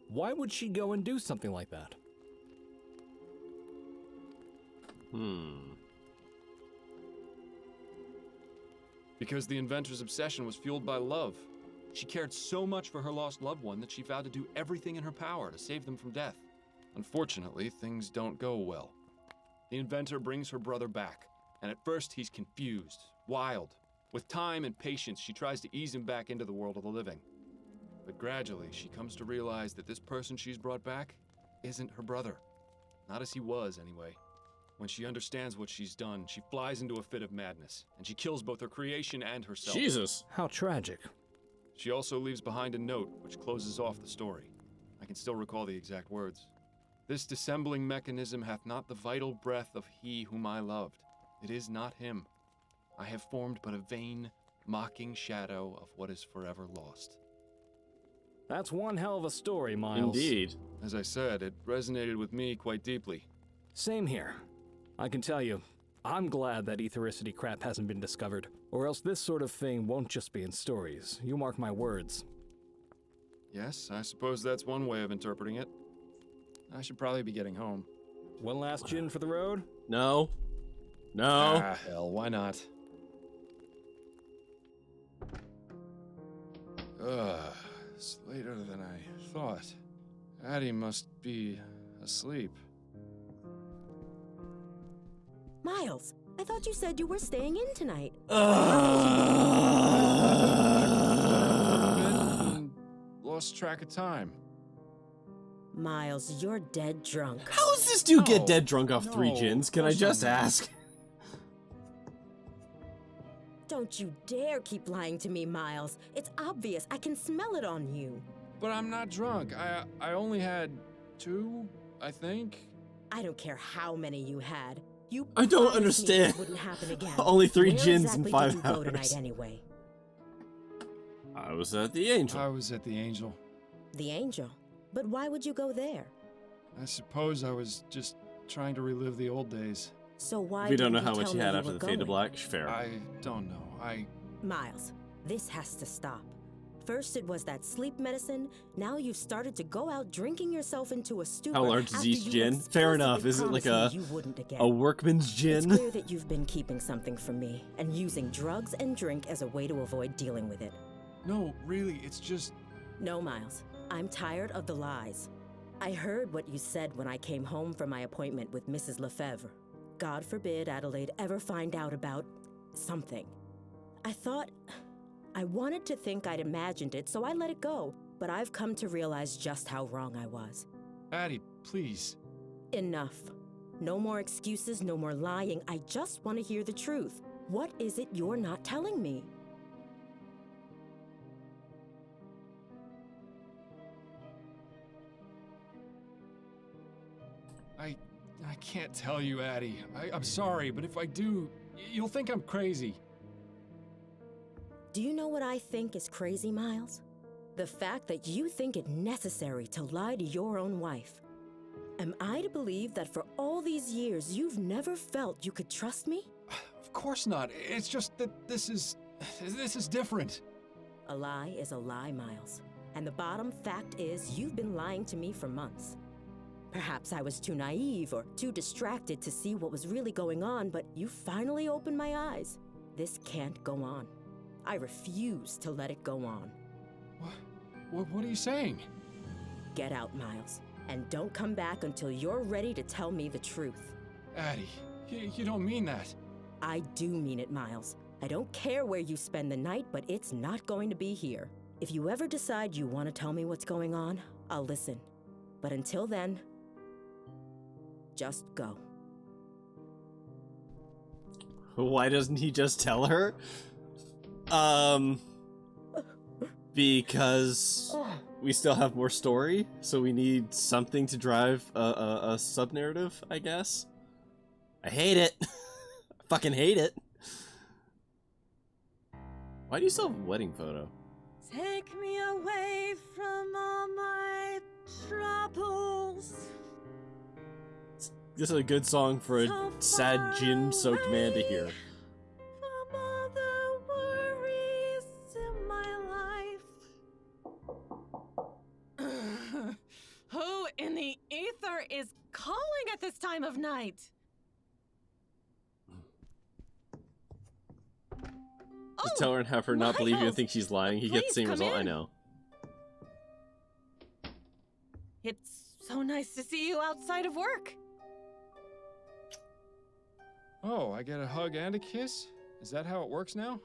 Why would she go and do something like that?
Because the inventor's obsession was fueled by love. She cared so much for her lost loved one that she vowed to do everything in her power to save them from death. Unfortunately, things don't go well. The inventor brings her brother back, and at first he's confused, wild. With time and patience, she tries to ease him back into the world of the living. But gradually, she comes to realize that this person she's brought back isn't her brother. Not as he was, anyway. When she understands what she's done, she flies into a fit of madness, and she kills both her creation and herself.
Jesus.
How tragic.
She also leaves behind a note which closes off the story. I can still recall the exact words. This dissembling mechanism hath not the vital breath of he whom I loved. It is not him. I have formed but a vain, mocking shadow of what is forever lost.
That's one hell of a story, Miles.
Indeed.
As I said, it resonated with me quite deeply.
Same here. I can tell you, I'm glad that ethericity crap hasn't been discovered, or else this sort of thing won't just be in stories. You mark my words.
Yes, I suppose that's one way of interpreting it. I should probably be getting home.
One last gin for the road?
No. No.
Ah, hell, why not? It's later than I thought. Addie must be asleep.
Miles, I thought you said you were staying in tonight.
Lost track of time.
Miles, you're dead drunk.
How does this dude get dead drunk off 3 gins? Can I just ask?
Don't you dare keep lying to me, Miles. It's obvious. I can smell it on you.
But I'm not drunk. I only had 2, I think.
I don't care how many you had. You
I don't
promised me
understand.
this wouldn't happen again.
Only 3
Where
gins
exactly
in 5
did you go
hours.
tonight anyway?
I was at the Angel.
I was at the Angel.
The Angel? But why would you go there?
I suppose I was just trying to relive the old days.
So why
We don't know
didn't
how
you
much
tell
he
me
had
you
after
were
the Fade to
going?
Black. Fair.
I don't know.
Miles, this has to stop. First it was that sleep medicine, now you've started to go out drinking yourself into a stupor.
How large is
after
each
you
gin? Fair enough. Is it like
promised me you wouldn't again.
a workman's gin?
It's clear that you've been keeping something from me and using drugs and drink as a way to avoid dealing with it.
No, really, it's just...
No, Miles. I'm tired of the lies. I heard what you said when I came home from my appointment with Mrs. Lefebvre. God forbid Adelaide ever find out about something. I wanted to think I'd imagined it, so I let it go. But I've come to realize just how wrong I was.
Addie, please.
Enough. No more excuses, no more lying. I just want to hear the truth. What is it you're not telling me?
I can't tell you, Addie. I'm sorry, but if I do, you'll think I'm crazy.
Do you know what I think is crazy, Miles? The fact that you think it necessary to lie to your own wife. Am I to believe that for all these years you've never felt you could trust me?
Of course not. It's just that this is different.
A lie is a lie, Miles. And the bottom fact is you've been lying to me for months. Perhaps I was too naive or too distracted to see what was really going on, but you finally opened my eyes. This can't go on. I refuse to let it go on.
What are you saying?
Get out, Miles, and don't come back until you're ready to tell me the truth.
Addie, you don't mean that.
I do mean it, Miles. I don't care where you spend the night, but it's not going to be here. If you ever decide you want to tell me what's going on, I'll listen. But until then, just go.
Why doesn't he just tell her? Because we still have more story, so we need something to drive a sub-narrative, I guess. I hate it. I fucking hate it. Why do you still have a wedding photo?
Take me away from all my troubles.
This is a good song for a sad gin-soaked man to hear.
From all the worries in my life. Who in the ether is calling at this time of night?
Just tell her and have her not believe you and think she's lying. He gets the same
come
result. I
in.
know.
It's so nice to see you outside of work.
Oh, I get a hug and a kiss? Is that how it works now?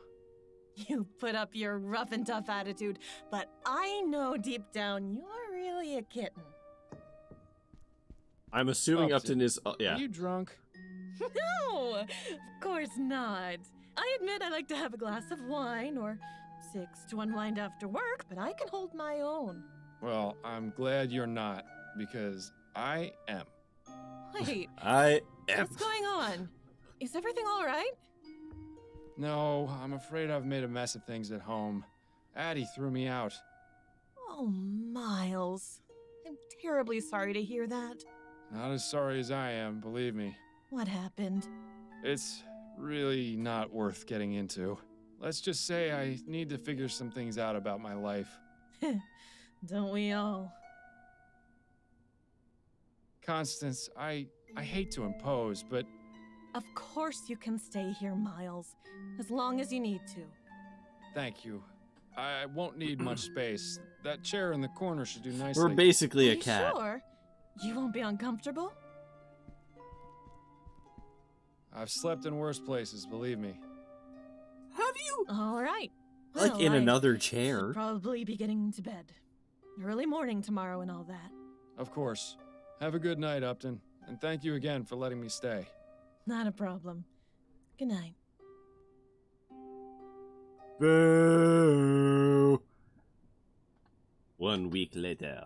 You put up your rough and tough attitude, but I know deep down you're really a kitten.
I'm assuming Upton is. Yeah.
Are you drunk?
No, of course not. I admit I like to have a glass of wine or 6 to unwind after work, but I can hold my own.
Well, I'm glad you're not, because I am.
Wait.
I am.
What's going on? Is everything all right?
No, I'm afraid I've made a mess of things at home. Addie threw me out.
Oh, Miles. I'm terribly sorry to hear that.
Not as sorry as I am, believe me.
What happened?
It's really not worth getting into. Let's just say I need to figure some things out about my life.
Don't we all?
Constance, I hate to impose, but...
Of course you can stay here, Miles. As long as you need to.
Thank you. I won't need much space. That chair in the corner should do nicely.
We're basically
Are
a
you
cat.
Sure? You won't be uncomfortable?
I've slept in worse places, believe me.
Have you?
All right.
Like
Well,
in
I
another
should
chair.
probably be getting to bed. Early morning tomorrow and all that.
Of course. Have a good night, Upton. And thank you again for letting me stay.
Not a problem. Good night.
Boo! 1 week later.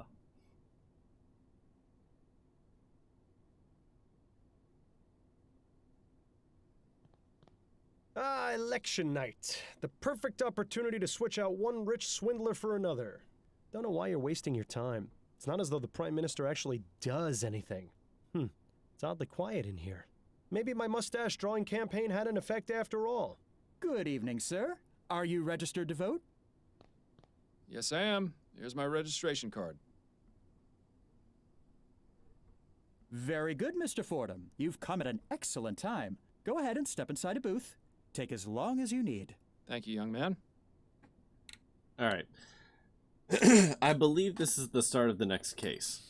Election night. The perfect opportunity to switch out one rich swindler for another. Don't know why you're wasting your time. It's not as though the Prime Minister actually does anything. It's oddly quiet in here. Maybe my mustache drawing campaign had an effect after all.
Good evening, sir. Are you registered to vote?
Yes, I am. Here's my registration card.
Very good, Mr. Fordham. You've come at an excellent time. Go ahead and step inside a booth. Take as long as you need.
Thank you, young man.
All right. I believe this is the start of the next case.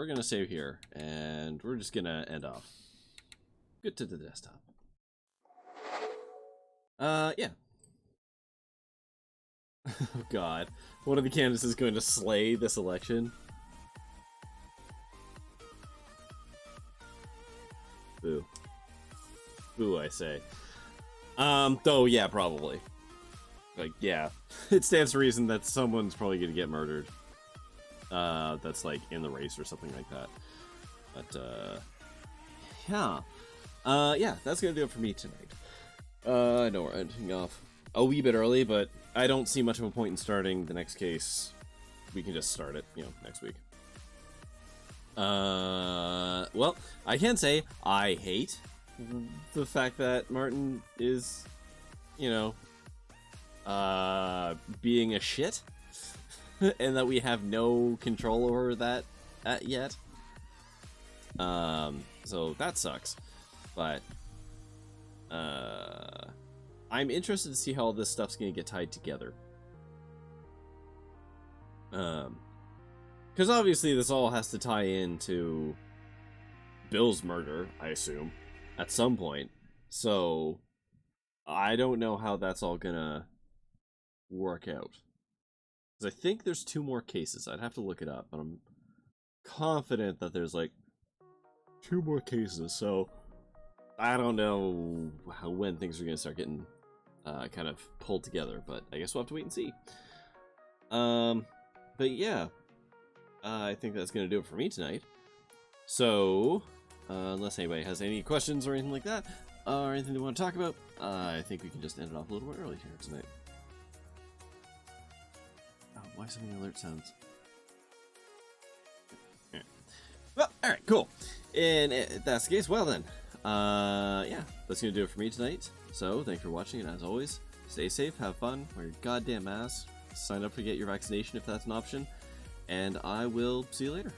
we're gonna save here, and we're just gonna end off. Good to the desktop. Yeah. Oh god. One of the candidates is going to slay this election. Boo. Boo, I say. Though, yeah, probably. Like, yeah. It stands to reason that someone's probably gonna get murdered. That's, like, in the race or something like that. But, yeah. Yeah, that's gonna do it for me tonight. I know we're ending off a wee bit early, but I don't see much of a point in starting the next case. We can just start it, you know, next week. Well, I can say I hate the fact that Martin is, you know, being a shit, and that we have no control over that yet. So that sucks, but I'm interested to see how all this stuff's gonna get tied together. Because obviously this all has to tie into Bill's murder, I assume, at some point. So I don't know how that's all gonna work out. Because I think there's 2 more cases. I'd have to look it up, but I'm confident that there's like 2 more cases. So I don't know when things are gonna start getting kind of pulled together, but I guess we'll have to wait and see. But yeah, I think that's gonna do it for me tonight. So unless anybody has any questions or anything like that, or anything they want to talk about, I think we can just end it off a little bit early here tonight. Oh, why so many alert sounds? Alright. Well, alright, cool. And if that's the case, well then, yeah, that's gonna do it for me tonight. So, thanks for watching, and as always, stay safe, have fun, wear your goddamn mask, sign up to get your vaccination if that's an option, and I will see you later.